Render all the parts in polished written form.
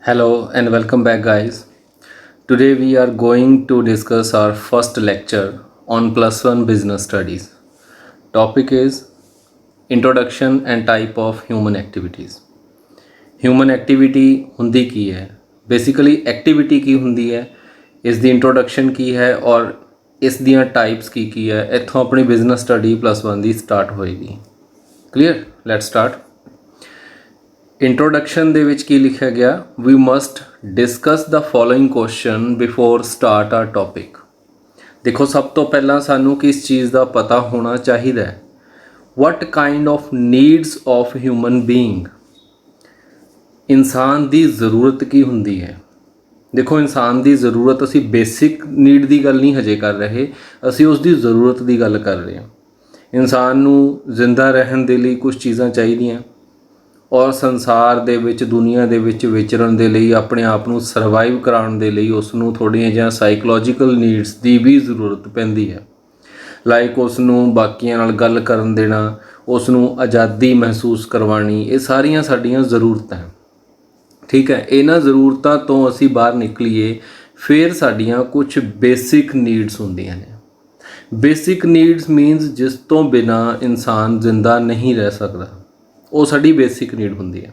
Hello and welcome back, guys. Today we are going to discuss our first lecture on plus one business studies. Topic is Introduction and type of human activities. Human activity हुंदी की है, basically activity की हुंदी है, इस दी introduction की है और इस दियां types की है. इत्थों अपनी business study plus one दी start होएगी. Clear? Let's start. इंट्रोडक्शन ਦੇ ਵਿੱਚ ਕੀ ਲਿਖਿਆ ਗਿਆ we must discuss the following question before start our topic. ਦੇਖੋ ਸਭ ਤੋਂ ਪਹਿਲਾਂ ਸਾਨੂੰ ਕਿਸ ਚੀਜ਼ ਦਾ ਪਤਾ ਹੋਣਾ ਚਾਹੀਦਾ ਹੈ. What kind of needs of human being, ਇਨਸਾਨ ਦੀ ਜ਼ਰੂਰਤ ਕੀ ਹੁੰਦੀ ਹੈ. ਦੇਖੋ ਇਨਸਾਨ ਦੀ ਜ਼ਰੂਰਤ ਅਸੀਂ ਬੇਸਿਕ ਨੀਡ ਦੀ ਗੱਲ ਨਹੀਂ ਹਜੇ ਕਰ ਰਹੇ, ਅਸੀਂ ਉਸ ਦੀ ਜ਼ਰੂਰਤ ਦੀ ਗੱਲ ਕਰ ਰਹੇ ਹਾਂ. ਇਨਸਾਨ ਨੂੰ ਜ਼ਿੰਦਾ ਰਹਿਣ ਦੇ ਲਈ ਕੁਝ ਚੀਜ਼ਾਂ ਚਾਹੀਦੀਆਂ ਔਰ ਸੰਸਾਰ ਦੇ ਵਿੱਚ ਦੁਨੀਆ ਦੇ ਵਿੱਚ ਵਿਚਰਨ ਦੇ ਲਈ ਆਪਣੇ ਆਪ ਨੂੰ ਸਰਵਾਈਵ ਕਰਾਉਣ ਦੇ ਲਈ ਉਸ ਨੂੰ ਥੋੜ੍ਹੀਆਂ ਜਿਹੀਆਂ ਸਾਈਕੋਲੋਜੀਕਲ ਨੀਡਸ ਦੀ ਵੀ ਜ਼ਰੂਰਤ ਪੈਂਦੀ ਹੈ. ਲਾਈਕ ਉਸ ਨੂੰ ਬਾਕੀਆਂ ਨਾਲ ਗੱਲ ਕਰਨ ਦੇਣਾ, ਉਸ ਨੂੰ ਆਜ਼ਾਦੀ ਮਹਿਸੂਸ ਕਰਵਾਉਣੀ, ਇਹ ਸਾਰੀਆਂ ਸਾਡੀਆਂ ਜ਼ਰੂਰਤਾਂ ਹੈ. ਠੀਕ ਹੈ, ਇਹਨਾਂ ਜ਼ਰੂਰਤਾਂ ਤੋਂ ਅਸੀਂ ਬਾਹਰ ਨਿਕਲੀਏ ਫਿਰ ਸਾਡੀਆਂ ਕੁਝ ਬੇਸਿਕ ਨੀਡਸ ਹੁੰਦੀਆਂ ਨੇ. ਬੇਸਿਕ ਨੀਡਸ ਮੀਨਸ ਜਿਸ ਤੋਂ ਬਿਨਾਂ ਇਨਸਾਨ ਜ਼ਿੰਦਾ ਨਹੀਂ ਰਹਿ ਸਕਦਾ. ਉਹ ਸਾਡੀ ਬੇਸਿਕ ਨੀਡ ਹੁੰਦੀ ਹੈ,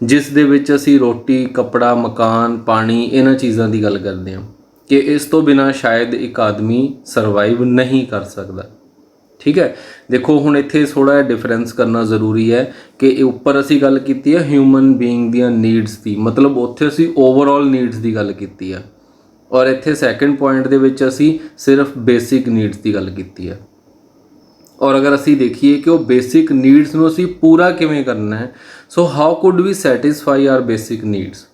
ਜਿਸ ਦੇ ਵਿੱਚ ਅਸੀਂ ਰੋਟੀ, ਕੱਪੜਾ, ਮਕਾਨ, ਪਾਣੀ ਇਹਨਾਂ ਚੀਜ਼ਾਂ ਦੀ ਗੱਲ ਕਰਦੇ ਹਾਂ ਕਿ ਇਸ ਤੋਂ ਬਿਨਾਂ ਸ਼ਾਇਦ ਇੱਕ ਆਦਮੀ ਸਰਵਾਈਵ ਨਹੀਂ ਕਰ ਸਕਦਾ. ਠੀਕ ਹੈ, ਦੇਖੋ ਹੁਣ ਇੱਥੇ ਥੋੜ੍ਹਾ ਜਿਹਾ ਡਿਫਰੈਂਸ ਕਰਨਾ ਜ਼ਰੂਰੀ ਹੈ ਕਿ ਉੱਪਰ ਅਸੀਂ ਗੱਲ ਕੀਤੀ ਹੈ ਹਿਊਮਨ ਬੀਇੰਗ ਦੀਆਂ ਨੀਡਸ ਦੀ, ਮਤਲਬ ਉੱਥੇ ਅਸੀਂ ਓਵਰਆਲ ਨੀਡਸ ਦੀ ਗੱਲ ਕੀਤੀ ਹੈ ਔਰ ਇੱਥੇ ਸੈਕਿੰਡ ਪੁਆਇੰਟ ਦੇ ਵਿੱਚ ਅਸੀਂ ਸਿਰਫ ਬੇਸਿਕ ਨੀਡਸ ਦੀ ਗੱਲ ਕੀਤੀ ਹੈ. ਔਰ ਅਗਰ ਅਸੀਂ ਦੇਖੀਏ ਕਿ ਉਹ ਬੇਸਿਕ ਨੀਡਸ ਨੂੰ ਅਸੀਂ ਪੂਰਾ ਕਿਵੇਂ ਕਰਨਾ ਹੈ, so how could we satisfy our basic needs.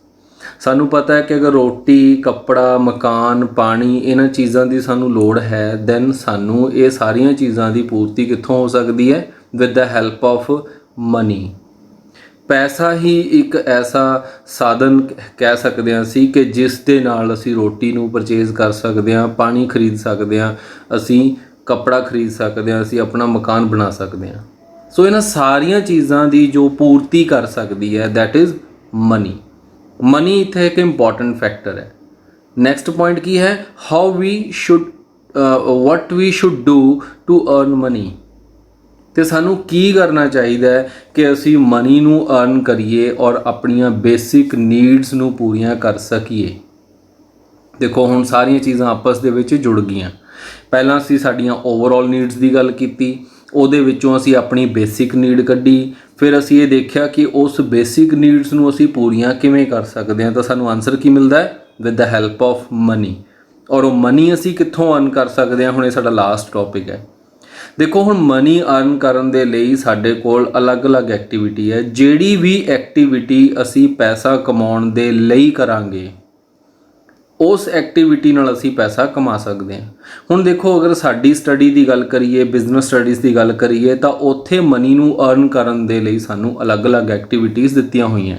ਸਾਨੂੰ ਪਤਾ ਹੈ ਕਿ ਅਗਰ ਰੋਟੀ, ਕੱਪੜਾ, ਮਕਾਨ, ਪਾਣੀ ਇਹਨਾਂ ਚੀਜ਼ਾਂ ਦੀ ਸਾਨੂੰ ਲੋੜ ਹੈ ਦੈਨ ਸਾਨੂੰ ਇਹ ਸਾਰੀਆਂ ਚੀਜ਼ਾਂ ਦੀ ਪੂਰਤੀ ਕਿੱਥੋਂ ਹੋ ਸਕਦੀ ਹੈ? With the help of money. ਪੈਸਾ ਹੀ ਇੱਕ ਐਸਾ ਸਾਧਨ ਕਹਿ ਸਕਦੇ ਹਾਂ ਅਸੀਂ ਕਿ ਜਿਸ ਦੇ ਨਾਲ ਅਸੀਂ ਰੋਟੀ ਨੂੰ ਪਰਚੇਜ਼ ਕਰ ਸਕਦੇ ਹਾਂ, ਪਾਣੀ ਖਰੀਦ ਸਕਦੇ ਹਾਂ, ਅਸੀਂ ਕੱਪੜਾ ਖਰੀਦ ਸਕਦੇ ਹਾਂ, ਅਸੀਂ ਆਪਣਾ ਮਕਾਨ ਬਣਾ ਸਕਦੇ ਹਾਂ. ਸੋ ਇਹਨਾਂ ਸਾਰੀਆਂ ਚੀਜ਼ਾਂ ਦੀ ਜੋ ਪੂਰਤੀ ਕਰ ਸਕਦੀ ਹੈ ਦੈਟ ਇਜ਼ ਮਨੀ. ਮਨੀ ਇੱਥੇ ਇੱਕ ਇੰਪੋਰਟੈਂਟ ਫੈਕਟਰ ਹੈ. ਨੈਕਸਟ ਪੁਆਇੰਟ ਕੀ ਹੈ? How we should what we should do to earn money. ਅਤੇ ਸਾਨੂੰ ਕੀ ਕਰਨਾ ਚਾਹੀਦਾ ਹੈ ਕਿ ਅਸੀਂ ਮਨੀ ਨੂੰ ਅਰਨ ਕਰੀਏ ਔਰ ਆਪਣੀਆਂ ਬੇਸਿਕ ਨੀਡਸ ਨੂੰ ਪੂਰੀਆਂ ਕਰ ਸਕੀਏ. ਦੇਖੋ ਹੁਣ ਸਾਰੀਆਂ ਚੀਜ਼ਾਂ ਆਪਸ ਦੇ ਵਿੱਚ ਜੁੜ ਗਈਆਂ. ਪਹਿਲਾਂ ਅਸੀਂ ਸਾਡੀਆਂ ਓਵਰਆਲ ਨੀਡਸ ਦੀ ਗੱਲ ਕੀਤੀ, ਉਹਦੇ ਵਿੱਚੋਂ ਅਸੀਂ ਆਪਣੀ ਬੇਸਿਕ ਨੀਡ ਕੱਢੀ, ਫਿਰ ਅਸੀਂ ਇਹ ਦੇਖਿਆ ਕਿ ਉਸ ਬੇਸਿਕ ਨੀਡਸ ਨੂੰ ਅਸੀਂ ਪੂਰੀਆਂ ਕਿਵੇਂ ਕਰ ਸਕਦੇ ਹਾਂ. ਤਾਂ ਸਾਨੂੰ ਆਨਸਰ ਕੀ ਮਿਲਦਾ ਹੈ? With the help of money. ਔਰ ਉਹ ਮਨੀ ਅਸੀਂ ਕਿੱਥੋਂ ਅਰਨ ਕਰ ਸਕਦੇ ਹਾਂ? ਹੁਣ ਇਹ ਸਾਡਾ ਲਾਸਟ ਟੌਪਿਕ ਹੈ. ਦੇਖੋ ਹੁਣ ਮਨੀ ਅਰਨ ਕਰਨ ਦੇ ਲਈ ਸਾਡੇ ਕੋਲ ਅਲੱਗ-ਅਲੱਗ ਐਕਟੀਵਿਟੀ ਹੈ. ਜਿਹੜੀ ਵੀ ਐਕਟੀਵਿਟੀ ਅਸੀਂ ਪੈਸਾ ਕਮਾਉਣ ਦੇ ਲਈ ਕਰਾਂਗੇ ਉਸ ਐਕਟੀਵਿਟੀ ਨਾਲ ਅਸੀਂ ਪੈਸਾ ਕਮਾ ਸਕਦੇ ਹਾਂ. ਹੁਣ ਦੇਖੋ ਅਗਰ ਸਾਡੀ ਸਟੱਡੀ ਦੀ ਗੱਲ ਕਰੀਏ, ਬਿਜ਼ਨਸ ਸਟੱਡੀਜ਼ ਦੀ ਗੱਲ ਕਰੀਏ ਤਾਂ ਉੱਥੇ ਮਨੀ ਨੂੰ ਅਰਨ ਕਰਨ ਦੇ ਲਈ ਸਾਨੂੰ ਅਲੱਗ-ਅਲੱਗ ਐਕਟੀਵਿਟੀਜ਼ ਦਿੱਤੀਆਂ ਹੋਈਆਂ.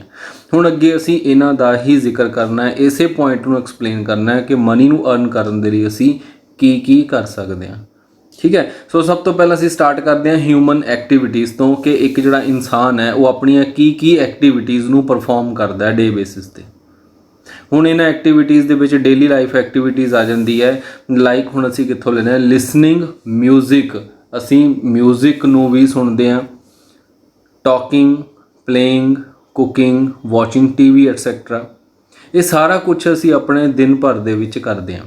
ਹੁਣ ਅੱਗੇ ਅਸੀਂ ਇਹਨਾਂ ਦਾ ਹੀ ਜ਼ਿਕਰ ਕਰਨਾ ਹੈ, ਇਸੇ ਪੁਆਇੰਟ ਨੂੰ ਐਕਸਪਲੇਨ ਕਰਨਾ ਹੈ ਕਿ ਮਨੀ ਨੂੰ ਅਰਨ ਕਰਨ ਦੇ ਲਈ ਅਸੀਂ ਕੀ ਕਰ ਸਕਦੇ ਹਾਂ. ਠੀਕ ਹੈ, ਸੋ ਸਭ ਤੋਂ ਪਹਿਲਾਂ ਅਸੀਂ ਸਟਾਰਟ ਕਰਦੇ ਹਾਂ ਹਿਊਮਨ ਐਕਟੀਵਿਟੀਜ਼ ਤੋਂ ਕਿ ਇੱਕ ਜਿਹੜਾ ਇਨਸਾਨ ਹੈ ਉਹ ਆਪਣੀਆਂ ਕੀ ਐਕਟੀਵਿਟੀਜ਼ ਨੂੰ ਪਰਫੋਰਮ ਕਰਦਾ ਹੈ ਡੇ ਬੇਸਿਸ 'ਤੇ. ਹੁਣ ਇਹਨਾਂ ਐਕਟੀਵਿਟੀਜ਼ ਦੇ ਵਿੱਚ ਡੇਲੀ ਲਾਈਫ ਐਕਟੀਵਿਟੀਜ਼ ਆ ਜਾਂਦੀ ਹੈ. ਲਾਈਕ ਹੁਣ ਅਸੀਂ ਕਿੱਥੋਂ ਲੈਂਦੇ ਹਾਂ? ਲਿਸਨਿੰਗ ਮਿਊਜ਼ਿਕ, ਅਸੀਂ ਮਿਊਜ਼ਿਕ ਨੂੰ ਵੀ ਸੁਣਦੇ ਹਾਂ. Talking, playing, cooking, watching TV et cetera, ਇਹ ਸਾਰਾ ਕੁਝ ਅਸੀਂ ਆਪਣੇ ਦਿਨ ਭਰ ਦੇ ਵਿੱਚ ਕਰਦੇ ਹਾਂ.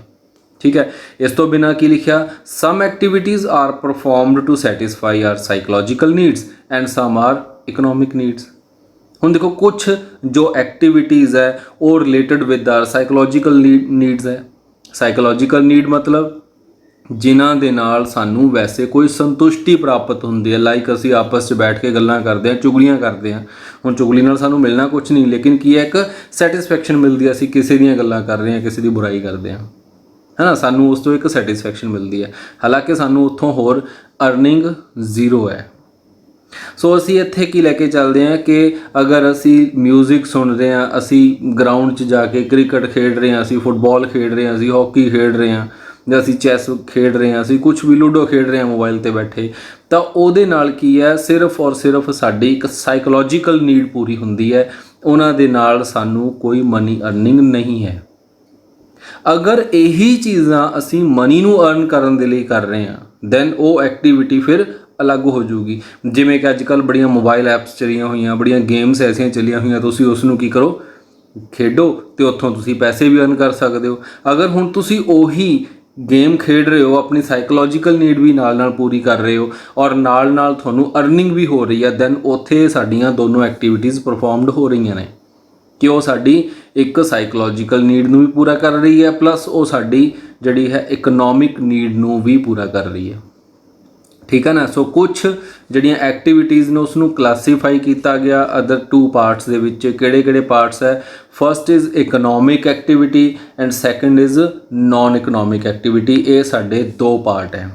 ਠੀਕ ਹੈ, ਇਸ ਤੋਂ ਬਿਨਾਂ ਕੀ ਲਿਖਿਆ? Some activities are performed to satisfy our psychological needs and some are economic needs. ਹੁਣ ਦੇਖੋ ਕੁਛ ਜੋ ਐਕਟੀਵਿਟੀਜ਼ ਹੈ ਉਹ related with our psychological needs ਹੈ. ਸਾਈਕੋਲੋਜੀਕਲ ਨੀਡ ਮਤਲਬ ਜਿਨ੍ਹਾਂ ਦੇ ਨਾਲ ਸਾਨੂੰ ਵੈਸੇ ਕੋਈ ਸੰਤੁਸ਼ਟੀ ਪ੍ਰਾਪਤ ਹੁੰਦੀ ਹੈ. ਲਾਈਕ ਅਸੀਂ ਆਪਸ 'ਚ ਬੈਠ ਕੇ ਗੱਲਾਂ ਕਰਦੇ ਹਾਂ, ਚੁਗਲੀਆਂ ਕਰਦੇ ਹਾਂ. ਹੁਣ ਚੁਗਲੀ ਨਾਲ ਸਾਨੂੰ ਮਿਲਣਾ ਕੁਛ ਨਹੀਂ, ਲੇਕਿਨ ਕੀ ਹੈ ਇੱਕ ਸੈਟਿਸਫੈਕਸ਼ਨ ਮਿਲਦੀ ਹੈ. ਅਸੀਂ ਕਿਸੇ ਦੀਆਂ ਗੱਲਾਂ ਕਰ ਰਹੇ ਹਾਂ, ਕਿਸੇ ਦੀ ਬੁਰਾਈ ਕਰਦੇ ਹਾਂ, ਹੈ ਨਾ, ਸਾਨੂੰ ਉਸ ਤੋਂ ਇੱਕ ਸੈਟਿਸਫੈਕਸ਼ਨ ਮਿਲਦੀ ਹੈ. ਹਾਲਾਂਕਿ ਸਾਨੂੰ ਉੱਥੋਂ ਹੋਰ ਅਰਨਿੰਗ ਜ਼ੀਰੋ ਹੈ. ਸੋ ਅਸੀਂ ਇੱਥੇ ਕੀ ਲੈ ਕੇ ਚੱਲਦੇ ਹਾਂ ਕਿ ਅਗਰ ਅਸੀਂ ਮਿਊਜ਼ਿਕ ਸੁਣ ਰਹੇ ਹਾਂ, ਅਸੀਂ ਗਰਾਊਂਡ 'ਚ ਜਾ ਕੇ ਕ੍ਰਿਕਟ ਖੇਡ ਰਹੇ ਹਾਂ, ਅਸੀਂ ਫੁੱਟਬਾਲ ਖੇਡ ਰਹੇ ਹਾਂ, ਅਸੀਂ ਹਾਕੀ ਖੇਡ ਰਹੇ ਹਾਂ, ਜਾਂ ਅਸੀਂ ਚੈਸ ਖੇਡ ਰਹੇ ਹਾਂ, ਅਸੀਂ ਕੁਛ ਵੀ ਲੂਡੋ ਖੇਡ ਰਹੇ ਹਾਂ ਮੋਬਾਈਲ 'ਤੇ ਬੈਠੇ, ਤਾਂ ਉਹਦੇ ਨਾਲ ਕੀ ਹੈ ਸਿਰਫ ਔਰ ਸਿਰਫ ਸਾਡੀ ਇੱਕ ਸਾਈਕੋਲੋਜੀਕਲ ਨੀਡ ਪੂਰੀ ਹੁੰਦੀ ਹੈ ਉਹਨਾਂ ਦੇ ਨਾਲ ਸਾਨੂੰ ਕੋਈ ਮਨੀ ਅਰਨਿੰਗ ਨਹੀਂ ਹੈ। ਅਗਰ ਇਹੀ ਚੀਜ਼ਾਂ ਅਸੀਂ ਮਨੀ ਨੂੰ ਅਰਨ ਕਰਨ ਦੇ ਲਈ ਕਰ ਰਹੇ ਹਾਂ ਦੈਨ ਉਹ ਐਕਟੀਵਿਟੀ ਫਿਰ ਅਲੱਗ ਹੋ ਜਾਊਗੀ। ਜਿਵੇਂ ਕਿ ਅੱਜ ਕੱਲ੍ਹ ਬੜੀਆਂ ਮੋਬਾਈਲ ਐਪਸ ਚੱਲੀਆਂ ਹੋਈਆਂ, ਬੜੀਆਂ ਗੇਮਸ ਐਸੀਆਂ ਚੱਲੀਆਂ ਹੋਈਆਂ, ਤੁਸੀਂ ਉਸ ਨੂੰ ਕੀ ਕਰੋ, ਖੇਡੋ ਤੇ ਉੱਥੋਂ ਤੁਸੀਂ ਪੈਸੇ ਵੀ ਅਰਨ ਕਰ ਸਕਦੇ ਹੋ। ਅਗਰ ਹੁਣ ਤੁਸੀਂ ਉਹੀ ਗੇਮ ਖੇਡ ਰਹੇ ਹੋ, ਆਪਣੀ ਸਾਈਕੋਲੋਜੀਕਲ ਨੀਡ ਵੀ ਨਾਲ ਪੂਰੀ ਕਰ ਰਹੇ ਹੋ ਔਰ ਨਾਲ ਤੁਹਾਨੂੰ ਅਰਨਿੰਗ ਵੀ ਹੋ ਰਹੀ ਹੈ, ਦੈਨ ਉੱਥੇ ਸਾਡੀਆਂ ਦੋਨੋਂ ਐਕਟੀਵਿਟੀਜ਼ ਪਰਫਾਰਮਡ ਹੋ ਰਹੀਆਂ ਨੇ ਕਿ ਉਹ ਸਾਡੀ ਇੱਕ ਸਾਈਕੋਲੋਜੀਕਲ ਨੀਡ ਨੂੰ ਵੀ ਪੂਰਾ ਕਰ ਰਹੀ ਹੈ ਪਲੱਸ ਉਹ ਸਾਡੀ ਜਿਹੜੀ ਹੈ ਇਕਨੋਮਿਕ ਨੀਡ ਨੂੰ ਵੀ ਪੂਰਾ ਕਰ ਰਹੀ ਹੈ। ਠੀਕ ਹੈ ਨਾ। ਸੋ ਕੁਛ ਜਿਹੜੀਆਂ ਐਕਟੀਵਿਟੀਜ਼ ਨੇ ਉਸ ਨੂੰ ਕਲਾਸੀਫਾਈ ਕੀਤਾ ਗਿਆ ਅਦਰ 2 ਪਾਰਟਸ ਦੇ ਵਿੱਚ। ਕਿਹੜੇ ਪਾਰਟਸ ਹੈ? First is economic activity and second is non economic activity. ਇਹ ਸਾਡੇ 2 ਪਾਰਟ ਹੈ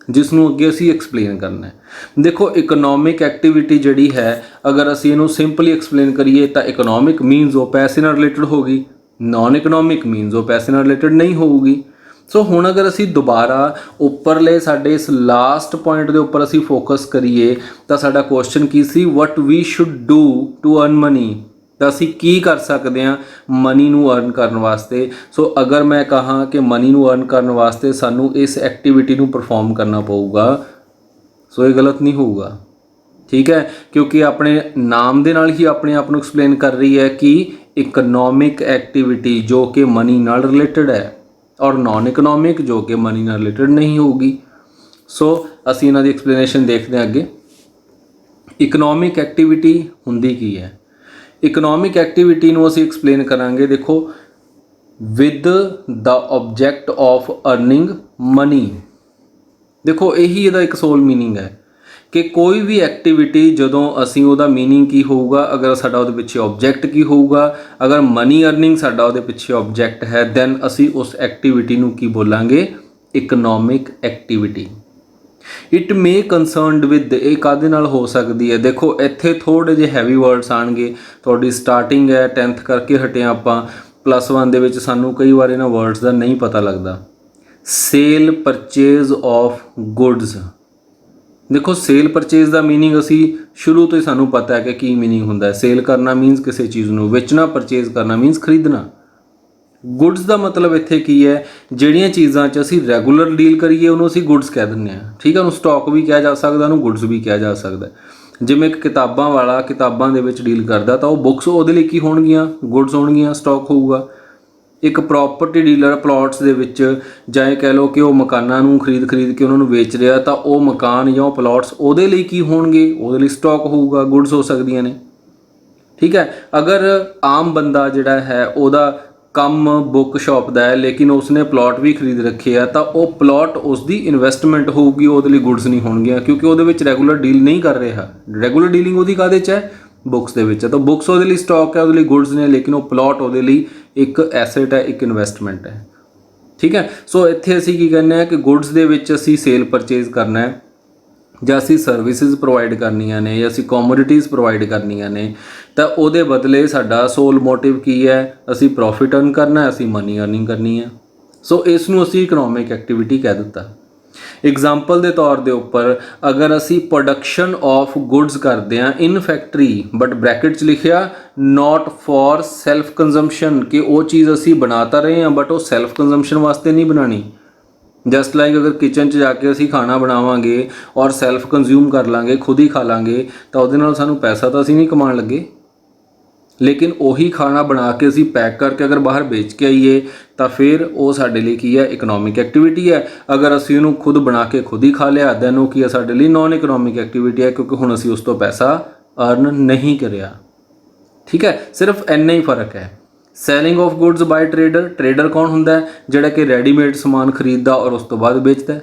ਜਿਸ ਨੂੰ ਅੱਗੇ ਅਸੀਂ ਐਕਸਪਲੇਨ ਕਰਨਾ ਹੈ। ਦੇਖੋ ਇਕਨੋਮਿਕ ਐਕਟੀਵਿਟੀ ਜਿਹੜੀ ਹੈ ਅਗਰ ਅਸੀਂ ਇਹਨੂੰ ਸਿੰਪਲੀ ਐਕਸਪਲੇਨ ਕਰੀਏ ਤਾਂ ਇਕਨੋਮਿਕ ਮੀਨਸ ਉਹ ਪੈਸੇ ਨਾਲ ਰਿਲੇਟਡ ਹੋਗੀ, ਨੋਨ ਇਕਨੋਮਿਕ ਮੀਨਸ ਉਹ ਪੈਸੇ ਨਾਲ ਰਿਲੇਟਡ ਨਹੀਂ ਹੋਊਗੀ। ਸੋ ਹੁਣ ਅਗਰ ਅਸੀਂ ਦੁਬਾਰਾ ਉੱਪਰਲੇ ਸਾਡੇ ਇਸ ਲਾਸਟ ਪੁਆਇੰਟ ਦੇ ਉੱਪਰ ਅਸੀਂ ਫੋਕਸ ਕਰੀਏ ਤਾਂ ਸਾਡਾ ਕੁਐਸਚਨ ਕੀ ਸੀ, what we should do to earn money. ਤਾਂ ਅਸੀਂ ਕੀ ਕਰ ਸਕਦੇ ਹਾਂ ਮਨੀ ਨੂੰ ਅਰਨ ਕਰਨ ਵਾਸਤੇ। ਸੋ ਅਗਰ ਮੈਂ ਕਹਾਂ ਕਿ ਮਨੀ ਨੂੰ ਅਰਨ ਕਰਨ ਵਾਸਤੇ ਸਾਨੂੰ ਇਸ ਐਕਟੀਵਿਟੀ ਨੂੰ ਪਰਫਾਰਮ ਕਰਨਾ ਪਊਗਾ, ਸੋ ਇਹ ਗਲਤ ਨਹੀਂ ਹੋਊਗਾ। ਠੀਕ ਹੈ, ਕਿਉਂਕਿ ਆਪਣੇ ਨਾਮ ਦੇ ਨਾਲ ਹੀ ਆਪਣੇ ਆਪ ਨੂੰ ਐਕਸਪਲੇਨ ਕਰ ਰਹੀ ਹੈ ਕਿ ਇਕਨੋਮਿਕ ਐਕਟੀਵਿਟੀ ਜੋ ਕਿ ਮਨੀ ਨਾਲ ਰਿਲੇਟਡ ਹੈ ਔਰ ਨੋਨ ਇਕਨੋਮਿਕ ਜੋ ਕਿ ਮਨੀ ਨਾਲ ਰਿਲੇਟਡ ਨਹੀਂ ਹੋਊਗੀ। ਸੋ ਅਸੀਂ ਇਹਨਾਂ ਦੀ ਐਕਸਪਲੇਨੇਸ਼ਨ ਦੇਖਦੇ ਹਾਂ ਅੱਗੇ। ਇਕਨੋਮਿਕ ਐਕਟੀਵਿਟੀ ਹੁੰਦੀ ਕੀ ਹੈ? ਇਕਨੋਮਿਕ ਐਕਟੀਵਿਟੀ ਨੂੰ ਅਸੀਂ ਐਕਸਪਲੇਨ ਕਰਾਂਗੇ ਦੇਖੋ with the object of earning money. ਦੇਖੋ ਇਹੀ ਇਹਦਾ ਇੱਕ ਸੋਲ ਮੀਨਿੰਗ ਹੈ ਕਿ ਕੋਈ ਵੀ ਐਕਟੀਵਿਟੀ ਜਦੋਂ ਅਸੀਂ ਉਹਦਾ ਮੀਨਿੰਗ ਕੀ ਹੋਊਗਾ, ਅਗਰ ਸਾਡਾ ਉਹਦੇ ਪਿੱਛੇ ਆਬਜੈਕਟ ਕੀ ਹੋਊਗਾ, ਅਗਰ ਮਨੀ ਅਰਨਿੰਗ ਸਾਡਾ ਉਹਦੇ ਪਿੱਛੇ ਆਬਜੈਕਟ ਹੈ ਦੈਨ ਅਸੀਂ ਉਸ ਐਕਟੀਵਿਟੀ ਨੂੰ ਕੀ ਬੋਲਾਂਗੇ, economic activity. It may concerned with, ਇਹ ਕਾਹਦੇ ਨਾਲ ਹੋ ਸਕਦੀ ਹੈ? ਦੇਖੋ ਇੱਥੇ ਥੋੜ੍ਹੇ ਜਿਹੇ ਹੈਵੀ ਵਰਡਸ ਆਉਣਗੇ। ਤੁਹਾਡੀ ਸਟਾਰਟਿੰਗ ਹੈ 10th ਕਰਕੇ ਹਟੇ ਆਪਾਂ, +1 ਦੇ ਵਿੱਚ ਸਾਨੂੰ ਕਈ ਵਾਰ ਇਹਨਾਂ ਵਰਡਸ ਦਾ ਨਹੀਂ ਪਤਾ ਲੱਗਦਾ। Sale purchase of goods. ਦੇਖੋ ਸੇਲ ਪਰਚੇਜ਼ ਦਾ ਮੀਨਿੰਗ ਅਸੀਂ ਸ਼ੁਰੂ ਤੋਂ ਹੀ ਸਾਨੂੰ ਪਤਾ ਹੈ ਕਿ ਕੀ ਮੀਨਿੰਗ ਹੁੰਦਾ ਹੈ। ਸੇਲ ਕਰਨਾ ਮੀਨਸ ਕਿਸੇ ਚੀਜ਼ ਨੂੰ ਵੇਚਣਾ, ਪਰਚੇਜ਼ ਕਰਨਾ ਮੀਨਸ ਖਰੀਦਣਾ। ਗੁੱਡਸ ਦਾ ਮਤਲਬ ਇੱਥੇ ਕੀ ਹੈ? ਜਿਹੜੀਆਂ ਚੀਜ਼ਾਂ 'ਚ ਅਸੀਂ ਰੈਗੂਲਰ ਡੀਲ ਕਰੀਏ ਉਹਨੂੰ ਅਸੀਂ ਗੁੱਡਸ ਕਹਿ ਦਿੰਦੇ ਹਾਂ। ਠੀਕ ਹੈ, ਉਹਨੂੰ ਸਟਾਕ ਵੀ ਕਿਹਾ ਜਾ ਸਕਦਾ, ਉਹਨੂੰ ਗੁੱਡਸ ਵੀ ਕਿਹਾ ਜਾ ਸਕਦਾ। ਜਿਵੇਂ ਇੱਕ ਕਿਤਾਬਾਂ ਵਾਲਾ ਕਿਤਾਬਾਂ ਦੇ ਵਿੱਚ ਡੀਲ ਕਰਦਾ ਤਾਂ ਉਹ ਬੁੱਕਸ ਉਹਦੇ ਲਈ ਕੀ ਹੋਣਗੀਆਂ, ਗੁੱਡਸ ਹੋਣਗੀਆਂ, ਸਟਾਕ ਹੋਊਗਾ। ਇੱਕ ਪ੍ਰੋਪਰਟੀ ਡੀਲਰ ਪਲਾਟਸ ਦੇ ਵਿੱਚ ਜਾਂ ਇਹ ਕਹਿ ਲਓ ਕਿ ਉਹ ਮਕਾਨਾਂ ਨੂੰ ਖਰੀਦ ਕੇ ਉਹਨਾਂ ਨੂੰ ਵੇਚ ਰਿਹਾ ਤਾਂ ਉਹ ਮਕਾਨ ਜਾਂ ਉਹ ਪਲਾਟਸ ਉਹਦੇ ਲਈ ਕੀ ਹੋਣਗੇ, ਉਹਦੇ ਲਈ ਸਟਾਕ ਹੋਊਗਾ, ਗੁੱਡਸ ਹੋ ਸਕਦੀਆਂ ਨੇ। ਠੀਕ ਹੈ, ਅਗਰ ਆਮ ਬੰਦਾ ਜਿਹੜਾ ਹੈ ਉਹਦਾ ਕੰਮ ਬੁੱਕ ਸ਼ਾਪ ਦਾ ਹੈ ਲੇਕਿਨ ਉਸਨੇ ਪਲਾਟ ਵੀ ਖਰੀਦ ਰੱਖੇ ਆ ਤਾਂ ਉਹ ਪਲਾਟ ਉਸਦੀ ਇਨਵੈਸਟਮੈਂਟ ਹੋਊਗੀ, ਉਹਦੇ ਲਈ ਗੁੱਡਸ ਨਹੀਂ ਹੋਣਗੀਆਂ ਕਿਉਂਕਿ ਉਹਦੇ ਵਿੱਚ ਰੈਗੂਲਰ ਡੀਲ ਨਹੀਂ ਕਰ ਰਿਹਾ। ਰੈਗੂਲਰ ਡੀਲਿੰਗ ਉਹਦੀ ਕਾਹਦੇ 'ਚ ਹੈ? ਬੁੱਕਸ ਦੇ ਵਿੱਚ ਹੈ। ਤਾਂ ਬੁੱਕਸ ਉਹਦੇ ਲਈ ਸਟਾਕ ਹੈ, ਉਹਦੇ ਲਈ ਗੁੱਡਸ ਨੇ, ਲੇਕਿਨ ਉਹ ਪਲਾਟ ਉਹਦੇ ਲਈ ਇੱਕ ਐਸੈਟ ਹੈ, ਇੱਕ ਇਨਵੈਸਟਮੈਂਟ ਹੈ। ਠੀਕ ਹੈ, ਸੋ ਇੱਥੇ ਅਸੀਂ ਕੀ ਕਹਿੰਦੇ ਹਾਂ ਕਿ ਗੁੱਡਸ ਦੇ ਵਿੱਚ ਅਸੀਂ ਸੇਲ ਪਰਚੇਜ਼ ਕਰਨਾ ਹੈ ਜਾਂ ਅਸੀਂ ਸਰਵਿਸਿਜ਼ ਪ੍ਰੋਵਾਈਡ ਕਰਨੀਆਂ ਨੇ ਜਾਂ ਅਸੀਂ ਕੋਮੋਡਿਟੀਜ਼ ਪ੍ਰੋਵਾਈਡ ਕਰਨੀਆਂ ਨੇ ਤਾਂ ਉਹਦੇ ਬਦਲੇ ਸਾਡਾ ਸੋਲ ਮੋਟਿਵ ਕੀ ਹੈ? ਅਸੀਂ ਪ੍ਰੋਫਿਟ ਅਰਨ ਕਰਨਾ, ਅਸੀਂ ਮਨੀ ਅਰਨਿੰਗ ਕਰਨੀ ਹੈ। ਸੋ ਇਸ ਨੂੰ ਅਸੀਂ ਇਕਨੋਮਿਕ ਐਕਟੀਵਿਟੀ ਕਹਿ ਦਿੱਤਾ। ਐਗਜ਼ਾਮਪਲ ਦੇ ਤੌਰ ਦੇ ਉੱਪਰ ਅਗਰ ਅਸੀਂ ਪ੍ਰੋਡਕਸ਼ਨ ਆਫ ਗੁੱਡਸ ਕਰਦੇ ਹਾਂ ਇਨ ਫੈਕਟਰੀ ਬਟ ਬ੍ਰੈਕਟ 'ਚ ਲਿਖਿਆ ਨਾਟ ਫॉर ਸੈਲਫ ਕੰਜ਼ੰਪਸ਼ਨ, ਕਿ ਉਹ ਚੀਜ਼ ਅਸੀਂ ਬਣਾ ਤਾਂ ਰਹੇ ਹਾਂ ਬਟ ਉਹ ਸੈਲਫ ਕੰਜ਼ੰਪਸ਼ਨ ਵਾਸਤੇ ਨਹੀਂ ਬਣਾਉਣੀ। ਜਸਟ ਲਾਈਕ ਅਗਰ ਕਿਚਨ 'ਚ ਜਾ ਕੇ ਅਸੀਂ ਖਾਣਾ ਬਣਾਵਾਂਗੇ ਔਰ ਸੈਲਫ ਕੰਜ਼ਿਊਮ ਕਰ ਲਾਂਗੇ, ਖੁਦ ਹੀ ਖਾ ਲਾਂਗੇ ਤਾਂ ਉਹਦੇ ਨਾਲ ਸਾਨੂੰ ਪੈਸਾ ਤਾਂ ਅਸੀਂ ਨਹੀਂ ਕਮਾਉਣ ਲੱਗੇ। ਲੇਕਿਨ ਉਹੀ ਖਾਣਾ ਬਣਾ ਕੇ ਅਸੀਂ ਪੈਕ ਕਰਕੇ ਅਗਰ ਬਾਹਰ ਵੇਚ ਕੇ ਆਈਏ ਤਾਂ ਫਿਰ ਉਹ ਸਾਡੇ ਲਈ ਕੀ ਹੈ? ਇਕਨੋਮਿਕ ਐਕਟੀਵਿਟੀ ਹੈ। ਅਗਰ ਅਸੀਂ ਉਹਨੂੰ ਖੁਦ ਬਣਾ ਕੇ ਖੁਦ ਹੀ ਖਾ ਲਿਆ ਦੈਨ ਉਹ ਕੀ ਹੈ? ਸਾਡੇ ਲਈ ਨੋਨ ਇਕਨੋਮਿਕ ਐਕਟੀਵਿਟੀ ਹੈ ਕਿਉਂਕਿ ਹੁਣ ਅਸੀਂ ਉਸ ਤੋਂ ਪੈਸਾ ਅਰਨ ਨਹੀਂ ਕਰਿਆ। ਠੀਕ ਹੈ, ਸਿਰਫ ਇੰਨਾ ਹੀ ਫ਼ਰਕ ਹੈ। Selling of goods bye trader, trader ਕੌਣ ਹੁੰਦਾ ਹੈ? ਜਿਹੜਾ ਕਿ ਰੈਡੀਮੇਡ ਸਮਾਨ ਖਰੀਦਦਾ ਔਰ ਉਸ ਤੋਂ ਬਾਅਦ ਵੇਚਦਾ,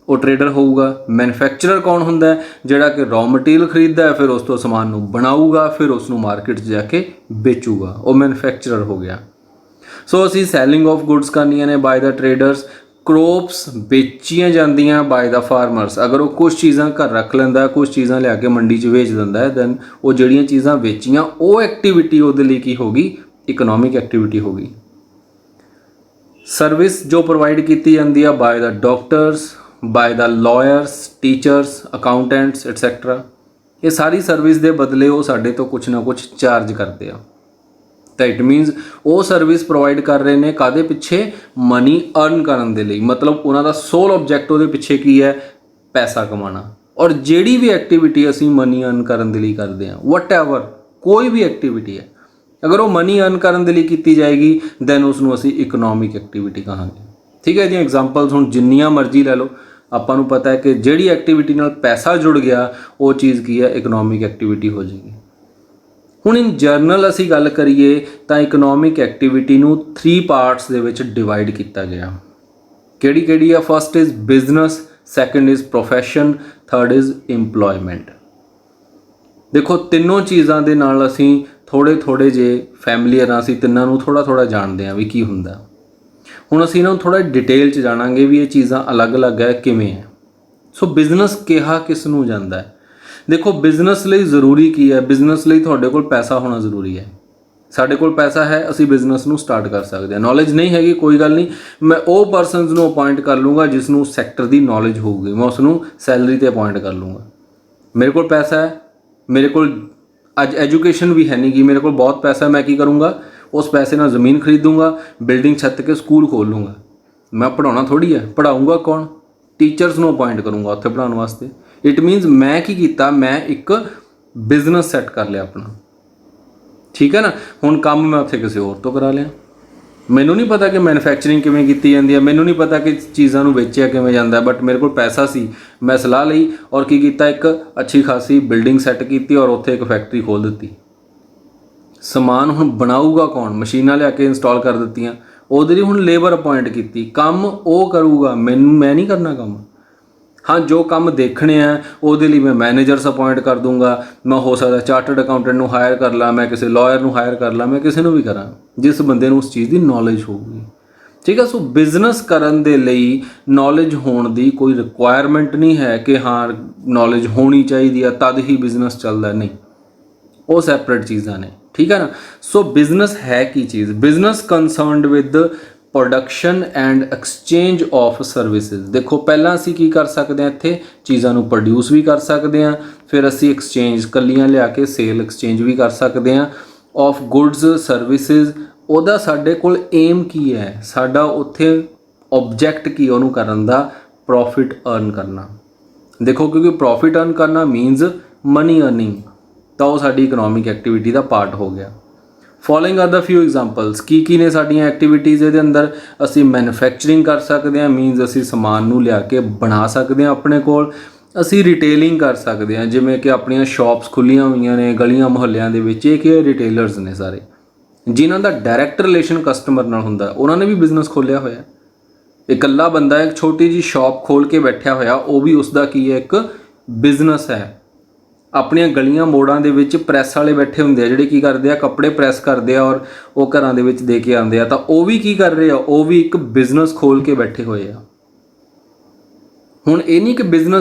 ਉਹ ਟਰੇਡਰ ਹੋਊਗਾ। ਮੈਨੂਫੈਕਚਰਰ ਕੌਣ ਹੁੰਦਾ ਹੈ? ਜਿਹੜਾ ਕਿ ਰॉ ਮਟੀਰੀਅਲ ਖਰੀਦਦਾ ਫਿਰ ਉਸ ਤੋਂ ਸਮਾਨ ਨੂੰ ਬਣਾਊਗਾ ਫਿਰ ਉਸ ਨੂੰ ਮਾਰਕੀਟ 'ਚ ਜਾ ਕੇ ਵੇਚੂਗਾ, ਉਹ ਮੈਨੂਫੈਕਚਰਰ ਹੋ ਗਿਆ। ਸੋ ਅਸੀਂ ਸੈਲਿੰਗ ਆਫ ਗੁੱਡਸ ਕਰਨੀਆਂ ਨੇ ਬਾਏ ਦਾ ਟਰੇਡਰਸ। ਕ੍ਰੋਪਸ ਵੇਚੀਆਂ ਜਾਂਦੀਆਂ ਬਾਏ ਦਾ ਫਾਰਮਰਸ। ਅਗਰ ਉਹ ਕੁਛ ਚੀਜ਼ਾਂ ਘਰ ਰੱਖ ਲੈਂਦਾ, ਕੁਛ ਚੀਜ਼ਾਂ ਲਿਆ ਕੇ ਮੰਡੀ 'ਚ ਵੇਚ ਦਿੰਦਾ ਹੈ ਦੈਨ ਉਹ ਜਿਹੜੀਆਂ ਚੀਜ਼ਾਂ ਵੇਚੀਆਂ ਉਹ ਐਕਟੀਵਿਟੀ ਉਹਦੇ ਲਈ ਕੀ ਹੋਗੀ? ਇਕਨੋਮਿਕ ਐਕਟੀਵਿਟੀ ਹੋਗੀ। ਸਰਵਿਸ ਜੋ ਪ੍ਰੋਵਾਈਡ ਕੀਤੀ ਜਾਂਦੀ ਆ ਬਾਏ ਦਾ ਡਾਕਟਰਸ, ਬਾਏ ਦਾ ਲਾਇਰਸ, ਟੀਚਰਸ, ਅਕਾਊਂਟੈਂਟਸ ਐਟਸੈਟਰਾ। ਇਹ ਸਾਰੀ ਸਰਵਿਸ ਦੇ ਬਦਲੇ ਉਹ ਸਾਡੇ ਤੋਂ ਕੁਛ ਨਾ ਕੁਛ ਚਾਰਜ ਕਰਦੇ ਆ। ਤਾਂ ਇਟ ਮੀਨਸ ਉਹ ਸਰਵਿਸ ਪ੍ਰੋਵਾਈਡ ਕਰ ਰਹੇ ਨੇ ਕਾਹਦੇ ਪਿੱਛੇ? ਮਨੀ ਅਰਨ ਕਰਨ ਦੇ ਲਈ। ਮਤਲਬ ਉਹਨਾਂ ਦਾ ਸੋਲ ਆਬਜੈਕਟ ਉਹਦੇ ਪਿੱਛੇ ਕੀ ਹੈ? ਪੈਸਾ ਕਮਾਉਣਾ। ਔਰ ਜਿਹੜੀ ਵੀ ਐਕਟੀਵਿਟੀ ਅਸੀਂ ਮਨੀ ਅਰਨ ਕਰਨ ਦੇ ਲਈ ਕਰਦੇ ਹਾਂ, ਵਟਐਵਰ ਕੋਈ ਵੀ ਐਕਟੀਵਿਟੀ ਹੈ, ਅਗਰ ਉਹ ਮਨੀ ਅਰਨ ਕਰਨ ਦੇ ਲਈ ਕੀਤੀ ਜਾਏਗੀ ਦੈਨ ਉਸ ਨੂੰ ਅਸੀਂ ਇਕਨੋਮਿਕ ਐਕਟੀਵਿਟੀ ਕਹਾਂਗੇ। ਠੀਕ ਹੈ, ਇਹਦੀਆਂ ਐਗਜ਼ਾਮਪਲਸ ਹੁਣ ਜਿੰਨੀਆਂ ਮਰਜ਼ੀ ਲੈ ਲਓ, ਆਪਾਂ ਨੂੰ ਪਤਾ ਹੈ ਕਿ ਜਿਹੜੀ ਐਕਟੀਵਿਟੀ ਨਾਲ ਪੈਸਾ ਜੁੜ ਗਿਆ ਉਹ ਚੀਜ਼ ਕੀ ਹੈ? ਇਕਨੋਮਿਕ ਐਕਟੀਵਿਟੀ ਹੋ ਜਾਏਗੀ। ਹੁਣ ਇਨ ਜਰਨਲ ਅਸੀਂ ਗੱਲ ਕਰੀਏ ਤਾਂ ਇਕਨੋਮਿਕ ਐਕਟੀਵਿਟੀ ਨੂੰ 3 ਪਾਰਟਸ ਦੇ ਵਿੱਚ ਡਿਵਾਈਡ ਕੀਤਾ ਗਿਆ। ਕਿਹੜੀ ਕਿਹੜੀ ਆ? First is business, second is profession, third is employment. ਦੇਖੋ ਤਿੰਨੋਂ ਚੀਜ਼ਾਂ ਦੇ ਨਾਲ ਅਸੀਂ ਥੋੜ੍ਹੇ ਜੇ ਫੈਮਲੀਅਰ ਹਾਂ, ਅਸੀਂ ਤਿੰਨਾਂ ਨੂੰ ਥੋੜ੍ਹਾ ਜਾਣਦੇ ਹਾਂ ਵੀ ਕੀ ਹੁੰਦਾ। ਹੁਣ ਅਸੀਂ ਇਹਨਾਂ ਨੂੰ ਥੋੜ੍ਹਾ ਡਿਟੇਲ 'ਚ ਜਾਣਾਂਗੇ ਵੀ ਇਹ ਚੀਜ਼ਾਂ ਅਲੱਗ-ਅਲੱਗ ਹੈ, ਕਿਵੇਂ ਹੈ। ਸੋ ਬਿਜ਼ਨਸ ਕਿਹਾ ਕਿਸ ਨੂੰ ਜਾਂਦਾ ਹੈ? ਦੇਖੋ ਬਿਜ਼ਨਸ ਲਈ ਜ਼ਰੂਰੀ ਕੀ ਹੈ? ਬਿਜ਼ਨਸ ਲਈ ਤੁਹਾਡੇ ਕੋਲ ਪੈਸਾ ਹੋਣਾ ਜ਼ਰੂਰੀ ਹੈ। ਸਾਡੇ ਕੋਲ ਪੈਸਾ ਹੈ, ਅਸੀਂ ਬਿਜ਼ਨਸ ਨੂੰ ਸਟਾਰਟ ਕਰ ਸਕਦੇ ਹਾਂ। ਨੌਲੇਜ ਨਹੀਂ ਹੈਗੀ ਕੋਈ ਗੱਲ ਨਹੀਂ, ਮੈਂ ਉਹ ਪਰਸਨਸ ਨੂੰ ਅਪਾਇੰਟ ਕਰ ਲੂँਗਾ ਜਿਸ ਨੂੰ ਸੈਕਟਰ ਦੀ ਨੌਲੇਜ ਹੋਊਗੀ, ਮੈਂ ਉਸ ਨੂੰ ਸੈਲਰੀ 'ਤੇ ਅਪਾਇੰਟ ਕਰ ਲੂँਗਾ। ਮੇਰੇ ਕੋਲ ਪੈਸਾ ਹੈ, ਮੇਰੇ ਕੋਲ ਅੱਜ ਐਜੂਕੇਸ਼ਨ ਵੀ ਹੈ ਨਹੀਂ ਗੀ, ਮੇਰੇ ਕੋਲ ਬਹੁਤ ਪੈਸਾ, ਮੈਂ ਕੀ ਕਰੂੰਗਾ? ਉਸ ਪੈਸੇ ਨਾਲ ਜ਼ਮੀਨ ਖਰੀਦੂੰਗਾ, ਬਿਲਡਿੰਗ ਛੱਤ ਕੇ ਸਕੂਲ ਖੋਲ੍ਹ ਲੂँਗਾ। ਮੈਂ ਪੜ੍ਹਾਉਣਾ ਥੋੜ੍ਹੀ ਹੈ, ਪੜ੍ਹਾਊਂਗਾ ਕੌਣ? ਟੀਚਰਸ ਨੂੰ ਅਪਾਇੰਟ ਕਰੂੰਗਾ ਉੱਥੇ ਪੜ੍ਹਾਉਣ ਵਾਸਤੇ। ਇਟ ਮੀਨਸ ਮੈਂ ਕੀ ਕੀਤਾ? ਮੈਂ ਇੱਕ ਬਿਜ਼ਨਸ ਸੈੱਟ ਕਰ ਲਿਆ ਆਪਣਾ। ਠੀਕ ਹੈ ਨਾ। ਹੁਣ ਕੰਮ ਮੈਂ ਉੱਥੇ ਕਿਸੇ ਹੋਰ ਤੋਂ ਕਰਾ ਲਿਆ। ਮੈਨੂੰ ਨਹੀਂ ਪਤਾ ਕਿ ਮੈਨੂਫੈਕਚਰਿੰਗ ਕਿਵੇਂ ਕੀਤੀ ਜਾਂਦੀ ਹੈ, ਮੈਨੂੰ ਨਹੀਂ ਪਤਾ ਕਿ ਚੀਜ਼ਾਂ ਨੂੰ ਵੇਚਿਆ ਕਿਵੇਂ ਜਾਂਦਾ, ਬਟ ਮੇਰੇ ਕੋਲ ਪੈਸਾ ਸੀ, ਮੈਂ ਸਲਾਹ ਲਈ ਔਰ ਕੀ ਕੀਤਾ? ਇੱਕ ਅੱਛੀ ਖਾਸੀ ਬਿਲਡਿੰਗ ਸੈੱਟ ਕੀਤੀ ਔਰ ਉੱਥੇ ਇੱਕ ਫੈਕਟਰੀ ਖੋਲ੍ਹ ਦਿੱਤੀ। ਸਮਾਨ ਹੁਣ ਬਣਾਊਗਾ ਕੌਣ? ਮਸ਼ੀਨਾਂ ਲਿਆ ਕੇ ਇੰਸਟਾਲ ਕਰ ਦਿੱਤੀਆਂ, ਉਹਦੇ ਲਈ ਹੁਣ ਲੇਬਰ ਅਪਾਇੰਟ ਕੀਤੀ, ਕੰਮ ਉਹ ਕਰੂਗਾ, ਮੈਂ ਨਹੀਂ ਕਰਨਾ ਕੰਮ। ਹਾਂ, ਜੋ ਕੰਮ ਦੇਖਣੇ ਆ ਉਹਦੇ ਲਈ ਮੈਂ ਮੈਨੇਜਰਸ ਅਪਾਇੰਟ ਕਰ ਦੂੰਗਾ, ਮੈਂ ਹੋ ਸਕਦਾ ਚਾਰਟਰਡ ਅਕਾਊਂਟੈਂਟ ਨੂੰ ਹਾਇਰ ਕਰ ਲਾਂ, ਮੈਂ ਕਿਸੇ ਲਾਇਰ ਨੂੰ ਹਾਇਰ ਕਰ ਲਾਂ, ਮੈਂ ਕਿਸੇ ਨੂੰ ਵੀ ਕਰਾਂ ਜਿਸ ਬੰਦੇ ਨੂੰ ਉਸ ਚੀਜ਼ ਦੀ ਨੌਲੇਜ ਹੋਊਗੀ। ਠੀਕ ਹੈ। ਸੋ ਬਿਜ਼ਨਸ ਕਰਨ ਦੇ ਲਈ ਨੌਲੇਜ ਹੋਣ ਦੀ ਕੋਈ ਰਿਕੁਆਇਰਮੈਂਟ ਨਹੀਂ ਹੈ ਕਿ ਹਾਂ ਨੌਲੇਜ ਹੋਣੀ ਚਾਹੀਦੀ ਆ ਤਦ ਹੀ ਬਿਜ਼ਨਸ ਚੱਲਦਾ, ਨਹੀਂ, ਉਹ ਸੈਪਰੇਟ ਚੀਜ਼ਾਂ ਨੇ। ਠੀਕ ਹੈ ਨਾ। ਸੋ ਬਿਜ਼ਨਸ ਹੈ ਕੀ ਚੀਜ਼? Business concerned with production and exchange of services. ਦੇਖੋ ਪਹਿਲਾਂ ਅਸੀਂ ਕੀ ਕਰ ਸਕਦੇ ਹਾਂ? ਇੱਥੇ ਚੀਜ਼ਾਂ ਨੂੰ ਪ੍ਰੋਡਿਊਸ ਵੀ ਕਰ ਸਕਦੇ ਹਾਂ, ਫਿਰ ਅਸੀਂ ਐਕਸਚੇਂਜ ਕੱਲੀਆਂ ਲਿਆ ਕੇ ਸੇਲ ਐਕਸਚੇਂਜ ਵੀ ਕਰ ਸਕਦੇ ਹਾਂ ਆਫ ਗੁੱਡਸ ਸਰਵਿਸਿਜ਼। ਉਹਦਾ ਸਾਡੇ ਕੋਲ ਏਮ ਕੀ ਹੈ? ਸਾਡਾ ਉੱਥੇ ਆਬਜੈਕਟ ਕੀ ਉਹਨੂੰ ਕਰਨ ਦਾ? ਪ੍ਰੋਫਿਟ ਅਰਨ ਕਰਨਾ। ਦੇਖੋ ਕਿਉਂਕਿ ਪ੍ਰੋਫਿਟ ਅਰਨ ਕਰਨਾ ਮੀਨਸ ਮਨੀ ਅਰਨਿੰਗ, ਤਾਂ ਉਹ ਸਾਡੀ ਇਕਨੋਮਿਕ ਐਕਟੀਵਿਟੀ ਦਾ ਪਾਰਟ ਹੋ ਗਿਆ। ਫੋਲੋਇੰਗ ਆਰ ਦਾ ਫਿਊ ਐਗਜ਼ਾਮਪਲਸ। ਕੀ ਨੇ ਸਾਡੀਆਂ ਐਕਟੀਵਿਟੀਜ਼ ਇਹਦੇ ਅੰਦਰ? ਅਸੀਂ ਮੈਨੂਫੈਕਚਰਿੰਗ ਕਰ ਸਕਦੇ ਹਾਂ, ਮੀਨਸ ਅਸੀਂ ਸਮਾਨ ਨੂੰ ਲਿਆ ਕੇ ਬਣਾ ਸਕਦੇ ਹਾਂ ਆਪਣੇ ਕੋਲ। ਅਸੀਂ ਰਿਟੇਲਿੰਗ ਕਰ ਸਕਦੇ ਹਾਂ, ਜਿਵੇਂ ਕਿ ਆਪਣੀਆਂ ਸ਼ਾਪਸ ਖੁੱਲ੍ਹੀਆਂ ਹੋਈਆਂ ਨੇ ਗਲੀਆਂ ਮੁਹੱਲਿਆਂ ਦੇ ਵਿੱਚ, ਇਹ ਕੀ ਰਿਟੇਲਰਸ ਨੇ ਸਾਰੇ, ਜਿਨ੍ਹਾਂ ਦਾ ਡਾਇਰੈਕਟ ਰਿਲੇਸ਼ਨ ਕਸਟਮਰ ਨਾਲ ਹੁੰਦਾ, ਉਹਨਾਂ ਨੇ ਵੀ ਬਿਜ਼ਨਸ ਖੋਲ੍ਹਿਆ ਹੋਇਆ। ਇਕੱਲਾ ਬੰਦਾ ਇੱਕ ਛੋਟੀ ਜਿਹੀ ਸ਼ਾਪ ਖੋਲ੍ਹ ਕੇ ਬੈਠਿਆ ਹੋਇਆ, ਉਹ ਵੀ ਉਸਦਾ ਕੀ ਹੈ? ਇੱਕ ਬਿਜ਼ਨਸ ਹੈ। ਆਪਣੀਆਂ ਗਲੀਆਂ ਮੋੜਾਂ ਦੇ ਵਿੱਚ ਪ੍ਰੈਸ ਵਾਲੇ ਬੈਠੇ ਹੁੰਦੇ ਆ, ਜਿਹੜੇ ਕੀ ਕਰਦੇ ਆ? ਕੱਪੜੇ ਪ੍ਰੈਸ ਕਰਦੇ ਆ ਔਰ ਉਹ ਘਰਾਂ ਦੇ ਵਿੱਚ ਦੇ ਕੇ ਆਉਂਦੇ ਆ, ਤਾਂ ਉਹ ਵੀ ਕੀ ਕਰ ਰਹੇ ਆ? ਉਹ ਵੀ ਇੱਕ ਬਿਜ਼ਨਸ ਖੋਲ੍ਹ ਕੇ ਬੈਠੇ ਹੋਏ ਆ। ਹੁਣ ਇਹ ਨਹੀਂ ਕਿ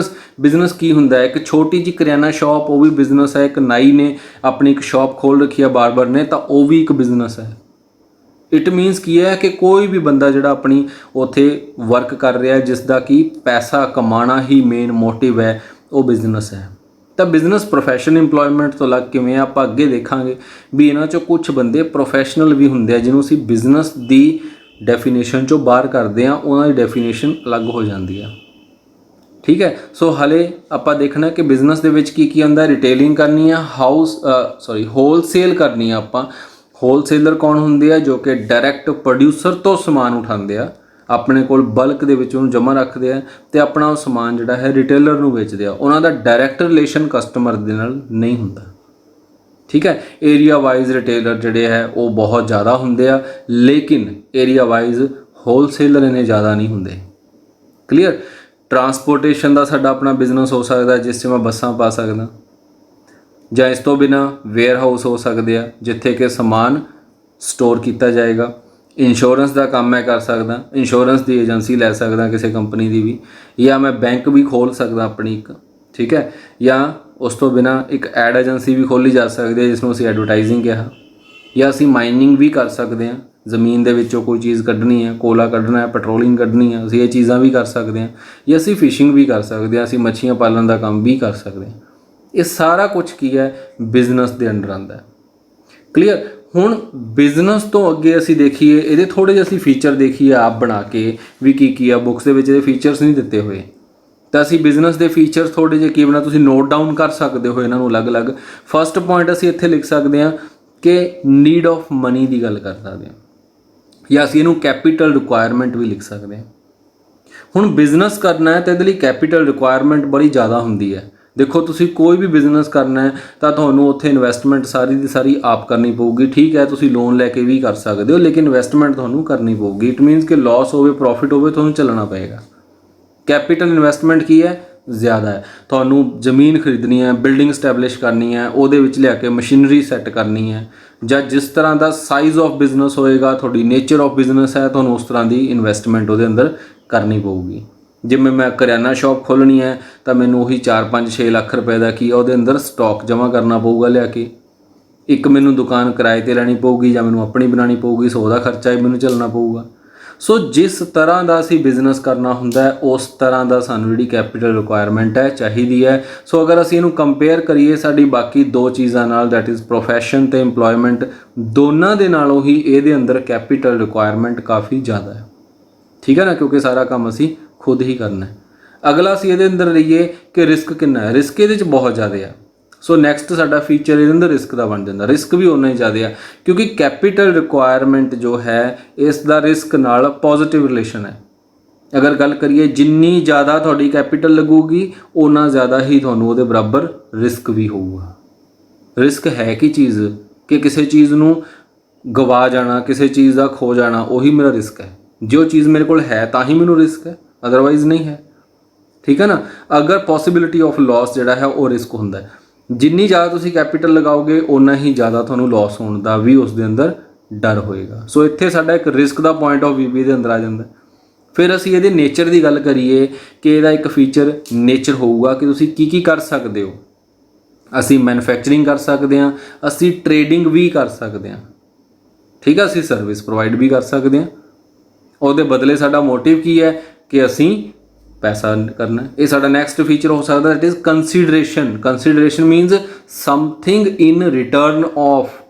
ਬਿਜ਼ਨਸ ਕੀ ਹੁੰਦਾ ਹੈ? ਇੱਕ ਛੋਟੀ ਜਿਹੀ ਕਰਿਆਨਾ ਸ਼ਾਪ, ਉਹ ਵੀ ਬਿਜ਼ਨਸ ਹੈ। ਇੱਕ ਨਾਈ ਨੇ ਆਪਣੀ ਇੱਕ ਸ਼ਾਪ ਖੋਲ੍ਹ ਰੱਖੀ ਆ ਬਾਰਬਰ ਨੇ, ਤਾਂ ਉਹ ਵੀ ਇੱਕ ਬਿਜ਼ਨਸ ਹੈ। ਇਟ ਮੀਨਸ ਕੀ ਹੈ ਕਿ ਕੋਈ ਵੀ ਬੰਦਾ ਜਿਹੜਾ ਆਪਣੀ ਉੱਥੇ ਵਰਕ ਕਰ ਰਿਹਾ ਜਿਸ ਦਾ ਕਿ ਪੈਸਾ ਕਮਾਉਣਾ ਹੀ ਮੇਨ ਮੋਟਿਵ ਹੈ, ਉਹ ਬਿਜ਼ਨਸ ਹੈ। ਤਾਂ ਬਿਜ਼ਨਸ ਪ੍ਰੋਫੈਸ਼ਨ ਇੰਪਲੋਇਮੈਂਟ ਤੋਂ ਅਲੱਗ ਕਿਵੇਂ ਆ? ਆਪਾਂ ਅੱਗੇ ਦੇਖਾਂਗੇ ਵੀ ਇਹਨਾਂ 'ਚੋਂ ਕੁਝ ਬੰਦੇ ਪ੍ਰੋਫੈਸ਼ਨਲ ਵੀ ਹੁੰਦੇ ਆ ਜਿਹਨੂੰ ਅਸੀਂ ਬਿਜ਼ਨਸ ਦੀ ਡੈਫੀਨੇਸ਼ਨ 'ਚੋਂ ਬਾਹਰ ਕਰਦੇ ਹਾਂ, ਉਹਨਾਂ ਦੀ ਡੈਫੀਨੇਸ਼ਨ ਅਲੱਗ ਹੋ ਜਾਂਦੀ ਆ। ਠੀਕ ਹੈ। ਸੋ ਹਲੇ ਆਪਾਂ ਦੇਖਣਾ ਕਿ ਬਿਜ਼ਨਸ ਦੇ ਵਿੱਚ ਕੀ ਆਉਂਦਾ? ਰਿਟੇਲਿੰਗ ਕਰਨੀ ਆ, ਹੋਲਸੇਲ ਕਰਨੀ ਆ ਆਪਾਂ। ਹੋਲਸੇਲਰ ਕੌਣ ਹੁੰਦੇ ਆ? ਜੋ ਕਿ ਡਾਇਰੈਕਟ ਪ੍ਰੋਡਿਊਸਰ ਤੋਂ ਸਮਾਨ ਉਠਾਉਂਦੇ ਆ, ਆਪਣੇ ਕੋਲ ਬਲਕ ਦੇ ਵਿੱਚ ਉਹਨੂੰ ਜਮ੍ਹਾਂ ਰੱਖਦੇ ਆ ਅਤੇ ਆਪਣਾ ਉਹ ਸਮਾਨ ਜਿਹੜਾ ਹੈ ਰਿਟੇਲਰ ਨੂੰ ਵੇਚਦੇ ਆ। ਉਹਨਾਂ ਦਾ ਡਾਇਰੈਕਟ ਰਿਲੇਸ਼ਨ ਕਸਟਮਰ ਦੇ ਨਾਲ ਨਹੀਂ ਹੁੰਦਾ। ਠੀਕ ਹੈ। ਏਰੀਆ ਵਾਈਜ਼ ਰਿਟੇਲਰ ਜਿਹੜੇ ਹੈ ਉਹ ਬਹੁਤ ਜ਼ਿਆਦਾ ਹੁੰਦੇ ਆ, ਲੇਕਿਨ ਏਰੀਆ ਵਾਈਜ਼ ਹੋਲਸੇਲਰ ਇੰਨੇ ਜ਼ਿਆਦਾ ਨਹੀਂ ਹੁੰਦੇ। ਕਲੀਅਰ। ਟਰਾਂਸਪੋਰਟੇਸ਼ਨ ਦਾ ਸਾਡਾ ਆਪਣਾ ਬਿਜ਼ਨਸ ਹੋ ਸਕਦਾ, ਜਿਸ 'ਚ ਮੈਂ ਬੱਸਾਂ ਪਾ ਸਕਦਾ, ਜਾਂ ਇਸ ਤੋਂ ਬਿਨਾਂ ਵੇਅਰ ਹਾਊਸ ਹੋ ਸਕਦੇ ਆ ਜਿੱਥੇ ਕਿ ਸਮਾਨ ਸਟੋਰ ਕੀਤਾ ਜਾਏਗਾ। ਇੰਸ਼ੋਰੈਂਸ ਦਾ ਕੰਮ ਮੈਂ ਕਰ ਸਕਦਾ, ਇੰਸ਼ੋਰੈਂਸ ਦੀ ਏਜੰਸੀ ਲੈ ਸਕਦਾ ਕਿਸੇ ਕੰਪਨੀ ਦੀ ਵੀ, ਜਾਂ ਮੈਂ ਬੈਂਕ ਵੀ ਖੋਲ੍ਹ ਸਕਦਾ ਆਪਣੀ ਇੱਕ। ਠੀਕ ਹੈ। ਜਾਂ ਉਸ ਤੋਂ ਬਿਨਾਂ ਇੱਕ ਐਡ ਏਜੰਸੀ ਵੀ ਖੋਲ੍ਹੀ ਜਾ ਸਕਦੀ ਹੈ ਜਿਸ ਨੂੰ ਅਸੀਂ ਐਡਵਰਟਾਈਜ਼ਿੰਗ ਕਿਹਾ। ਜਾਂ ਅਸੀਂ ਮਾਈਨਿੰਗ ਵੀ ਕਰ ਸਕਦੇ ਹਾਂ, ਜ਼ਮੀਨ ਦੇ ਵਿੱਚੋਂ ਕੋਈ ਚੀਜ਼ ਕੱਢਣੀ ਹੈ, ਕੋਲਾ ਕੱਢਣਾ ਹੈ, ਪੈਟਰੋਲਿੰਗ ਕੱਢਣੀ ਹੈ, ਅਸੀਂ ਇਹ ਚੀਜ਼ਾਂ ਵੀ ਕਰ ਸਕਦੇ ਹਾਂ। ਜਾਂ ਅਸੀਂ ਫਿਸ਼ਿੰਗ ਵੀ ਕਰ ਸਕਦੇ ਹਾਂ, ਅਸੀਂ ਮੱਛੀਆਂ ਪਾਲਣ ਦਾ ਕੰਮ ਵੀ ਕਰ ਸਕਦੇ ਹਾਂ। ये सारा कुछ की है बिजनेस के अंडर आंदा है। क्लीयर। हुण बिजनेस तो अगे असी देखिए ये थोड़े जे असी फीचर देखिए आप बना के भी की है, बुक्स के फीचर्स नहीं दिते हुए, तो असी बिजनेस के फीचर्स थोड़े जे की बना तुसी नोट डाउन कर सकते हो इन्हों अलग अलग। फस्ट पॉइंट असी इत्थे लिख सकते हैं कि नीड ऑफ मनी की गल कर सकते हैं, या असी इहनूं कैपीटल रिक्वायरमेंट भी लिख सकते हैं। हुण बिजनेस करना है तो ये कैपीटल रिक्वायरमेंट बड़ी ज़्यादा होंदी है। देखो तुसी कोई भी बिजनेस करना है तो तुहानूं उत्थे इन्वेस्टमेंट सारी की सारी आप करनी पऊगी। ठीक है तुसी लोन लैके भी कर सकते हो, लेकिन इन्वेस्टमेंट तुहानूं करनी पऊगी। इट मीनस कि लॉस होवे प्रॉफिट होवे तुहानूं चलना पएगा। कैपीटल इन्वेस्टमेंट की है ज़्यादा है, तुहानूं जमीन खरीदनी है, बिल्डिंग स्टैबलिश करनी है, ਉਹਦੇ ਵਿੱਚ ਲਿਆ ਕੇ मशीनरी सैट करनी है, ਜਾਂ जिस तरह का साइज़ ऑफ बिजनेस होएगा, थोड़ी नेचर ऑफ बिजनेस है, तुहानूं उस तरह की इन्वेस्टमेंट ਉਹਦੇ अंदर करनी पऊगी। जिमें मैं करियाना शॉप खोलनी है तो मैनूं ਉਹੀ 4-5-6 ਲੱਖ रुपए का की ਉਹਦੇ अंदर स्टॉक जमा करना पऊगा लिया के। एक मैनूं दुकान किराए ते लैनी पऊगी ਜਾਂ मैनूं अपनी बनानी पऊगी, सो ਉਹਦਾ खर्चा ही मैनूं चलना पऊगा। सो जिस तरह का असी बिजनेस करना होंदा है उस तरह का सानूं जिहड़ी कैपीटल रिक्वायरमेंट है चाहिदी है। सो अगर असी इहनूं कंपेयर करिए साडी बाकी दो चीज़ां नाल, दैट इज़ प्रोफैशन ते इंप्लॉयमेंट, दोनों दे नालों ही इहदे अंदर कैपीटल रिक्वायरमेंट काफ़ी ज़्यादा है। ठीक है ना, क्योंकि सारा काम असी खुद ही करना है। अगला असी इहदे अंदर लईए कि रिस्क कितना है, रिस्क इहदे च बहुत ज़्यादा है। सो नैक्सट साडा फीचर इहदे अंदर रिस्क का बन जाता। रिस्क भी उन्ना ही ज़्यादा है क्योंकि कैपीटल रिक्वायरमेंट जो है इसका रिस्क नाल पॉजिटिव रिलेशन है। अगर गल करिए जिन्नी ज़्यादा तुहाडी कैपीटल लगूगी उन्ना ज़्यादा ही तुहानूं उहदे बराबर रिस्क भी होऊगा। रिस्क है कि चीज़ कि किसी चीज़ नूं गवा जाना, किसी चीज़ का खो जाना, वही मेरा रिस्क है। जो चीज़ मेरे को है तां ही मैनूं रिस्क है, अदरवाइज नहीं है। ठीक है ना। अगर पॉसिबिलिटी ऑफ लॉस जिहड़ा है वो रिस्क हुंदा है। जिन्नी ज़्यादा तुसीं कैपीटल लगाओगे उन्ना ही ज़्यादा तुहानूं लॉस होने का भी उस दे अंदर डर होएगा। सो इत्थे साडा एक रिस्क का पॉइंट ऑफ व्यू भी इहदे अंदर आ जांदा। फिर असीं इहदे नेचर की गल करिए कि इहदा एक फीचर नेचर होऊगा कि तुसीं की कर सकते हो। असीं मैन्युफैक्चरिंग कर सकते हैं, असीं ट्रेडिंग भी कर सकते हैं। ठीक है, असीं सर्विस प्रोवाइड भी कर सकते हैं। ਉਹਦੇ बदले साडा मोटिव की है कि असीं पैसा करना है। ये साडा नैक्सट फीचर हो सकता है, that is consideration. Consideration मीनस something in return of.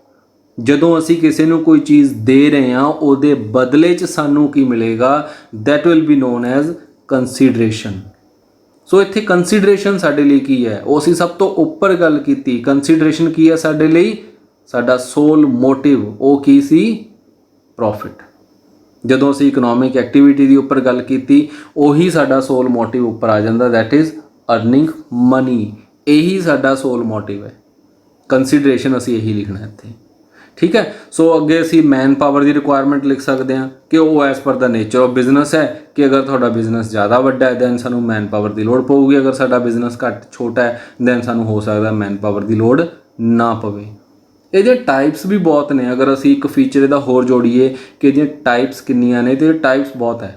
ਜਦੋਂ ਅਸੀਂ ਕਿਸੇ ਨੂੰ ਕੋਈ ਚੀਜ਼ ਦੇ ਰਹੇ ਹਾਂ ਉਹਦੇ ਬਦਲੇ 'ਚ ਸਾਨੂੰ ਕੀ ਮਿਲੇਗਾ, that will be known as consideration. So ਇੱਥੇ ਕੰਸੀਡਰੇਸ਼ਨ ਸਾਡੇ ਲਈ ਕੀ ਹੈ, ਉਹ ਅਸੀਂ ਸਭ ਤੋਂ ਉੱਪਰ ਗੱਲ ਕੀਤੀ। ਕੰਸੀਡਰੇਸ਼ਨ ਕੀ ਹੈ ਸਾਡੇ ਲਈ, ਸਾਡਾ ਸੋਲ ਮੋਟਿਵ ਉਹ ਕੀ ਸੀ, ਪ੍ਰੋਫਿਟ। ਜਦੋਂ ਅਸੀਂ ਇਕਨੋਮਿਕ ਐਕਟੀਵਿਟੀ ਦੀ ਉੱਪਰ ਗੱਲ ਕੀਤੀ ਉਹੀ ਸਾਡਾ ਸੋਲ ਮੋਟਿਵ ਉੱਪਰ ਆ ਜਾਂਦਾ, ਦੈਟ ਇਜ਼ ਅਰਨਿੰਗ ਮਨੀ। ਇਹੀ ਸਾਡਾ ਸੋਲ ਮੋਟਿਵ ਹੈ। ਕੰਸੀਡਰੇਸ਼ਨ ਅਸੀਂ ਇਹੀ ਲਿਖਣਾ ਇੱਥੇ। ठीक है। सो अगे असी मैन पावर की रिक्वायरमेंट लिख सकते हैं कि वो as per the nature of business है कि अगर थोड़ा बिजनेस ज़्यादा वड्डा है दैन सानू मैन पावर की लोड़ पऊगी, अगर साडा बिजनेस घट छोटा है दैन सानू हो सकता है मैन पावर की लोड़ ना पवे। ਇਹਦੇ टाइप्स भी बहुत ने। अगर असी एक फीचर ਇਹਦਾ होर जोड़िए कि ਇਹਦੀਆਂ टाइप्स किन्नियां ने, तो टाइप्स बहुत है।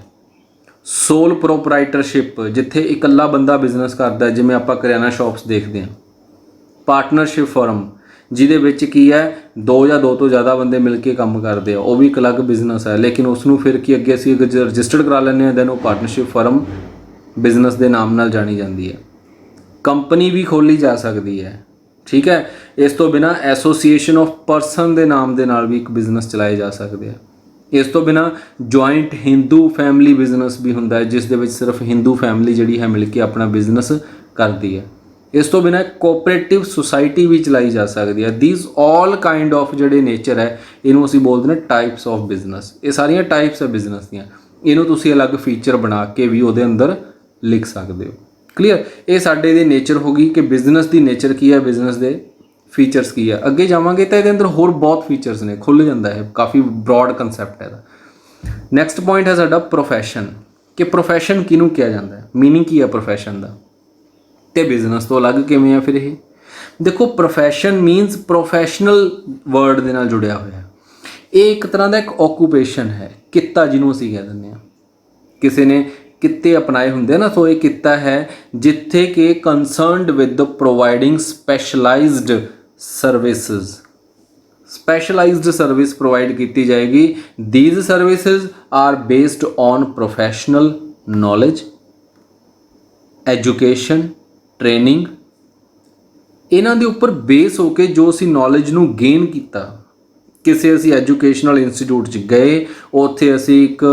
सोल प्रोपराइटरशिप जिथे इकल्ला बंदा बिजनेस करता है, जिमें आपां करियाना शॉप्स देखते हैं। पार्टनरशिप फर्म ਜਿਹਦੇ ਵਿੱਚ ਕੀ ਹੈ ਦੋ ਜਾਂ ਦੋ ਤੋਂ ਜ਼ਿਆਦਾ ਬੰਦੇ ਮਿਲ ਕੇ ਕੰਮ ਕਰਦੇ ਆ, ਉਹ ਵੀ ਇੱਕ ਅਲੱਗ ਬਿਜ਼ਨਸ ਹੈ। ਲੇਕਿਨ ਉਸ ਨੂੰ ਫਿਰ ਕੀ ਅੱਗੇ ਅਸੀਂ ਰਜਿਸਟਰਡ ਕਰਾ ਲੈਂਦੇ ਹਾਂ, ਦੈਨ ਉਹ ਪਾਰਟਨਰਸ਼ਿਪ ਫਰਮ ਬਿਜ਼ਨਸ ਦੇ ਨਾਮ ਨਾਲ ਜਾਣੀ ਜਾਂਦੀ ਹੈ। ਕੰਪਨੀ ਵੀ ਖੋਲ੍ਹੀ ਜਾ ਸਕਦੀ ਹੈ। ਠੀਕ ਹੈ। ਇਸ ਤੋਂ ਬਿਨਾਂ ਐਸੋਸੀਏਸ਼ਨ ਆਫ ਪਰਸਨ ਦੇ ਨਾਮ ਦੇ ਨਾਲ ਵੀ ਇੱਕ ਬਿਜ਼ਨਸ ਚਲਾਏ ਜਾ ਸਕਦੇ ਆ। ਇਸ ਤੋਂ ਬਿਨਾਂ ਜੁਆਇੰਟ ਹਿੰਦੂ ਫੈਮਿਲੀ ਬਿਜ਼ਨਸ ਵੀ ਹੁੰਦਾ ਹੈ, ਜਿਸ ਦੇ ਵਿੱਚ ਸਿਰਫ ਹਿੰਦੂ ਫੈਮਿਲੀ ਜਿਹੜੀ ਹੈ ਮਿਲ ਕੇ ਆਪਣਾ ਬਿਜ਼ਨਸ ਕਰਦੀ ਹੈ। इस तो बिना कोऑपरेटिव सोसाइटी भी चलाई जा सकती है। दीज ऑल काइंड ऑफ जोड़े नेचर है इनू असीं बोलते हैं टाइप्स ऑफ बिजनेस। ये सारिया टाइप्स है बिजनेस दियां, इनू तुसीं अलग फीचर बना के भी उहदे अंदर लिख सकते हो। क्लीयर। ये साडे दी नेचर होगी कि बिजनेस की नेचर की है, बिजनेस के फीचर्स की है। अगे जावांगे तो ये अंदर होर बहुत फीचर्स ने, खुल जाता है, काफ़ी ब्रॉड कंसैप्ट है। नैक्सट पॉइंट है साडा प्रोफैशन, कि प्रोफैशन किनू किया जाता है, मीनिंग की है प्रोफैशन का, तो बिजनेस तो अलग किवें है। फिर ये देखो प्रोफैशन मीनस प्रोफैशनल वर्ड के नाल जुड़िया होया है। ये एक तरह का एक ऑक्यूपेशन है, कित्ता जिन्हों असीं कह दिंदे हां। किसी ने कित्ते अपनाए हुंदे ना, तो ये कित्ता है जिथे कि concerned with providing specialised services. Specialised service provide की जाएगी। These services are based on professional knowledge, education, training, ਇਹਨਾਂ ਦੇ ਉੱਪਰ ਬੇਸ ਹੋ ਕੇ ਜੋ ਅਸੀਂ ਨੌਲੇਜ ਨੂੰ ਗੇਨ ਕੀਤਾ, ਕਿਸੇ ਅਸੀਂ ਐਜੂਕੇਸ਼ਨਲ ਇੰਸਟੀਚਿਊਟ 'ਚ ਗਏ, ਉੱਥੇ ਅਸੀਂ ਇੱਕ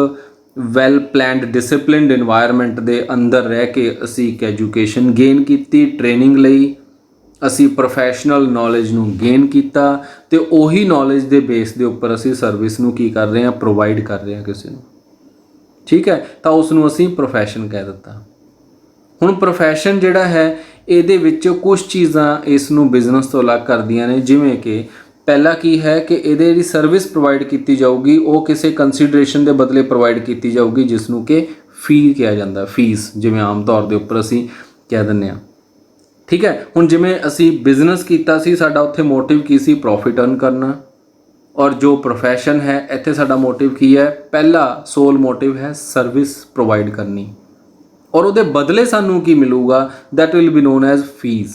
ਵੈਲ ਪਲੈਨਡ ਡਿਸਪਲਿਨਡ ਇਨਵਾਇਰਨਮੈਂਟ ਦੇ ਅੰਦਰ ਰਹਿ ਕੇ ਅਸੀਂ ਇੱਕ ਐਜੂਕੇਸ਼ਨ ਗੇਨ ਕੀਤੀ, ਟ੍ਰੇਨਿੰਗ ਲਈ, ਅਸੀਂ ਪ੍ਰੋਫੈਸ਼ਨਲ ਨੌਲੇਜ ਨੂੰ ਗੇਨ ਕੀਤਾ ਤੇ ਉਹੀ ਨੌਲੇਜ ਦੇ ਬੇਸ ਦੇ ਉੱਪਰ ਅਸੀਂ ਸਰਵਿਸ ਨੂੰ ਕੀ ਕਰ ਰਹੇ ਹਾਂ, ਪ੍ਰੋਵਾਈਡ ਕਰ ਰਹੇ ਹਾਂ ਕਿਸੇ ਨੂੰ। ਠੀਕ ਹੈ, ਤਾਂ ਉਸ ਨੂੰ ਅਸੀਂ ਪ੍ਰੋਫੈਸ਼ਨ ਕਹਿ ਦਿੱਤਾ। ਹੁਣ ਪ੍ਰੋਫੈਸ਼ਨ ਜਿਹੜਾ ਹੈ ਇਹਦੇ ਵਿੱਚ ਕੁਝ ਚੀਜ਼ਾਂ ਇਸ ਨੂੰ ਬਿਜ਼ਨਸ ਤੋਂ ਅਲੱਗ ਕਰਦੀਆਂ ਨੇ, ਜਿਵੇਂ ਕਿ ਪਹਿਲਾ ਕੀ ਹੈ ਕਿ ਇਹਦੇ ਜਿਹੜੀ ਸਰਵਿਸ ਪ੍ਰੋਵਾਈਡ ਕੀਤੀ ਜਾਊਗੀ ਉਹ ਕਿਸੇ ਕੰਸੀਡਰੇਸ਼ਨ ਦੇ ਬਦਲੇ ਪ੍ਰੋਵਾਈਡ ਕੀਤੀ ਜਾਊਗੀ, ਜਿਸ ਨੂੰ ਕਿ ਫੀ ਕਿਹਾ ਜਾਂਦਾ, ਫੀਸ, ਜਿਵੇਂ ਆਮ ਤੌਰ ਦੇ ਉੱਪਰ ਅਸੀਂ ਕਹਿ ਦਿੰਦੇ ਹਾਂ। ਠੀਕ ਹੈ, ਹੁਣ ਜਿਵੇਂ ਅਸੀਂ ਬਿਜ਼ਨਸ ਕੀਤਾ ਸੀ, ਸਾਡਾ ਉੱਥੇ ਮੋਟਿਵ ਕੀ ਸੀ, ਪ੍ਰੋਫਿਟ ਅਰਨ ਕਰਨਾ, ਔਰ ਜੋ ਪ੍ਰੋਫੈਸ਼ਨ ਹੈ ਇੱਥੇ ਸਾਡਾ ਮੋਟਿਵ ਕੀ ਹੈ, ਪਹਿਲਾ ਸੋਲ ਮੋਟਿਵ ਹੈ ਸਰਵਿਸ ਪ੍ਰੋਵਾਈਡ ਕਰਨੀ, ਔਰ ਉਹਦੇ ਬਦਲੇ ਸਾਨੂੰ ਕੀ ਮਿਲੂਗਾ, that will be known as fee.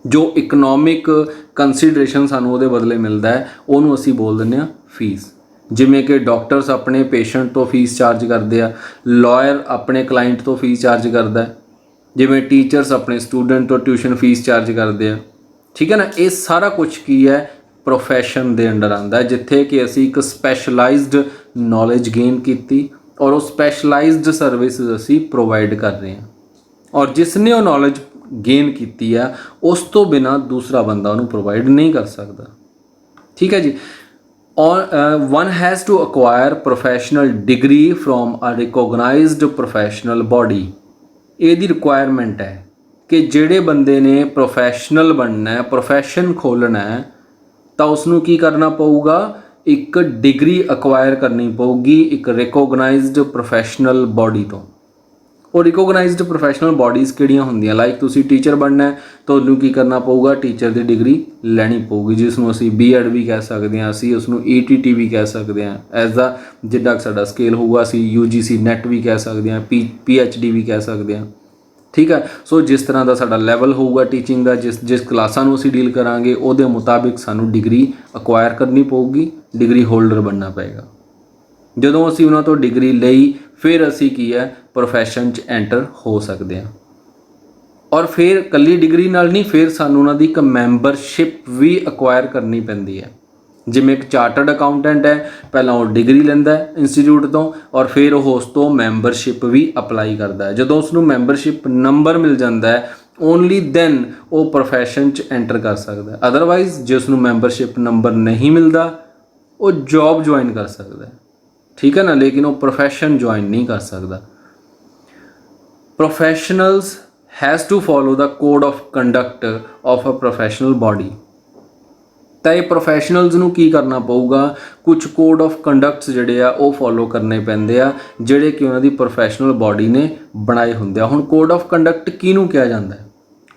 ਜੋ ਇਕਨੋਮਿਕ ਕੰਸੀਡਰੇਸ਼ਨ ਸਾਨੂੰ ਉਹਦੇ ਬਦਲੇ ਮਿਲਦਾ ਹੈ ਉਹਨੂੰ ਅਸੀਂ ਬੋਲ ਦਿੰਦੇ ਹਾਂ ਫੀਸ। ਜਿਵੇਂ ਕਿ ਡਾਕਟਰਸ ਆਪਣੇ ਪੇਸ਼ੈਂਟ ਤੋਂ ਫੀਸ ਚਾਰਜ ਕਰਦੇ ਆ, ਲਾਇਰ ਆਪਣੇ ਕਲਾਇੰਟ ਤੋਂ ਫੀਸ ਚਾਰਜ ਕਰਦਾ, ਜਿਵੇਂ ਟੀਚਰਸ ਆਪਣੇ ਸਟੂਡੈਂਟ ਤੋਂ ਟਿਊਸ਼ਨ ਫੀਸ ਚਾਰਜ ਕਰਦੇ ਆ। ਠੀਕ ਹੈ ਨਾ, ਇਹ ਸਾਰਾ ਕੁਝ ਕੀ ਹੈ, ਪ੍ਰੋਫੈਸ਼ਨ ਦੇ ਅੰਡਰ ਆਉਂਦਾ, ਜਿੱਥੇ ਕਿ ਅਸੀਂ ਇੱਕ ਸਪੈਸ਼ਲਾਈਜ਼ਡ ਨੌਲੇਜ ਗੇਨ ਕੀਤੀ ਔਰ ਉਹ ਸਪੈਸ਼ਲਾਈਜ਼ਡ ਸਰਵਿਸਿਜ਼ ਅਸੀਂ ਪ੍ਰੋਵਾਈਡ ਕਰ ਰਹੇ ਹਾਂ, ਔਰ ਜਿਸ ਨੇ ਉਹ ਨੌਲੇਜ ਗੇਨ ਕੀਤੀ ਆ ਉਸ ਤੋਂ ਬਿਨਾ ਦੂਸਰਾ ਬੰਦਾ ਉਹਨੂੰ ਪ੍ਰੋਵਾਈਡ ਨਹੀਂ ਕਰ ਸਕਦਾ। ਠੀਕ ਹੈ ਜੀ। ਔਰ one has to acquire professional degree from a recognised professional body. ਇਹਦੀ ਰਿਕੁਆਇਰਮੈਂਟ ਹੈ ਕਿ ਜਿਹੜੇ ਬੰਦੇ ਨੇ ਪ੍ਰੋਫੈਸ਼ਨਲ ਬਣਨਾ ਹੈ, ਪ੍ਰੋਫੈਸ਼ਨ ਖੋਲ੍ਹਣਾ ਹੈ, ਤਾਂ ਉਸ ਨੂੰ ਕੀ ਕਰਨਾ ਪਊਗਾ, ਇੱਕ ਡਿਗਰੀ ਅਕਵਾਇਰ ਕਰਨੀ ਪਊਗੀ ਇੱਕ ਰਿਕੋਗਨਾਈਜ਼ਡ ਪ੍ਰੋਫੈਸ਼ਨਲ ਬਾਡੀ ਤੋਂ। ਉਹ ਰਿਕੋਗਨਾਈਜ਼ਡ ਪ੍ਰੋਫੈਸ਼ਨਲ ਬਾਡੀਜ਼ ਕਿਹੜੀਆਂ ਹੁੰਦੀਆਂ, ਲਾਈਕ ਤੁਸੀਂ ਟੀਚਰ ਬਣਨਾ ਹੈ, ਤੁਹਾਨੂੰ ਕੀ ਕਰਨਾ ਪਊਗਾ, ਟੀਚਰ ਦੀ ਡਿਗਰੀ ਲੈਣੀ ਪਊਗੀ, ਜਿਸ ਨੂੰ ਅਸੀਂ B.Ed ਵੀ ਕਹਿ ਸਕਦੇ ਹਾਂ, ਅਸੀਂ ਉਸ ਨੂੰ ETT ਵੀ ਕਹਿ ਸਕਦੇ ਹਾਂ, ਐਜ਼ ਦਾ ਜਿੱਦਾਂ ਸਾਡਾ ਸਕੇਲ ਹੋਊਗਾ ਅਸੀਂ UGC ਨੈਟ ਵੀ ਕਹਿ ਸਕਦੇ ਹਾਂ, PhD ਵੀ ਕਹਿ ਸਕਦੇ ਹਾਂ। ਠੀਕ ਹੈ, ਸੋ ਜਿਸ ਤਰ੍ਹਾਂ ਦਾ ਸਾਡਾ ਲੈਵਲ ਹੋਊਗਾ ਟੀਚਿੰਗ ਦਾ, ਜਿਸ ਕਲਾਸਾਂ ਨੂੰ ਅਸੀਂ ਡੀਲ ਕਰਾਂਗੇ ਉਹਦੇ ਮੁਤਾਬਿਕ ਸਾਨੂੰ ਡਿਗਰੀ ਅਕਵਾਇਰ ਕਰਨੀ ਪਊਗੀ, ਡਿਗਰੀ ਹੋਲਡਰ ਬਣਨਾ ਪਏਗਾ। ਜਦੋਂ ਅਸੀਂ ਉਹਨਾਂ ਤੋਂ ਡਿਗਰੀ ਲਈ ਫਿਰ ਅਸੀਂ ਕੀ ਹੈ, ਪ੍ਰੋਫੈਸ਼ਨ 'ਚ ਐਂਟਰ ਹੋ ਸਕਦੇ ਹਾਂ। ਔਰ ਫਿਰ ਇਕੱਲੀ ਡਿਗਰੀ ਨਾਲ ਨਹੀਂ, ਫਿਰ ਸਾਨੂੰ ਉਹਨਾਂ ਦੀ ਇੱਕ ਮੈਂਬਰਸ਼ਿਪ ਵੀ ਅਕਵਾਇਰ ਕਰਨੀ ਪੈਂਦੀ ਹੈ। ਜਿਵੇਂ ਇੱਕ ਚਾਰਟਰਡ ਅਕਾਊਂਟੈਂਟ ਹੈ, ਪਹਿਲਾਂ ਉਹ ਡਿਗਰੀ ਲੈਂਦਾ ਹੈ ਇੰਸਟੀਚਿਊਟ ਤੋਂ, ਔਰ ਫਿਰ ਉਹ ਉਸ ਤੋਂ ਮੈਂਬਰਸ਼ਿਪ ਵੀ ਅਪਲਾਈ ਕਰਦਾ ਹੈ। ਜਦੋਂ ਉਸ ਨੂੰ ਮੈਂਬਰਸ਼ਿਪ ਨੰਬਰ ਮਿਲ ਜਾਂਦਾ ਹੈ, ਓਨਲੀ ਦੈਨ ਉਹ ਪ੍ਰੋਫੈਸ਼ਨ 'ਚ ਐਂਟਰ ਕਰ ਸਕਦਾ ਹੈ। ਅਦਰਵਾਈਜ਼ ਜੇ ਉਸ ਨੂੰ ਮੈਂਬਰਸ਼ਿਪ ਨੰਬਰ ਨਹੀਂ ਮਿਲਦਾ, ਉਹ ਜੌਬ ਜੁਆਇਨ ਕਰ ਸਕਦਾ ਹੈ। ਠੀਕ ਹੈ ਨਾ, ਲੇਕਿਨ ਉਹ ਪ੍ਰੋਫੈਸ਼ਨ ਜੁਆਇਨ ਨਹੀਂ ਕਰ ਸਕਦਾ। Professionals has to follow the code of conduct of a professional body. ਤਾਂ ਇਹ ਪ੍ਰੋਫੈਸ਼ਨਲਸ ਨੂੰ ਕੀ ਕਰਨਾ ਪਊਗਾ, ਕੁਝ ਕੋਡ ਆਫ ਕੰਡਕਟਸ ਜਿਹੜੇ ਆ ਉਹ ਫੋਲੋ ਕਰਨੇ ਪੈਂਦੇ ਆ, ਜਿਹੜੇ ਕਿ ਉਹਨਾਂ ਦੀ ਪ੍ਰੋਫੈਸ਼ਨਲ ਬਾਡੀ ਨੇ ਬਣਾਏ ਹੁੰਦੇ ਆ। ਹੁਣ ਕੋਡ ਆਫ ਕੰਡਕਟ ਕਿਹਨੂੰ ਕਿਹਾ ਜਾਂਦਾ ਹੈ,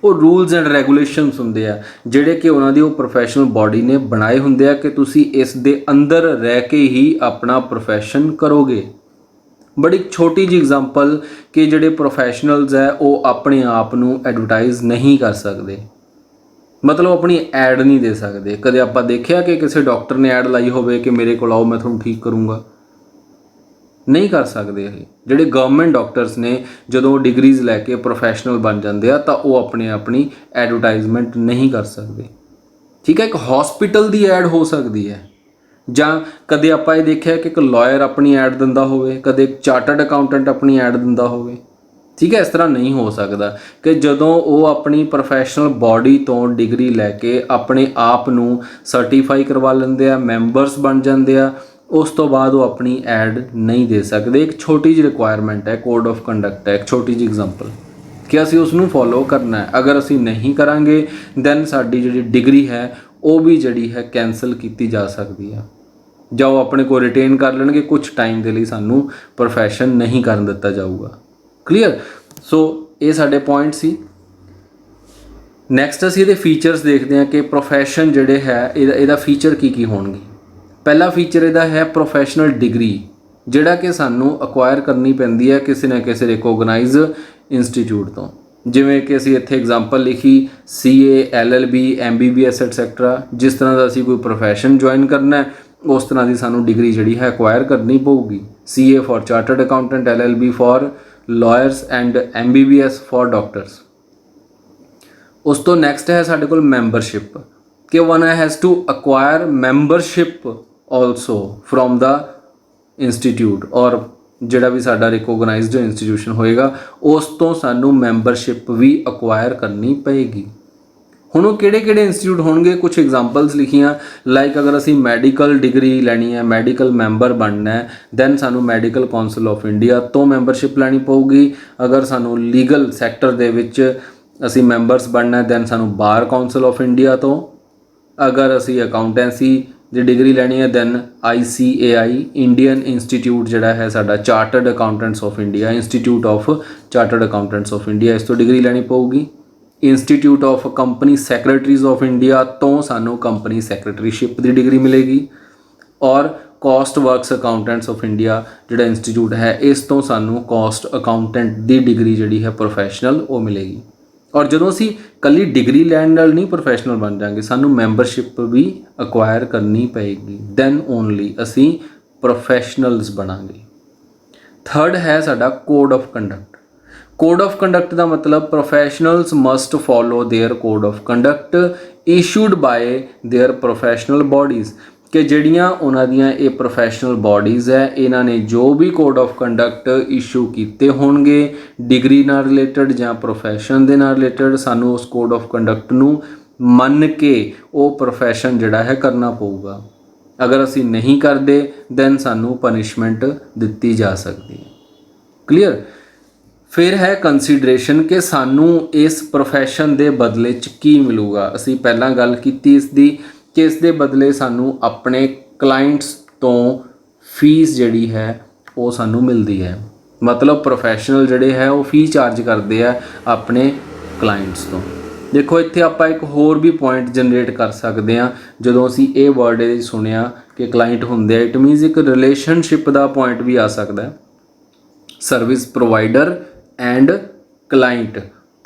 ਉਹ ਰੂਲਸ ਐਂਡ ਰੈਗੂਲੇਸ਼ਨਸ ਹੁੰਦੇ ਆ, ਜਿਹੜੇ ਕਿ ਉਹਨਾਂ ਦੀ ਉਹ ਪ੍ਰੋਫੈਸ਼ਨਲ ਬਾਡੀ ਨੇ ਬਣਾਏ ਹੁੰਦੇ ਆ ਕਿ ਤੁਸੀਂ ਇਸ ਦੇ ਅੰਦਰ ਰਹਿ ਕੇ ਹੀ ਆਪਣਾ ਪ੍ਰੋਫੈਸ਼ਨ ਕਰੋਗੇ। ਬੜੀ ਛੋਟੀ ਜਿਹੀ ਐਗਜ਼ਾਮਪਲ ਕਿ ਜਿਹੜੇ ਪ੍ਰੋਫੈਸ਼ਨਲਸ ਹੈ ਉਹ ਆਪਣੇ ਆਪ ਨੂੰ ਐਡਵਰਟਾਈਜ਼ ਨਹੀਂ ਕਰ ਸਕਦੇ, ਮਤਲਬ ਆਪਣੀ ਐਡ ਨਹੀਂ ਦੇ ਸਕਦੇ। ਕਦੇ ਆਪਾਂ ਦੇਖਿਆ ਕਿ ਕਿਸੇ ਡਾਕਟਰ ਨੇ ਐਡ ਲਾਈ ਹੋਵੇ ਕਿ ਮੇਰੇ ਕੋਲ ਆਓ ਮੈਂ ਤੁਹਾਨੂੰ ਠੀਕ ਕਰੂੰਗਾ, ਨਹੀਂ ਕਰ ਸਕਦੇ। ਇਹ ਜਿਹੜੇ ਗਵਰਨਮੈਂਟ ਡਾਕਟਰਸ ਨੇ ਜਦੋਂ ਡਿਗਰੀਜ਼ ਲੈ ਕੇ ਪ੍ਰੋਫੈਸ਼ਨਲ ਬਣ ਜਾਂਦੇ ਆ ਤਾਂ ਉਹ ਆਪਣੀ ਐਡਵਰਟਾਈਜ਼ਮੈਂਟ ਨਹੀਂ ਕਰ ਸਕਦੇ। ਠੀਕ ਹੈ, ਇੱਕ ਹਸਪੀਟਲ ਦੀ ਐਡ ਹੋ ਸਕਦੀ ਹੈ, ਜਾਂ ਕਦੇ ਆਪਾਂ ਇਹ ਦੇਖਿਆ ਕਿ ਇੱਕ ਲਾਇਰ ਆਪਣੀ ਐਡ ਦਿੰਦਾ ਹੋਵੇ, ਕਦੇ ਇੱਕ ਚਾਰਟਰਡ ਅਕਾਊਂਟੈਂਟ ਆਪਣੀ ਐਡ ਦਿੰਦਾ ਹੋਵੇ। ਠੀਕ ਹੈ, ਇਸ ਤਰ੍ਹਾਂ ਨਹੀਂ ਹੋ ਸਕਦਾ ਕਿ ਜਦੋਂ ਉਹ ਆਪਣੀ ਪ੍ਰੋਫੈਸ਼ਨਲ ਬਾਡੀ ਤੋਂ ਡਿਗਰੀ ਲੈ ਕੇ ਆਪਣੇ ਆਪ ਨੂੰ ਸਰਟੀਫਾਈ ਕਰਵਾ ਲੈਂਦੇ ਆ, ਮੈਂਬਰਸ ਬਣ ਜਾਂਦੇ ਆ, ਉਸ ਤੋਂ ਬਾਅਦ ਉਹ ਆਪਣੀ ਐਡ ਨਹੀਂ ਦੇ ਸਕਦੇ। ਇੱਕ ਛੋਟੀ ਜਿਹੀ ਰਿਕੁਆਇਰਮੈਂਟ ਹੈ, ਕੋਡ ਆਫ ਕੰਡਕਟ ਹੈ, ਇੱਕ ਛੋਟੀ ਜਿਹੀ ਐਗਜ਼ਾਮਪਲ ਕਿ ਅਸੀਂ ਉਸ ਨੂੰ ਫੋਲੋ ਕਰਨਾ ਹੈ। ਅਗਰ ਅਸੀਂ ਨਹੀਂ ਕਰਾਂਗੇ ਦੈਨ ਸਾਡੀ ਜਿਹੜੀ ਡਿਗਰੀ ਹੈ ਉਹ ਵੀ ਜਿਹੜੀ ਹੈ ਕੈਂਸਲ ਕੀਤੀ ਜਾ ਸਕਦੀ ਹੈ, ਜਾਂ ਉਹ ਆਪਣੇ ਕੋਲ ਰਿਟੇਨ ਕਰ ਲੈਣਗੇ, ਕੁਝ ਟਾਈਮ ਦੇ ਲਈ ਸਾਨੂੰ ਪ੍ਰੋਫੈਸ਼ਨ ਨਹੀਂ ਕਰਨ ਦਿੱਤਾ ਜਾਊਗਾ। ਕਲੀਅਰ? ਸੋ ਇਹ ਸਾਡੇ ਪੁਆਇੰਟ ਸੀ। ਨੈਕਸਟ ਅਸੀਂ ਇਹਦੇ ਫੀਚਰਸ ਦੇਖਦੇ ਹਾਂ ਕਿ ਪ੍ਰੋਫੈਸ਼ਨ ਜਿਹੜੇ ਹੈ ਇਹਦਾ ਫੀਚਰ ਕੀ ਹੋਣਗੇ। ਪਹਿਲਾ ਫੀਚਰ ਇਹਦਾ ਹੈ ਪ੍ਰੋਫੈਸ਼ਨਲ ਡਿਗਰੀ, ਜਿਹੜਾ ਕਿ ਸਾਨੂੰ ਅਕਵਾਇਰ ਕਰਨੀ ਪੈਂਦੀ ਹੈ ਕਿਸੇ ਨਾ ਕਿਸੇ ਰਿਕੋਗਨਾਈਜ਼ ਇੰਸਟੀਚਿਊਟ ਤੋਂ। ਜਿਵੇਂ ਕਿ ਅਸੀਂ ਇੱਥੇ ਐਗਜ਼ਾਮਪਲ ਲਿਖੀ CA, LLB, MBBS ਐਟਸੈਕਟਰਾ। ਜਿਸ ਤਰ੍ਹਾਂ ਦਾ ਅਸੀਂ ਕੋਈ ਪ੍ਰੋਫੈਸ਼ਨ ਜੁਆਇਨ ਕਰਨਾ ਹੈ ਉਸ ਤਰ੍ਹਾਂ ਦੀ ਸਾਨੂੰ ਡਿਗਰੀ ਜਿਹੜੀ ਹੈ ਅਕਵਾਇਰ ਕਰਨੀ ਪਊਗੀ। CA for chartered accountant, LLB for lawyers and MBBS for doctors. उस तो नैक्सट है साढ़े कोल मैंबरशिप कि one has to acquire membership also from the institute और ਜਿਹੜਾ ਵੀ ਸਾਡਾ ਰਿਕੋਗਨਾਈਜ਼ਡ ਇੰਸਟੀਟਿਊਸ਼ਨ ਹੋਏਗਾ ਉਸ ਤੋਂ ਸਾਨੂੰ ਮੈਂਬਰਸ਼ਿਪ ਵੀ ਅਕਵਾਇਰ ਕਰਨੀ ਪਏਗੀ। ਹੁਣ ਉਹ ਕਿਹੜੇ ਇੰਸਟੀਟਿਊਟ ਹੋਣਗੇ, ਕੁਝ ਐਗਜ਼ਾਮਪਲਸ ਲਿਖੀਆਂ ਲਾਈਕ ਅਗਰ ਅਸੀਂ ਮੈਡੀਕਲ ਡਿਗਰੀ ਲੈਣੀ ਹੈ, ਮੈਡੀਕਲ ਮੈਂਬਰ ਬਣਨਾ ਹੈ, ਦੈਨ ਸਾਨੂੰ ਮੈਡੀਕਲ ਕਾਉਂਸਲ ਆਫ ਇੰਡੀਆ ਤੋਂ ਮੈਂਬਰਸ਼ਿਪ ਲੈਣੀ ਪਊਗੀ। ਅਗਰ ਸਾਨੂੰ ਲੀਗਲ ਸੈਕਟਰ ਦੇ ਵਿੱਚ ਅਸੀਂ ਮੈਂਬਰਸ ਬਣਨਾ ਹੈ, ਦੈਨ ਸਾਨੂੰ ਬਾਰ ਕਾਉਂਸਲ ਆਫ ਇੰਡੀਆ ਤੋਂ। ਅਗਰ ਅਸੀਂ ਅਕਾਊਂਟੈਂਸੀ ਦੀ ਡਿਗਰੀ ਲੈਣੀ ਹੈ ਦੈਨ ICAI ਇੰਡੀਅਨ ਇੰਸਟੀਟਿਊਟ ਜਿਹੜਾ ਹੈ ਸਾਡਾ chartered accountants of India, institute of chartered accountants of India, ਇਸ ਤੋਂ ਡਿਗਰੀ ਲੈਣੀ ਪਊਗੀ। Institute of company secretaries of India ਤੋਂ ਸਾਨੂੰ ਕੰਪਨੀ ਸੈਕਟਰੀਸ਼ਿਪ ਦੀ ਡਿਗਰੀ ਮਿਲੇਗੀ। ਔਰ cost works accountants of India ਜਿਹੜਾ ਇੰਸਟੀਟਿਊਟ ਹੈ ਇਸ ਤੋਂ ਸਾਨੂੰ ਕੋਸਟ ਅਕਾਊਂਟੈਂਟ ਦੀ ਡਿਗਰੀ ਜਿਹੜੀ ਹੈ ਪ੍ਰੋਫੈਸ਼ਨਲ ਉਹ ਮਿਲੇਗੀ। ਔਰ ਜਦੋਂ ਅਸੀਂ ਕੱਲੀ ਡਿਗਰੀ ਲੈਣ ਨਾਲ ਨਹੀਂ ਪ੍ਰੋਫੈਸ਼ਨਲ ਬਣ ਜਾਵਾਂਗੇ, ਸਾਨੂੰ ਮੈਂਬਰਸ਼ਿਪ ਵੀ ਅਕਵਾਇਰ ਕਰਨੀ ਪਏਗੀ, ਦੈਨ ਓਨਲੀ ਅਸੀਂ ਪ੍ਰੋਫੈਸ਼ਨਲਸ ਬਣਾਂਗੇ। ਥਰਡ ਹੈ ਸਾਡਾ code of conduct. Code of conduct ਦਾ ਮਤਲਬ professionals must follow their code of conduct issued by their professional bodies ਕਿ ਜਿਹੜੀਆਂ ਉਹਨਾਂ ਦੀਆਂ ਇਹ ਪ੍ਰੋਫੈਸ਼ਨਲ ਬੋਡੀਜ਼ ਹੈ ਇਹਨਾਂ ਨੇ ਜੋ ਵੀ ਕੋਡ ਆਫ ਕੰਡਕਟ ਇਸ਼ੂ ਕੀਤੇ ਹੋਣਗੇ ਡਿਗਰੀ ਨਾਲ ਰਿਲੇਟਡ ਜਾਂ ਪ੍ਰੋਫੈਸ਼ਨ ਦੇ ਨਾਲ ਰਿਲੇਟਡ, ਸਾਨੂੰ ਉਸ ਕੋਡ ਆਫ ਕੰਡਕਟ ਨੂੰ ਮੰਨ ਕੇ ਉਹ ਪ੍ਰੋਫੈਸ਼ਨ ਜਿਹੜਾ ਹੈ ਕਰਨਾ ਪਊਗਾ। ਅਗਰ ਅਸੀਂ ਨਹੀਂ ਕਰਦੇ ਦੈਨ ਸਾਨੂੰ ਪਨਿਸ਼ਮੈਂਟ ਦਿੱਤੀ ਜਾ ਸਕਦੀ ਹੈ। ਕਲੀਅਰ। ਫਿਰ ਹੈ ਕੰਸੀਡਰੇਸ਼ਨ ਕਿ ਸਾਨੂੰ ਇਸ ਪ੍ਰੋਫੈਸ਼ਨ ਦੇ ਬਦਲੇ 'ਚ ਕੀ ਮਿਲੂਗਾ। ਅਸੀਂ ਪਹਿਲਾਂ ਗੱਲ ਕੀਤੀ ਇਸ ਦੀ ਕਿ ਇਸ ਦੇ ਬਦਲੇ ਸਾਨੂੰ ਆਪਣੇ ਕਲਾਇੰਟਸ ਤੋਂ ਫੀਸ ਜਿਹੜੀ ਹੈ ਉਹ ਸਾਨੂੰ ਮਿਲਦੀ ਹੈ। ਮਤਲਬ ਪ੍ਰੋਫੈਸ਼ਨਲ ਜਿਹੜੇ ਹੈ ਉਹ ਫੀ ਚਾਰਜ ਕਰਦੇ ਆ ਆਪਣੇ ਕਲਾਇੰਟਸ ਤੋਂ। ਦੇਖੋ ਇੱਥੇ ਆਪਾਂ ਇੱਕ ਹੋਰ ਵੀ ਪੁਆਇੰਟ ਜਨਰੇਟ ਕਰ ਸਕਦੇ ਹਾਂ ਜਦੋਂ ਅਸੀਂ ਇਹ ਵਰਡ ਸੁਣਿਆ ਕਿ ਕਲਾਇੰਟ ਹੁੰਦੇ ਆ, ਇਟ ਮੀਨਸ ਇੱਕ ਰਿਲੇਸ਼ਨਸ਼ਿਪ ਦਾ ਪੁਆਇੰਟ ਵੀ ਆ ਸਕਦਾ ਸਰਵਿਸ ਪ੍ਰੋਵਾਈਡਰ ਐਂਡ ਕਲਾਇੰਟ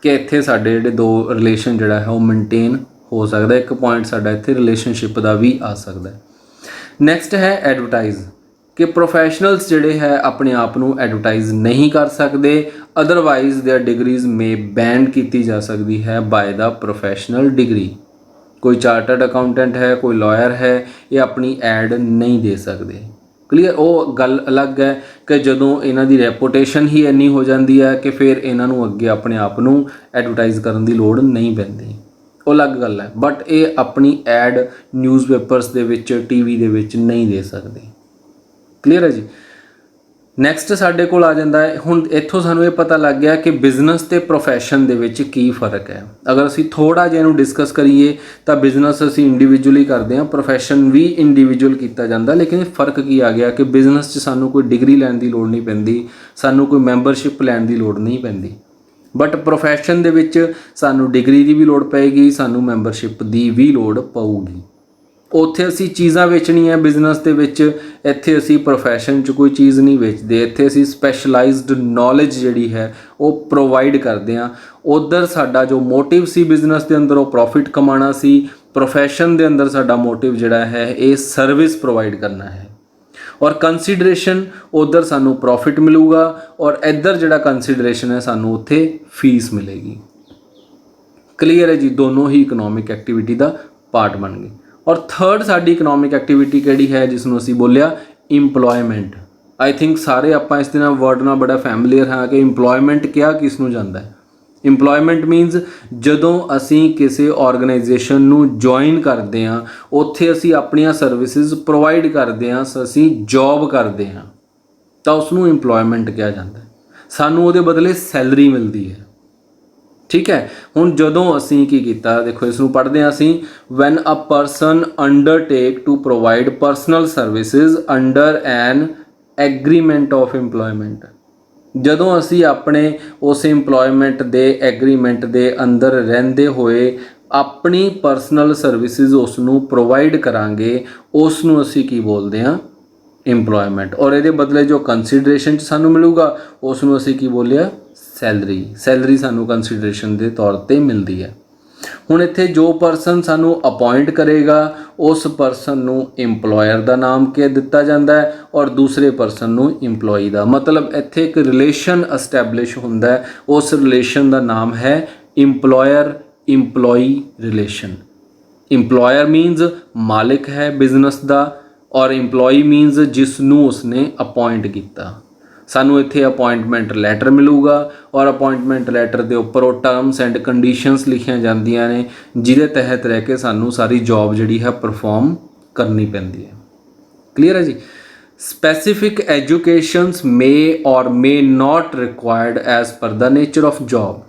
ਕਿ ਇੱਥੇ ਸਾਡੇ ਜਿਹੜੇ ਦੋ ਰਿਲੇਸ਼ਨ ਜਿਹੜਾ ਹੈ ਉਹ ਮੇਨਟੇਨ ਹੋ ਸਕਦਾ। ਇੱਕ ਪੁਆਇੰਟ ਸਾਡਾ ਇੱਥੇ ਰਿਲੇਸ਼ਨਸ਼ਿਪ ਦਾ ਵੀ ਆ ਸਕਦਾ। ਨੈਕਸਟ ਹੈ ਐਡਵਰਟਾਈਜ਼ ਕਿ ਪ੍ਰੋਫੈਸ਼ਨਲਸ ਜਿਹੜੇ ਹੈ ਆਪਣੇ ਆਪ ਨੂੰ ਐਡਵਰਟਾਈਜ਼ ਨਹੀਂ ਕਰ ਸਕਦੇ, otherwise their degrees may ban ਕੀਤੀ ਜਾ ਸਕਦੀ ਹੈ ਬਾਏ ਦਾ ਪ੍ਰੋਫੈਸ਼ਨਲ ਡਿਗਰੀ। ਕੋਈ ਚਾਰਟਰਡ ਅਕਾਊਂਟੈਂਟ ਹੈ, ਕੋਈ ਲਾਇਰ ਹੈ, ਇਹ ਆਪਣੀ ਐਡ ਨਹੀਂ ਦੇ ਸਕਦੇ। ਕਲੀਅਰ। ਉਹ ਗੱਲ ਅਲੱਗ ਹੈ ਕਿ ਜਦੋਂ ਇਹਨਾਂ ਦੀ ਰੈਪੂਟੇਸ਼ਨ ਹੀ ਇੰਨੀ ਹੋ ਜਾਂਦੀ ਹੈ ਕਿ ਫਿਰ ਇਹਨਾਂ ਨੂੰ ਅੱਗੇ ਆਪਣੇ ਆਪ ਨੂੰ ਐਡਵਰਟਾਈਜ਼ ਕਰਨ ਦੀ ਲੋੜ ਨਹੀਂ ਪੈਂਦੀ, ਉਹ ਅਲੱਗ ਗੱਲ ਹੈ। ਬਟ ਇਹ ਆਪਣੀ ਐਡ ਨਿਊਜ਼ਪੇਪਰਸ ਦੇ ਵਿੱਚ, TV ਦੇ ਵਿੱਚ ਨਹੀਂ ਦੇ ਸਕਦੇ। ਕਲੀਅਰ ਹੈ ਜੀ। ਨੈਕਸਟ ਸਾਡੇ ਕੋਲ ਆ ਜਾਂਦਾ ਹੈ, ਹੁਣ ਇੱਥੋਂ ਸਾਨੂੰ ਇਹ ਪਤਾ ਲੱਗ ਗਿਆ ਕਿ ਬਿਜ਼ਨਸ ਤੇ ਪ੍ਰੋਫੈਸ਼ਨ ਦੇ ਵਿੱਚ ਕੀ ਫ਼ਰਕ ਹੈ। ਅਗਰ ਅਸੀਂ ਥੋੜ੍ਹਾ ਜਿਹਾ ਇਹਨੂੰ ਡਿਸਕਸ ਕਰੀਏ ਤਾਂ ਬਿਜ਼ਨਸ ਅਸੀਂ ਇੰਡੀਵਿਜੂਅਲੀ ਕਰਦੇ ਹਾਂ, ਪ੍ਰੋਫੈਸ਼ਨ ਵੀ ਇੰਡੀਵਿਜੂਅਲ ਕੀਤਾ ਜਾਂਦਾ। ਲੇਕਿਨ ਫ਼ਰਕ ਕੀ ਆ ਗਿਆ ਕਿ ਬਿਜ਼ਨਸ 'ਚ ਸਾਨੂੰ ਕੋਈ ਡਿਗਰੀ ਲੈਣ ਦੀ ਲੋੜ ਨਹੀਂ ਪੈਂਦੀ, ਸਾਨੂੰ ਕੋਈ ਮੈਂਬਰਸ਼ਿਪ ਲੈਣ ਦੀ ਲੋੜ ਨਹੀਂ ਪੈਂਦੀ। ਬਟ ਪ੍ਰੋਫੈਸ਼ਨ ਦੇ ਵਿੱਚ ਸਾਨੂੰ ਡਿਗਰੀ ਦੀ ਵੀ ਲੋੜ ਪਏਗੀ, ਸਾਨੂੰ ਮੈਂਬਰਸ਼ਿਪ ਦੀ ਵੀ ਲੋੜ ਪਊਗੀ। ਉੱਥੇ ਅਸੀਂ ਚੀਜ਼ਾਂ ਵੇਚਣੀਆਂ ਬਿਜ਼ਨਸ ਦੇ ਵਿੱਚ, ਇੱਥੇ ਅਸੀਂ ਪ੍ਰੋਫੈਸ਼ਨ 'ਚ ਕੋਈ ਚੀਜ਼ ਨਹੀਂ ਵੇਚਦੇ, ਇੱਥੇ ਅਸੀਂ ਸਪੈਸ਼ਲਾਈਜ਼ਡ ਨੌਲੇਜ ਜਿਹੜੀ ਹੈ ਉਹ ਪ੍ਰੋਵਾਈਡ ਕਰਦੇ ਹਾਂ। ਉੱਧਰ ਸਾਡਾ ਜੋ ਮੋਟਿਵ ਸੀ ਬਿਜ਼ਨਸ ਦੇ ਅੰਦਰ ਉਹ ਪ੍ਰੋਫਿਟ ਕਮਾਉਣਾ ਸੀ, ਪ੍ਰੋਫੈਸ਼ਨ ਦੇ ਅੰਦਰ ਸਾਡਾ ਮੋਟਿਵ ਜਿਹੜਾ ਹੈ ਇਹ ਸਰਵਿਸ ਪ੍ਰੋਵਾਈਡ ਕਰਨਾ ਹੈ। ਔਰ ਕੰਸੀਡਰੇਸ਼ਨ ਉੱਧਰ ਸਾਨੂੰ ਪ੍ਰੋਫਿਟ ਮਿਲੂਗਾ ਔਰ ਇੱਧਰ ਜਿਹੜਾ ਕੰਸੀਡਰੇਸ਼ਨ ਹੈ ਸਾਨੂੰ ਉੱਥੇ ਫੀਸ ਮਿਲੇਗੀ। ਕਲੀਅਰ ਹੈ ਜੀ। ਦੋਨੋਂ ਹੀ ਇਕਨੋਮਿਕ ਐਕਟੀਵਿਟੀ ਦਾ ਪਾਰਟ ਬਣ ਗਏ। ਔਰ ਥਰਡ ਸਾਡੀ ਇਕਨੋਮਿਕ ਐਕਟੀਵਿਟੀ ਕਿਹੜੀ ਹੈ ਜਿਸ ਨੂੰ ਅਸੀਂ ਬੋਲਿਆ ਇੰਪਲੋਇਮੈਂਟ। ਆਈ ਥਿੰਕ ਸਾਰੇ ਆਪਾਂ ਇਸ ਦੇ ਨਾਲ ਵਰਡ ਨਾਲ ਬੜਾ ਫੈਮਿਲੀਅਰ ਹਾਂ ਕਿ ਇੰਪਲੋਇਮੈਂਟ ਕਿਹਾ ਕਿਸ ਨੂੰ ਜਾਂਦਾ ਹੈ। ਇੰਪਲੋਇਮੈਂਟ ਮੀਨਸ ਜਦੋਂ ਅਸੀਂ ਕਿਸੇ ਆਰਗੇਨਾਈਜੇਸ਼ਨ ਨੂੰ ਜੁਆਇਨ ਕਰਦੇ ਹਾਂ, ਉੱਥੇ ਅਸੀਂ ਆਪਣੀਆਂ ਸਰਵਿਸਿਜ਼ ਪ੍ਰੋਵਾਈਡ ਕਰਦੇ ਹਾਂ, ਅਸੀਂ ਜੌਬ ਕਰਦੇ ਹਾਂ ਤਾਂ ਉਸ ਨੂੰ ਇੰਪਲੋਇਮੈਂਟ ਕਿਹਾ ਜਾਂਦਾ। ਸਾਨੂੰ ਉਹਦੇ ਬਦਲੇ ਸੈਲਰੀ ਮਿਲਦੀ ਹੈ। ਠੀਕ ਹੈ। ਹੁਣ ਜਦੋਂ ਅਸੀਂ ਕੀ ਕੀਤਾ, ਦੇਖੋ ਇਸ ਨੂੰ ਪੜ੍ਹਦੇ ਹਾਂ ਅਸੀਂ, when a person undertake to provide personal services under an agreement of employment. ਜਦੋਂ ਅਸੀਂ ਆਪਣੇ ਉਸ ਇੰਪਲੋਇਮੈਂਟ ਦੇ ਐਗਰੀਮੈਂਟ ਦੇ ਅੰਦਰ ਰਹਿੰਦੇ ਹੋਏ ਆਪਣੀ ਪਰਸਨਲ ਸਰਵਿਸਿਜ਼ ਉਸ ਨੂੰ ਪ੍ਰੋਵਾਈਡ ਕਰਾਂਗੇ, ਉਸ ਨੂੰ ਅਸੀਂ ਕੀ ਬੋਲਦੇ ਹਾਂ, ਇੰਪਲੋਇਮੈਂਟ। ਔਰ ਇਹਦੇ ਬਦਲੇ ਜੋ ਕੰਸੀਡਰੇਸ਼ਨ 'ਚ ਸਾਨੂੰ ਮਿਲੂਗਾ ਉਸ ਨੂੰ ਅਸੀਂ ਕੀ ਬੋਲਿਆ, ਸੈਲਰੀ। ਸੈਲਰੀ ਸਾਨੂੰ ਕੰਸੀਡਰੇਸ਼ਨ ਦੇ ਤੌਰ 'ਤੇ ਮਿਲਦੀ ਹੈ। ਹੁਣ ਇੱਥੇ ਜੋ ਪਰਸਨ ਸਾਨੂੰ ਅਪਾਇੰਟ ਕਰੇਗਾ ਉਸ ਪਰਸਨ ਨੂੰ ਇੰਪਲੋਇਰ ਦਾ ਨਾਮ ਕੇ ਦਿੱਤਾ ਜਾਂਦਾ ਹੈ ਔਰ ਦੂਸਰੇ ਪਰਸਨ ਨੂੰ ਇੰਪਲੋਈ ਦਾ। ਮਤਲਬ ਇੱਥੇ ਇੱਕ ਰਿਲੇਸ਼ਨ ਐਸਟੈਬਲਿਸ਼ ਹੁੰਦਾ ਹੈ, ਉਸ ਰਿਲੇਸ਼ਨ ਦਾ ਨਾਮ ਹੈ ਇੰਪਲੋਇਰ इंप्लॉई रिलेशन। इंप्लॉयर मीनस मालिक है बिजनेस का और इंप्लॉई मीनस जिसनों उसने अपॉइंट किया। सानू इत्थे अपॉइंटमेंट लैटर मिलूगा और अपॉइंटमेंट लैटर के उपर वो टर्म्स एंड कंडीशनस लिखियां जांदियां ने जिहदे तहत रह के सानू सारी जॉब जिहड़ी है परफॉर्म करनी पैंदी है। क्लीयर है जी। स्पैसीफिक एजुकेशनस मे और may not required as per the nature of job.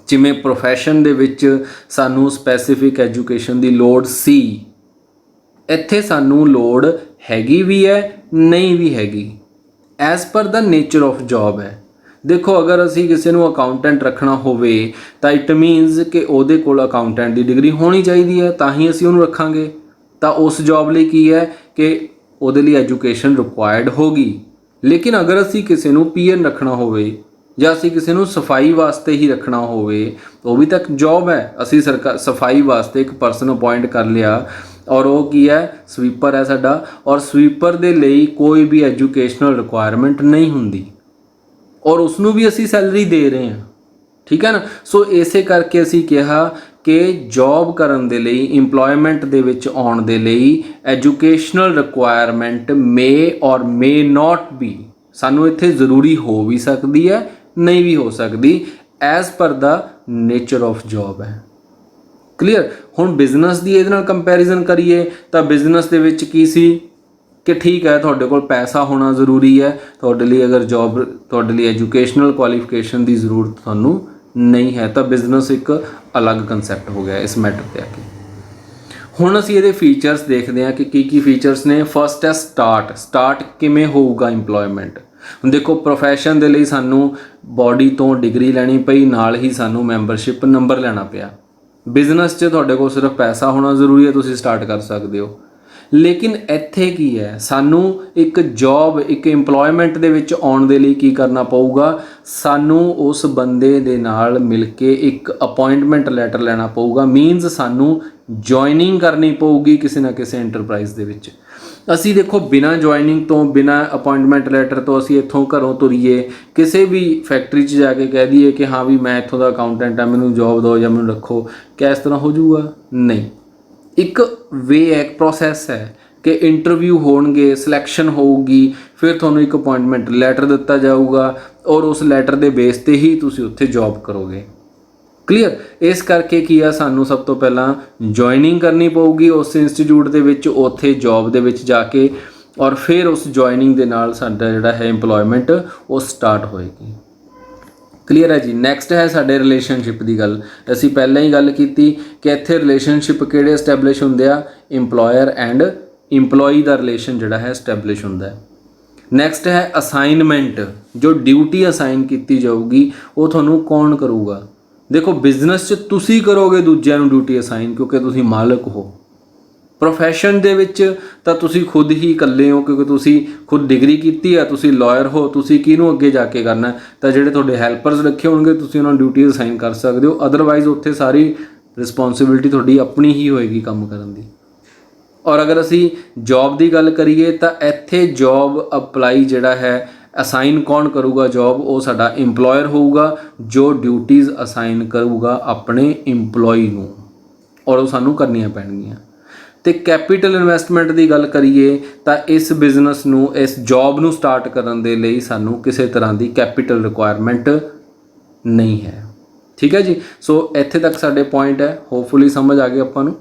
जिमें प्रोफैशन दे विच सानू स्पैसीफिक एजुकेशन की लोड़ सी, इत्थे सानू लोड़ हैगी भी है नहीं भी हैगी, as per the nature of job है। देखो अगर असी किसी को अकाउंटेंट रखना होवे तो इट मीनस कि उहदे कोल अकाउंटेंट की डिग्री होनी चाहिए है, तां ही असी उहनूं रखांगे। तो उस जॉब लई की है कि उहदे लई एजुकेशन रिक्वायर्ड होगी। लेकिन अगर असी किसी को पीएन रखना होवे ਜਾਂ ਅਸੀਂ ਕਿਸੇ ਨੂੰ ਸਫਾਈ ਵਾਸਤੇ ਹੀ ਰੱਖਣਾ ਹੋਵੇ ਉਹ ਵੀ ਤਾਂ ਜੌਬ ਹੈ। ਅਸੀਂ ਸਫਾਈ ਵਾਸਤੇ ਇੱਕ ਪਰਸਨ ਅਪਾਇੰਟ ਕਰ ਲਿਆ ਔਰ ਉਹ ਕੀ ਹੈ ਸਵੀਪਰ ਹੈ ਸਾਡਾ, ਔਰ ਸਵੀਪਰ ਦੇ ਲਈ ਕੋਈ ਵੀ ਐਜੂਕੇਸ਼ਨਲ ਰਿਕੁਆਇਰਮੈਂਟ ਨਹੀਂ ਹੁੰਦੀ ਔਰ ਉਸ ਨੂੰ ਵੀ ਅਸੀਂ ਸੈਲਰੀ ਦੇ ਰਹੇ ਹਾਂ। ਠੀਕ ਹੈ ਨਾ। ਸੋ ਇਸੇ ਕਰਕੇ ਅਸੀਂ ਕਿਹਾ ਕਿ ਜੌਬ ਕਰਨ ਦੇ ਲਈ ਇੰਪਲੋਇਮੈਂਟ ਦੇ ਵਿੱਚ ਆਉਣ ਦੇ ਲਈ ਐਜੂਕੇਸ਼ਨਲ ਰਿਕੁਆਇਰਮੈਂਟ ਮੇ ਔਰ ਮੇ ਨੋਟ ਬੀ ਸਾਨੂੰ ਇੱਥੇ ਜ਼ਰੂਰੀ ਹੋ ਵੀ ਸਕਦੀ ਹੈ नहीं भी हो सकती, as per the nature of job है। क्लीयर। हुण बिजनेस की इहदे नाल कंपैरिजन करिए तो बिजनेस दे विच की सी कि ठीक है तुहाडे कोल पैसा होना ज़रूरी है, तुहाडे लई अगर जॉब तुहाडे लई एजुकेशनल क्वालिफिकेशन की जरूरत तुहानूं नहीं है तो बिजनेस एक अलग कंसैप्ट हो गया इस मैटर ते आके। हुण असीं इहदे फीचर्स देखते हैं कि की फीचर्स ने। फस्ट है स्टार्ट किवें होऊगा इंप्लॉयमेंट। ਹੁਣ देखो प्रोफैशन ਦੇ ਲਈ ਸਾਨੂੰ बॉडी तो डिग्री लैनी पई, नाल ही सानू मैंबरशिप नंबर लेना पिया। बिजनेस 'ਚ ਤੁਹਾਡੇ ਕੋਲ सिर्फ पैसा होना जरूरी है, तुसीं स्टार्ट कर सकते हो। लेकिन ਇੱਥੇ ਕੀ है सानू एक जॉब एक इंप्लॉयमेंट ਦੇ ਵਿੱਚ ਆਉਣ ਦੇ ਲਈ ਕੀ ਕਰਨਾ ਪਊਗਾ, सानू उस बंदे ਦੇ ਨਾਲ मिल के एक अपॉइंटमेंट लैटर लेना पऊगा। मीनस सानू जॉइनिंग करनी पऊगी किसी ना किसी एंटरप्राइज ਦੇ ਵਿੱਚ। ਅਸੀਂ देखो बिना जॉइनिंग तो बिना अपॉइंटमेंट लैटर तो ਅਸੀਂ ਇੱਥੋਂ घरों तुरीए किसी भी फैक्ट्री 'ਚ जा के कह दईए कि हाँ भी मैं ਇੱਥੋਂ ਦਾ अकाउंटेंट है, मैनू जॉब दो या मैनू रखो, क्या इस तरह हो जाऊगा? नहीं। एक वे है, एक प्रोसैस है कि इंटरव्यू होणगे, सिलैक्शन होगी, फिर तुहानूं एक अपॉइंटमेंट लैटर दिता जाऊगा और उस लैटर के बेस ते ही तुसीं उत्थे जॉब करोगे। क्लीयर। इस करके की आ सानू सब तो पहला जॉइनिंग करनी पऊगी उस इंस्टीट्यूट दे विच, उत्थे जॉब दे विच जाके और फिर उस जॉइनिंग दे नाल साडा जिहड़ा है इंप्लॉयमेंट वो स्टार्ट होएगी। क्लीयर है जी। नैक्सट है साडे रिलेशनशिप की गल। असीं पहले ही गल कीती कि इत्थे रिलेशनशिप किहड़े एस्टैबलिश हुंदे आ, इंप्लॉयर एंड इंप्लॉई दा रिलेशन जिहड़ा है एस्टैबलिश हुंदा है। नैक्सट है असाइनमेंट। जो ड्यूटी असाइन की जाऊगी वो तुहानूं कौन करूगा। देखो बिजनेस 'ਚ ਤੁਸੀਂ करोगे दूजिਆਂ ਨੂੰ ड्यूटी असाइन क्योंकि ਤੁਸੀਂ मालक हो। प्रोफैशन ਦੇ ਵਿੱਚ ਤਾਂ ਤੁਸੀਂ खुद ही ਇਕੱਲੇ हो क्योंकि ਤੁਸੀਂ खुद डिग्री की है, ਤੁਸੀਂ लॉयर हो, ਤੁਸੀਂ ਕਿਹਨੂੰ ਅੱਗੇ ਜਾ ਕੇ ਕਰਨਾ ਤਾਂ ਜਿਹੜੇ ਤੁਹਾਡੇ ਹੈਲਪਰਸ ਰੱਖੇ ਹੋਣਗੇ ਤੁਸੀਂ ਉਹਨਾਂ ਨੂੰ ਡਿਊਟੀ ਅਸਾਈਨ ਕਰ ਸਕਦੇ ਹੋ। ਅਦਰਵਾਈਜ਼ ਉੱਥੇ ਸਾਰੀ ਰਿਸਪੌਂਸਿਬਿਲਿਟੀ ਤੁਹਾਡੀ ਆਪਣੀ ਹੀ ਹੋਏਗੀ ਕੰਮ ਕਰਨ ਦੀ। ਔਰ ਅਗਰ ਅਸੀਂ ਜੌਬ ਦੀ ਗੱਲ ਕਰੀਏ ਤਾਂ ਇੱਥੇ ਜੌਬ ਅਪਲਾਈ ਜਿਹੜਾ ਹੈ असाइन कौन करूगा जॉब, वो साडा इंप्लॉयर होगा जो ड्यूटीज़ असाइन करूगा अपने इंप्लॉई नूं और वो सानू करनियां पैणगियां। तो कैपीटल इन्वैसटमेंट की गल करिए तो इस बिजनेस नूं इस जॉब नूं स्टार्ट करन दे लई सानू किसी तरह की कैपीटल रिक्वायरमेंट नहीं है। ठीक है जी। सो इत्थे तक साडे पॉइंट है, होपफुली समझ आ गए आपां नूं।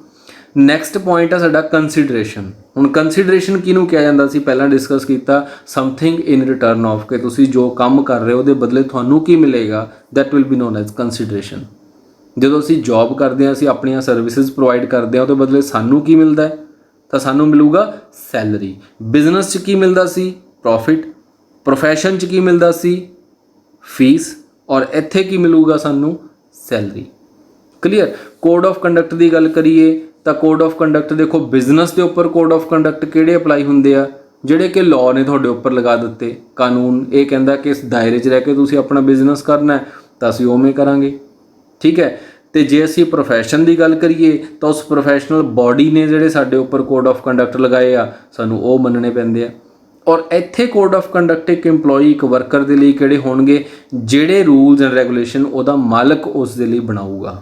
नैक्सट पॉइंट है साडा कंसीडरेशन। हुण कंसीडरेशन किहनूं कहा जांदा सी पहलां डिस्कस कीता, समथिंग इन रिटर्न ऑफ कि तुसीं जो काम कर रहे हो उहदे बदले तुहानूं की मिलेगा, that will be known as consideration. ਜਦੋਂ ਅਸੀਂ ਜੌਬ ਕਰਦੇ ਹਾਂ ਅਸੀਂ ਆਪਣੀਆਂ ਸਰਵਿਸਿਜ਼ ਪ੍ਰੋਵਾਈਡ ਕਰਦੇ ਹਾਂ ਉਹਦੇ ਬਦਲੇ ਸਾਨੂੰ ਕੀ ਮਿਲਦਾ ਹੈ ਤਾਂ ਸਾਨੂੰ ਮਿਲੂਗਾ ਸੈਲਰੀ। ਬਿਜ਼ਨਸ 'ਚ ਕੀ ਮਿਲਦਾ ਸੀ? ਪ੍ਰੋਫਿਟ। ਪ੍ਰੋਫੈਸ਼ਨ 'ਚ ਕੀ ਮਿਲਦਾ ਸੀ? ਫੀਸ। ਔਰ ਇੱਥੇ ਕੀ ਮਿਲੂਗਾ ਸਾਨੂੰ? Salary. Clear. Code of conduct ਦੀ ਗੱਲ ਕਰੀਏ ਤਾਂ ਕੋਡ ਆਫ ਕੰਡਕਟ ਦੇਖੋ ਬਿਜ਼ਨਸ ਦੇ ਉੱਪਰ ਕੋਡ ਆਫ ਕੰਡਕਟ ਕਿਹੜੇ ਅਪਲਾਈ ਹੁੰਦੇ ਆ? ਜਿਹੜੇ ਕਿ ਲਾਅ ਨੇ ਤੁਹਾਡੇ ਉੱਪਰ ਲਗਾ ਦਿੱਤੇ, ਕਾਨੂੰਨ। ਇਹ ਕਹਿੰਦਾ ਕਿ ਇਸ ਦਾਇਰੇ 'ਚ ਰਹਿ ਕੇ ਤੁਸੀਂ ਆਪਣਾ ਬਿਜ਼ਨਸ ਕਰਨਾ ਤਾਂ ਅਸੀਂ ਉਵੇਂ ਕਰਾਂਗੇ। ਠੀਕ ਹੈ। ਤੇ ਜੇ ਅਸੀਂ ਪ੍ਰੋਫੈਸ਼ਨ ਦੀ ਗੱਲ ਕਰੀਏ ਤਾਂ ਉਸ ਪ੍ਰੋਫੈਸ਼ਨਲ ਬਾਡੀ ਨੇ ਜਿਹੜੇ ਸਾਡੇ ਉੱਪਰ ਕੋਡ ਆਫ ਕੰਡਕਟ ਲਗਾਏ ਆ ਸਾਨੂੰ ਉਹ ਮੰਨਣੇ ਪੈਂਦੇ ਆ। ਔਰ ਇੱਥੇ ਕੋਡ ਆਫ ਕੰਡਕਟ ਇੱਕ ਇੰਪਲੋਈ ਇੱਕ ਵਰਕਰ ਦੇ ਲਈ ਕਿਹੜੇ ਹੋਣਗੇ? ਜਿਹੜੇ ਰੂਲਸ ਐਂਡ ਰੈਗੂਲੇਸ਼ਨ ਉਹਦਾ ਮਾਲਕ ਉਸ ਦੇ ਲਈ ਬਣਾਊਗਾ।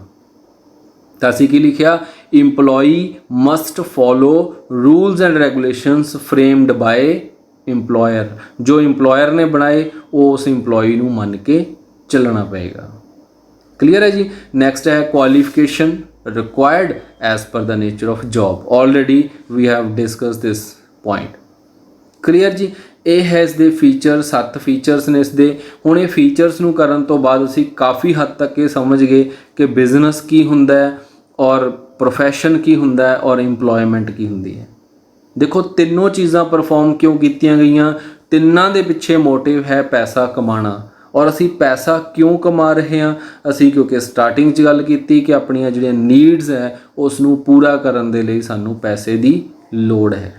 ਤਾਂ ਅਸੀਂ ਕੀ ਲਿਖਿਆ, employee must follow rules and regulations framed by employer. ਜੋ ਇੰਪਲੋਇਰ ਨੇ ਬਣਾਏ ਉਹ ਉਸ ਇੰਪਲੋਈ ਨੂੰ ਮੰਨ ਕੇ ਚੱਲਣਾ ਪਏਗਾ। ਕਲੀਅਰ ਹੈ ਜੀ। ਨੈਕਸਟ ਹੈ qualification required as per the nature of job. Already we have discussed this point. Clear ਜੀ। ਇਹ ਹੈ ਇਸ ਦੇ ਫੀਚਰ, 7 ਫੀਚਰਸ ਨੇ ਇਸ ਦੇ। ਹੁਣ ਇਹ ਫੀਚਰਸ ਨੂੰ ਕਰਨ ਤੋਂ ਬਾਅਦ ਅਸੀਂ ਕਾਫੀ ਹੱਦ ਤੱਕ ਇਹ ਸਮਝ ਗਏ ਕਿ ਬਿਜ਼ਨਸ ਕੀ ਹੁੰਦਾ ਹੈ ਔਰ ਪ੍ਰੋਫੈਸ਼ਨ ਕੀ ਹੁੰਦਾ ਹੈ ਔਰ ਇੰਪਲੋਇਮੈਂਟ ਕੀ ਹੁੰਦੀ ਹੈ। ਦੇਖੋ ਤਿੰਨੋਂ ਚੀਜ਼ਾਂ ਪਰਫਾਰਮ ਕਿਉਂ ਕੀਤੀਆਂ ਗਈਆਂ, ਤਿੰਨਾਂ ਦੇ ਪਿੱਛੇ ਮੋਟਿਵ ਹੈ ਪੈਸਾ ਕਮਾਉਣਾ। ਔਰ ਅਸੀਂ ਪੈਸਾ ਕਿਉਂ ਕਮਾ ਰਹੇ ਹਾਂ, ਅਸੀਂ ਕਿਉਂਕਿ ਸਟਾਰਟਿੰਗ 'ਚ ਗੱਲ ਕੀਤੀ ਕਿ ਆਪਣੀਆਂ ਜਿਹੜੀਆਂ ਨੀਡਸ ਹੈ ਉਸ ਨੂੰ ਪੂਰਾ ਕਰਨ ਦੇ ਲਈ ਸਾਨੂੰ ਪੈਸੇ ਦੀ ਲੋੜ ਹੈ।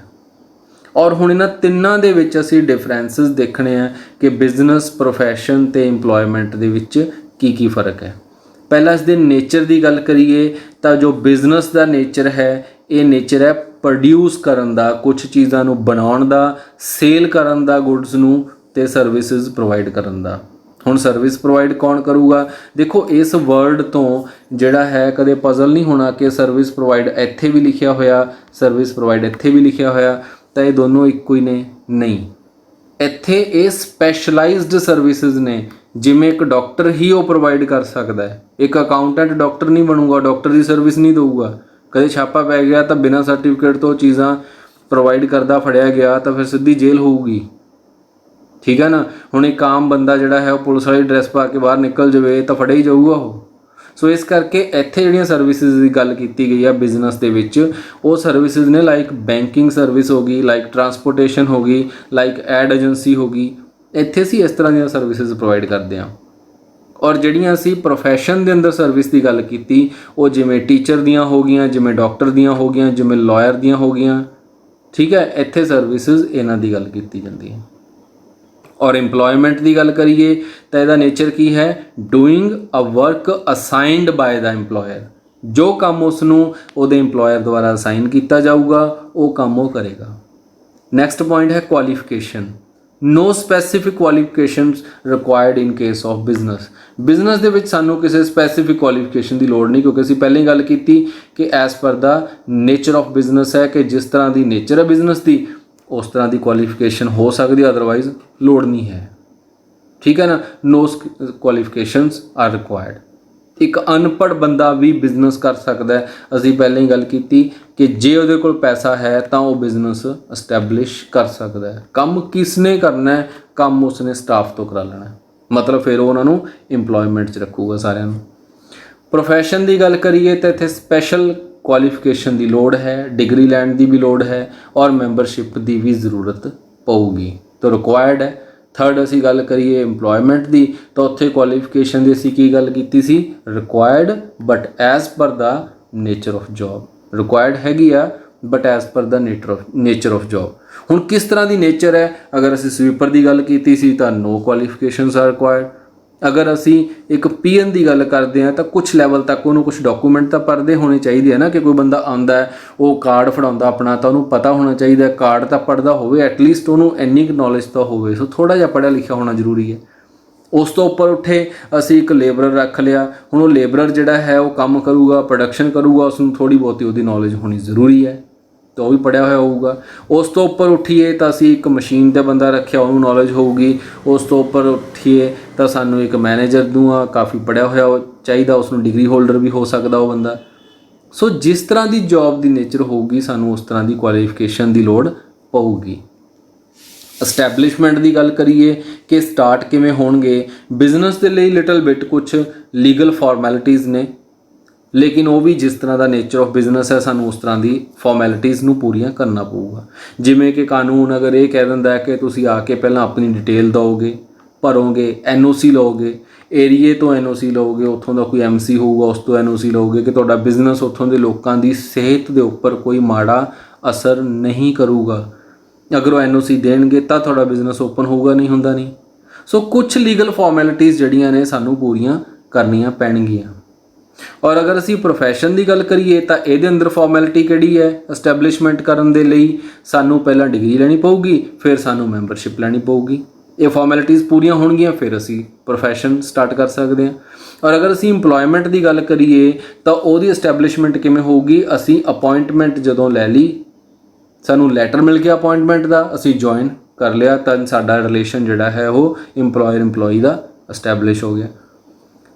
ਔਰ ਹੁਣ ਇਹਨਾਂ ਤਿੰਨਾਂ ਦੇ ਵਿੱਚ ਅਸੀਂ ਡਿਫਰੈਂਸਿਸ ਦੇਖਣੇ ਆ ਕਿ ਬਿਜ਼ਨਸ, ਪ੍ਰੋਫੈਸ਼ਨ ਅਤੇ ਇੰਪਲੋਇਮੈਂਟ ਦੇ ਵਿੱਚ ਕੀ ਕੀ ਫ਼ਰਕ ਹੈ। ਪਹਿਲਾਂ ਇਸ ਦੇ ਨੇਚਰ ਦੀ ਗੱਲ ਕਰੀਏ ਤਾਂ ਜੋ ਬਿਜ਼ਨਸ ਦਾ ਨੇਚਰ ਹੈ, ਇਹ ਨੇਚਰ ਹੈ ਪ੍ਰੋਡਿਊਸ ਕਰਨ ਦਾ, ਕੁਛ ਚੀਜ਼ਾਂ ਨੂੰ ਬਣਾਉਣ ਦਾ, ਸੇਲ ਕਰਨ ਦਾ ਗੁੱਡਸ ਨੂੰ, ਅਤੇ ਸਰਵਿਸਿਜ਼ ਪ੍ਰੋਵਾਈਡ ਕਰਨ ਦਾ। ਹੁਣ ਸਰਵਿਸ ਪ੍ਰੋਵਾਈਡ ਕੌਣ ਕਰੂਗਾ? ਦੇਖੋ ਇਸ ਵਰਡ ਤੋਂ ਜਿਹੜਾ ਹੈ ਕਦੇ ਪਜ਼ਲ ਨਹੀਂ ਹੋਣਾ ਕਿ ਸਰਵਿਸ ਪ੍ਰੋਵਾਈਡ ਇੱਥੇ ਵੀ ਲਿਖਿਆ ਹੋਇਆ, ਸਰਵਿਸ ਪ੍ਰੋਵਾਈਡ ਇੱਥੇ ਵੀ ਲਿਖਿਆ ਹੋਇਆ, ਤਾਂ ਇਹ ਦੋਨੋਂ ਇੱਕੋ ਹੀ ਨੇ। ਨਹੀਂ, ਇੱਥੇ ਇਹ ਸਪੈਸ਼ਲਾਈਜ਼ਡ ਸਰਵਿਸਿਜ਼ ਨੇ। ਜਿਵੇਂ ਇੱਕ ਡਾਕਟਰ ਹੀ ਉਹ ਪ੍ਰੋਵਾਈਡ ਕਰ ਸਕਦਾ ਹੈ, ਇੱਕ ਅਕਾਊਂਟੈਂਟ ਡਾਕਟਰ ਨਹੀਂ ਬਣੂਗਾ, ਡਾਕਟਰ ਦੀ ਸਰਵਿਸ ਨਹੀਂ ਦਊਗਾ। ਕਦੇ ਛਾਪਾ ਪੈ ਗਿਆ ਤਾਂ ਬਿਨਾਂ ਸਰਟੀਫਿਕੇਟ ਤੋਂ ਚੀਜ਼ਾਂ ਪ੍ਰੋਵਾਈਡ ਕਰਦਾ ਫੜਿਆ ਗਿਆ ਤਾਂ ਫਿਰ ਸਿੱਧੀ ਜੇਲ੍ਹ ਹੋਊਗੀ। ਠੀਕ ਹੈ ਨਾ। ਹੁਣ ਇੱਕ ਆਮ ਬੰਦਾ ਜਿਹੜਾ ਹੈ ਉਹ ਪੁਲਿਸ ਵਾਲੀ ਡਰੈਸ ਪਾ ਕੇ ਬਾਹਰ ਨਿਕਲ ਜਾਵੇ ਤਾਂ ਫੜਿਆ ਹੀ ਜਾਊਗਾ ਉਹ। ਸੋ ਇਸ ਕਰਕੇ ਇੱਥੇ ਜਿਹੜੀਆਂ ਸਰਵਿਸਿਜ਼ ਦੀ ਗੱਲ ਕੀਤੀ ਗਈ ਆ ਬਿਜ਼ਨਸ ਦੇ ਵਿੱਚ, ਉਹ ਸਰਵਿਸਿਜ਼ ਨੇ ਲਾਈਕ ਬੈਂਕਿੰਗ ਸਰਵਿਸ ਹੋ ਗਈ, ਲਾਈਕ ਟਰਾਂਸਪੋਰਟੇਸ਼ਨ ਹੋ ਗਈ, ਲਾਈਕ ਐਡ ਏਜੰਸੀ ਹੋ ਗਈ। ਇੱਥੇ ਅਸੀਂ ਇਸ ਤਰ੍ਹਾਂ ਦੀਆਂ ਸਰਵਿਸਿਜ਼ ਪ੍ਰੋਵਾਈਡ ਕਰਦੇ ਹਾਂ। ਔਰ ਜਿਹੜੀਆਂ ਅਸੀਂ ਪ੍ਰੋਫੈਸ਼ਨ ਦੇ ਅੰਦਰ ਸਰਵਿਸ ਦੀ ਗੱਲ ਕੀਤੀ, ਉਹ ਜਿਵੇਂ ਟੀਚਰ ਦੀਆਂ ਹੋ ਗਈਆਂ, ਜਿਵੇਂ ਡਾਕਟਰ ਦੀਆਂ ਹੋ ਗਈਆਂ, ਜਿਵੇਂ ਲਾਇਰ ਦੀਆਂ ਹੋ ਗਈਆਂ। ਠੀਕ ਹੈ, ਇੱਥੇ ਸਰਵਿਸਿਜ਼ ਇਹਨਾਂ ਦੀ ਗੱਲ ਕੀਤੀ ਜਾਂਦੀ ਹੈ। ਔਰ ਇੰਪਲੋਇਮੈਂਟ ਦੀ ਗੱਲ ਕਰੀਏ ਤਾਂ ਇਹਦਾ ਨੇਚਰ ਕੀ ਹੈ? Doing a work assigned by the employer. ਜੋ ਕੰਮ ਉਸ ਨੂੰ ਉਹਦੇ ਇੰਪਲੋਇਰ ਦੁਆਰਾ ਅਸਾਈਨ ਕੀਤਾ ਜਾਊਗਾ ਉਹ ਕੰਮ ਉਹ ਕਰੇਗਾ। ਨੈਕਸਟ ਪੁਆਇੰਟ ਹੈ qualification. No specific qualifications required in case of business. Business ਦੇ ਵਿੱਚ ਸਾਨੂੰ ਕਿਸੇ ਸਪੈਸੀਫਿਕ ਕੁਆਲੀਫਿਕੇਸ਼ਨ ਦੀ ਲੋੜ ਨਹੀਂ, ਕਿਉਂਕਿ ਅਸੀਂ ਪਹਿਲਾਂ ਹੀ ਗੱਲ ਕੀਤੀ ਕਿ as per the nature of business ਹੈ ਕਿ ਜਿਸ ਤਰ੍ਹਾਂ ਦੀ ਨੇਚਰ ਹੈ ਬਿਜ਼ਨਸ ਦੀ ਉਸ ਤਰ੍ਹਾਂ ਦੀ ਕੁਆਲੀਫਿਕੇਸ਼ਨ ਹੋ ਸਕਦੀ, ਅਦਰਵਾਈਜ਼ ਲੋੜ ਨਹੀਂ ਹੈ। ਠੀਕ ਹੈ ਨਾ। ਨੋ ਕੁਆਲੀਫਿਕੇਸ਼ਨਸ ਆਰ ਰਿਕੁਆਇਰਡ। ਇੱਕ ਅਨਪੜ੍ਹ ਬੰਦਾ ਵੀ ਬਿਜ਼ਨਸ ਕਰ ਸਕਦਾ ਹੈ। ਅਸੀਂ ਪਹਿਲਾਂ ਹੀ ਗੱਲ ਕੀਤੀ ਕਿ ਜੇ ਉਹਦੇ ਕੋਲ ਪੈਸਾ ਹੈ ਤਾਂ ਉਹ ਬਿਜ਼ਨਸ ਐਸਟੈਬਲਿਸ਼ ਕਰ ਸਕਦਾ ਹੈ। ਕੰਮ ਕਿਸ ਨੇ ਕਰਨਾ ਹੈ? ਕੰਮ ਉਸਨੇ ਸਟਾਫ ਤੋਂ ਕਰਾ ਲੈਣਾ, ਮਤਲਬ ਫਿਰ ਉਹ ਉਹਨਾਂ ਨੂੰ ਇੰਪਲੋਇਮੈਂਟ 'ਚ ਰੱਖੂਗਾ ਸਾਰਿਆਂ ਨੂੰ। ਪ੍ਰੋਫੈਸ਼ਨ ਦੀ ਗੱਲ ਕਰੀਏ ਤਾਂ ਇੱਥੇ ਸਪੈਸ਼ਲ ਕੁਆਲੀਫਿਕੇਸ਼ਨ ਦੀ ਲੋੜ ਹੈ, ਡਿਗਰੀ ਲੈਣ ਦੀ ਵੀ ਲੋੜ ਹੈ ਔਰ ਮੈਂਬਰਸ਼ਿਪ ਦੀ ਵੀ ਜ਼ਰੂਰਤ ਪਊਗੀ, ਤਾਂ ਰਿਕੁਆਇਰਡ ਹੈ। ਥਰਡ ਅਸੀਂ ਗੱਲ ਕਰੀਏ ਇੰਪਲੋਇਮੈਂਟ ਦੀ ਤਾਂ ਉੱਥੇ ਕੁਆਲੀਫਿਕੇਸ਼ਨ ਦੀ ਅਸੀਂ ਕੀ ਗੱਲ ਕੀਤੀ ਸੀ? Required but as per the nature of job. Required ਹੈਗੀ ਆ but as per the nature of job. ਹੁਣ ਕਿਸ ਤਰ੍ਹਾਂ ਦੀ ਨੇਚਰ ਹੈ? ਅਗਰ ਅਸੀਂ ਸਵੀਪਰ ਦੀ ਗੱਲ ਕੀਤੀ ਸੀ ਤਾਂ ਨੋ ਕੁਆਲੀਫਿਕੇਸ਼ਨਸ ਆਰ ਰਿਕੁਆਇਰਡ। ਅਗਰ ਅਸੀਂ ਇੱਕ ਪੀਐਨ ਦੀ ਗੱਲ ਕਰਦੇ ਹਾਂ ਤਾਂ ਕੁਛ ਲੈਵਲ ਤੱਕ ਉਹਨੂੰ ਕੁਛ ਡਾਕੂਮੈਂਟ ਤਾਂ ਪੜ੍ਹਦੇ ਹੋਣੇ ਚਾਹੀਦੇ ਆ ਨਾ, ਕਿ ਕੋਈ ਬੰਦਾ ਆਉਂਦਾ ਹੈ ਉਹ ਕਾਰਡ ਫੜਾਉਂਦਾ ਆਪਣਾ ਤਾਂ ਉਹਨੂੰ ਪਤਾ ਹੋਣਾ ਚਾਹੀਦਾ, ਕਾਰਡ ਤਾਂ ਪੜ੍ਹਦਾ ਹੋਵੇ, ਐਟਲੀਸਟ ਉਹਨੂੰ ਇੰਨੀ ਕੁ ਨੌਲੇਜ ਤਾਂ ਹੋਵੇ। ਸੋ ਥੋੜ੍ਹਾ ਜਿਹਾ ਪੜ੍ਹਿਆ ਲਿਖਿਆ ਹੋਣਾ ਜ਼ਰੂਰੀ ਹੈ। ਉਸ ਤੋਂ ਉੱਪਰ ਉੱਠੇ ਅਸੀਂ ਇੱਕ ਲੇਬਰਰ ਰੱਖ ਲਿਆ। ਹੁਣ ਉਹ ਲੇਬਰਰ ਜਿਹੜਾ ਹੈ ਉਹ ਕੰਮ ਕਰੂਗਾ, ਪ੍ਰੋਡਕਸ਼ਨ ਕਰੂਗਾ, ਉਸ ਨੂੰ ਥੋੜ੍ਹੀ ਬਹੁਤੀ ਉਹਦੀ ਨੌਲੇਜ ਹੋਣੀ ਜ਼ਰੂਰੀ ਹੈ, ਤਾਂ ਉਹ ਵੀ ਪੜ੍ਹਿਆ ਹੋਇਆ ਹੋਊਗਾ। ਉਸ ਤੋਂ ਉੱਪਰ ਉੱਠੀਏ ਤਾਂ ਅਸੀਂ ਇੱਕ ਮਸ਼ੀਨ 'ਤੇ ਬੰਦਾ ਰੱਖਿਆ, ਉਹਨੂੰ ਨੌਲੇਜ ਹੋਊਗੀ। ਉਸ ਤੋਂ ਉੱਪਰ ਉੱਠੀਏ ਤਾਂ ਸਾਨੂੰ ਇੱਕ ਮੈਨੇਜਰ ਨੂੰ ਕਾਫੀ ਪੜ੍ਹਿਆ ਹੋਇਆ ਚਾਹੀਦਾ, ਉਸ ਨੂੰ ਡਿਗਰੀ ਹੋਲਡਰ ਵੀ ਹੋ ਸਕਦਾ ਉਹ ਬੰਦਾ। ਸੋ ਜਿਸ ਤਰ੍ਹਾਂ ਦੀ ਜੌਬ ਦੀ ਨੇਚਰ ਹੋਊਗੀ ਸਾਨੂੰ ਉਸ ਤਰ੍ਹਾਂ ਦੀ ਕੁਆਲੀਫਿਕੇਸ਼ਨ ਦੀ ਲੋੜ ਪਊਗੀ। ਅਸਟੈਬਲਿਸ਼ਮੈਂਟ ਦੀ ਗੱਲ ਕਰੀਏ ਕਿ ਸਟਾਰਟ ਕਿਵੇਂ ਹੋਣਗੇ। ਬਿਜ਼ਨਸ ਦੇ ਲਈ ਲਿਟਲ ਬਿਟ ਕੁਛ ਲੀਗਲ ਫਾਰਮੈਲਿਟੀਜ਼ ਨੇ, ਲੇਕਿਨ ਉਹ ਵੀ ਜਿਸ ਤਰ੍ਹਾਂ ਦਾ ਨੇਚਰ ਆਫ ਬਿਜ਼ਨਸ ਹੈ ਸਾਨੂੰ ਉਸ ਤਰ੍ਹਾਂ ਦੀ ਫਾਰਮੈਲਿਟੀਜ਼ ਨੂੰ ਪੂਰੀਆਂ ਕਰਨਾ ਪਊਗਾ। ਜਿਵੇਂ ਕਿ ਕਾਨੂੰਨ ਅਗਰ ਇਹ ਕਹਿ ਦਿੰਦਾ ਹੈ ਕਿ ਤੁਸੀਂ ਆ ਕੇ ਪਹਿਲਾਂ ਆਪਣੀ ਡਿਟੇਲ ਦਿਓਗੇ, ਭਰੋਗੇ, NOC ਲਓਗੇ, ਏਰੀਏ ਤੋਂ NOC ਲਓਗੇ, ਉੱਥੋਂ ਦਾ ਕੋਈ MC ਹੋਊਗਾ ਉਸ ਤੋਂ NOC ਲਓਗੇ ਕਿ ਤੁਹਾਡਾ ਬਿਜ਼ਨਸ ਉੱਥੋਂ ਦੇ ਲੋਕਾਂ ਦੀ ਸਿਹਤ ਦੇ ਉੱਪਰ ਕੋਈ ਮਾੜਾ ਅਸਰ ਨਹੀਂ ਕਰੂਗਾ। ਅਗਰ ਉਹ NOC ਦੇਣਗੇ ਤਾਂ ਤੁਹਾਡਾ ਬਿਜ਼ਨਸ ਓਪਨ ਹੋਊਗਾ, ਨਹੀਂ ਹੁੰਦਾ ਨਹੀਂ। ਸੋ ਕੁਛ ਲੀਗਲ ਫਾਰਮੈਲਿਟੀਜ਼ ਜਿਹੜੀਆਂ ਨੇ ਸਾਨੂੰ ਪੂਰੀਆਂ ਕਰਨੀਆਂ ਪੈਣਗੀਆਂ। ਔਰ ਅਗਰ ਅਸੀਂ ਪ੍ਰੋਫੈਸ਼ਨ ਦੀ ਗੱਲ ਕਰੀਏ ਤਾਂ ਇਹਦੇ ਅੰਦਰ ਫਾਰਮੈਲਿਟੀ ਕਿਹੜੀ ਹੈ? ਐਸਟੈਬਲਿਸ਼ਮੈਂਟ ਕਰਨ ਦੇ ਲਈ ਸਾਨੂੰ ਪਹਿਲਾਂ ਡਿਗਰੀ ਲੈਣੀ ਪਊਗੀ, ਫਿਰ ਸਾਨੂੰ ਮੈਂਬਰਸ਼ਿਪ ਲੈਣੀ ਪਊਗੀ। ਇਹ ਫਾਰਮੈਲਿਟੀਜ਼ ਪੂਰੀਆਂ ਹੋਣਗੀਆਂ ਫਿਰ ਅਸੀਂ ਪ੍ਰੋਫੈਸ਼ਨ ਸਟਾਰਟ ਕਰ ਸਕਦੇ ਹਾਂ। ਔਰ ਅਗਰ ਅਸੀਂ ਇੰਪਲੋਇਮੈਂਟ ਦੀ ਗੱਲ ਕਰੀਏ ਤਾਂ ਉਹਦੀ ਐਸਟੈਬਲਿਸ਼ਮੈਂਟ ਕਿਵੇਂ ਹੋਊਗੀ? ਅਸੀਂ ਅਪਾਇੰਟਮੈਂਟ ਜਦੋਂ ਲੈ ਲਈ, ਸਾਨੂੰ ਲੈਟਰ ਮਿਲ ਗਿਆ ਅਪਾਇੰਟਮੈਂਟ ਦਾ, ਅਸੀਂ ਜੁਆਇਨ ਕਰ ਲਿਆ, ਤਾਂ ਸਾਡਾ ਰਿਲੇਸ਼ਨ ਜਿਹੜਾ ਹੈ ਉਹ ਇੰਪਲੋਇਰ ਇੰਪਲੋਈ ਦਾ ਐਸਟੈਬਲਿਸ਼ ਹੋ ਗਿਆ।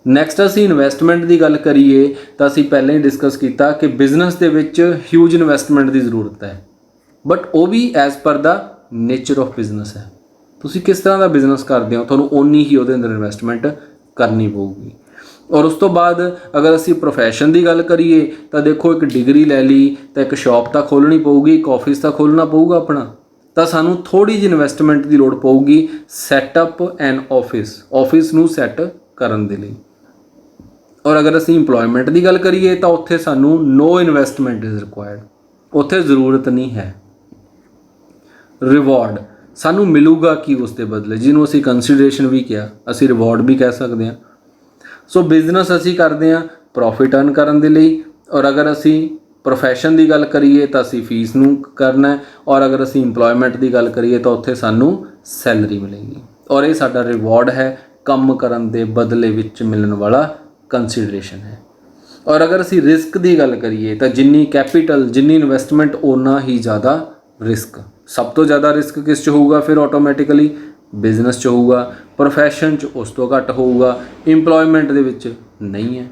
ਨੈਕਸਟ ਅਸੀਂ ਇਨਵੈਸਟਮੈਂਟ ਦੀ ਗੱਲ ਕਰੀਏ ਤਾਂ ਅਸੀਂ ਪਹਿਲਾਂ ਹੀ ਡਿਸਕਸ ਕੀਤਾ ਕਿ ਬਿਜ਼ਨਸ ਦੇ ਵਿੱਚ ਹਿਊਜ ਇਨਵੈਸਟਮੈਂਟ ਦੀ ਜ਼ਰੂਰਤ ਹੈ, ਬਟ ਉਹ ਵੀ as per the nature of business ਹੈ। ਤੁਸੀਂ ਕਿਸ ਤਰ੍ਹਾਂ ਦਾ ਬਿਜ਼ਨਸ ਕਰਦੇ ਹੋ, ਤੁਹਾਨੂੰ ਓਨੀ ਹੀ ਉਹਦੇ ਅੰਦਰ ਇਨਵੈਸਟਮੈਂਟ ਕਰਨੀ ਪਊਗੀ। ਔਰ ਉਸ ਤੋਂ ਬਾਅਦ ਅਗਰ ਅਸੀਂ ਪ੍ਰੋਫੈਸ਼ਨ ਦੀ ਗੱਲ ਕਰੀਏ ਤਾਂ ਦੇਖੋ, ਇੱਕ ਡਿਗਰੀ ਲੈ ਲਈ ਤਾਂ ਇੱਕ ਸ਼ਾਪ ਤਾਂ ਖੋਲ੍ਹਣੀ ਪਊਗੀ, ਇੱਕ ਆਫਿਸ ਤਾਂ ਖੋਲ੍ਹਣਾ ਪਊਗਾ ਆਪਣਾ, ਤਾਂ ਸਾਨੂੰ ਥੋੜ੍ਹੀ ਜਿਹੀ ਇਨਵੈਸਟਮੈਂਟ ਦੀ ਲੋੜ ਪਊਗੀ ਸੈਟਅਪ ਐਨ ਆਫਿਸ ਨੂੰ ਸੈੱਟ ਕਰਨ ਦੇ ਲਈ। ਔਰ ਅਗਰ ਅਸੀਂ ਇੰਪਲੋਇਮੈਂਟ ਦੀ ਗੱਲ ਕਰੀਏ ਤਾਂ ਉੱਥੇ ਸਾਨੂੰ ਨੋ ਇਨਵੈਸਟਮੈਂਟ ਇਜ਼ ਰਿਕੁਆਇਰਡ, ਉੱਥੇ ਜ਼ਰੂਰਤ ਨਹੀਂ ਹੈ। ਰਿਵਾਰਡ ਸਾਨੂੰ ਮਿਲੂਗਾ ਕੀ ਉਸ ਦੇ ਬਦਲੇ, ਜਿਹਨੂੰ ਅਸੀਂ ਕੰਸੀਡਰੇਸ਼ਨ ਵੀ ਕਿਹਾ, ਅਸੀਂ ਰਿਵਾਰਡ ਵੀ ਕਹਿ ਸਕਦੇ ਹਾਂ। ਸੋ ਬਿਜ਼ਨਸ ਅਸੀਂ ਕਰਦੇ ਹਾਂ ਪ੍ਰੋਫਿਟ ਅਰਨ ਕਰਨ ਦੇ ਲਈ, ਔਰ ਅਗਰ ਅਸੀਂ ਪ੍ਰੋਫੈਸ਼ਨ ਦੀ ਗੱਲ ਕਰੀਏ ਤਾਂ ਅਸੀਂ ਫੀਸ ਨੂੰ ਕਰਨਾ, ਔਰ ਅਗਰ ਅਸੀਂ ਇੰਪਲੋਇਮੈਂਟ ਦੀ ਗੱਲ ਕਰੀਏ ਤਾਂ ਉੱਥੇ ਸਾਨੂੰ ਸੈਲਰੀ ਮਿਲੇਗੀ, ਔਰ ਇਹ ਸਾਡਾ ਰਿਵਾਰਡ ਹੈ, ਕੰਮ ਕਰਨ ਦੇ ਬਦਲੇ ਵਿੱਚ ਮਿਲਣ ਵਾਲਾ ਕੰਸੀਡਰੇਸ਼ਨ ਹੈ। ਔਰ ਅਗਰ ਅਸੀਂ ਰਿਸਕ ਦੀ ਗੱਲ ਕਰੀਏ ਤਾਂ ਜਿੰਨੀ ਕੈਪੀਟਲ, ਜਿੰਨੀ ਇਨਵੈਸਟਮੈਂਟ, ਓਨਾ ਹੀ ਜ਼ਿਆਦਾ ਰਿਸਕ। ਸਭ ਤੋਂ ਜ਼ਿਆਦਾ ਰਿਸਕ ਕਿਸ 'ਚ ਹੋਊਗਾ? ਫਿਰ ਆਟੋਮੈਟਿਕਲੀ ਬਿਜ਼ਨਸ 'ਚ ਹੋਊਗਾ, ਪ੍ਰੋਫੈਸ਼ਨ 'ਚ ਉਸ ਤੋਂ ਘੱਟ ਹੋਊਗਾ, ਇੰਪਲੋਇਮੈਂਟ ਦੇ ਵਿੱਚ ਨਹੀਂ ਹੈ।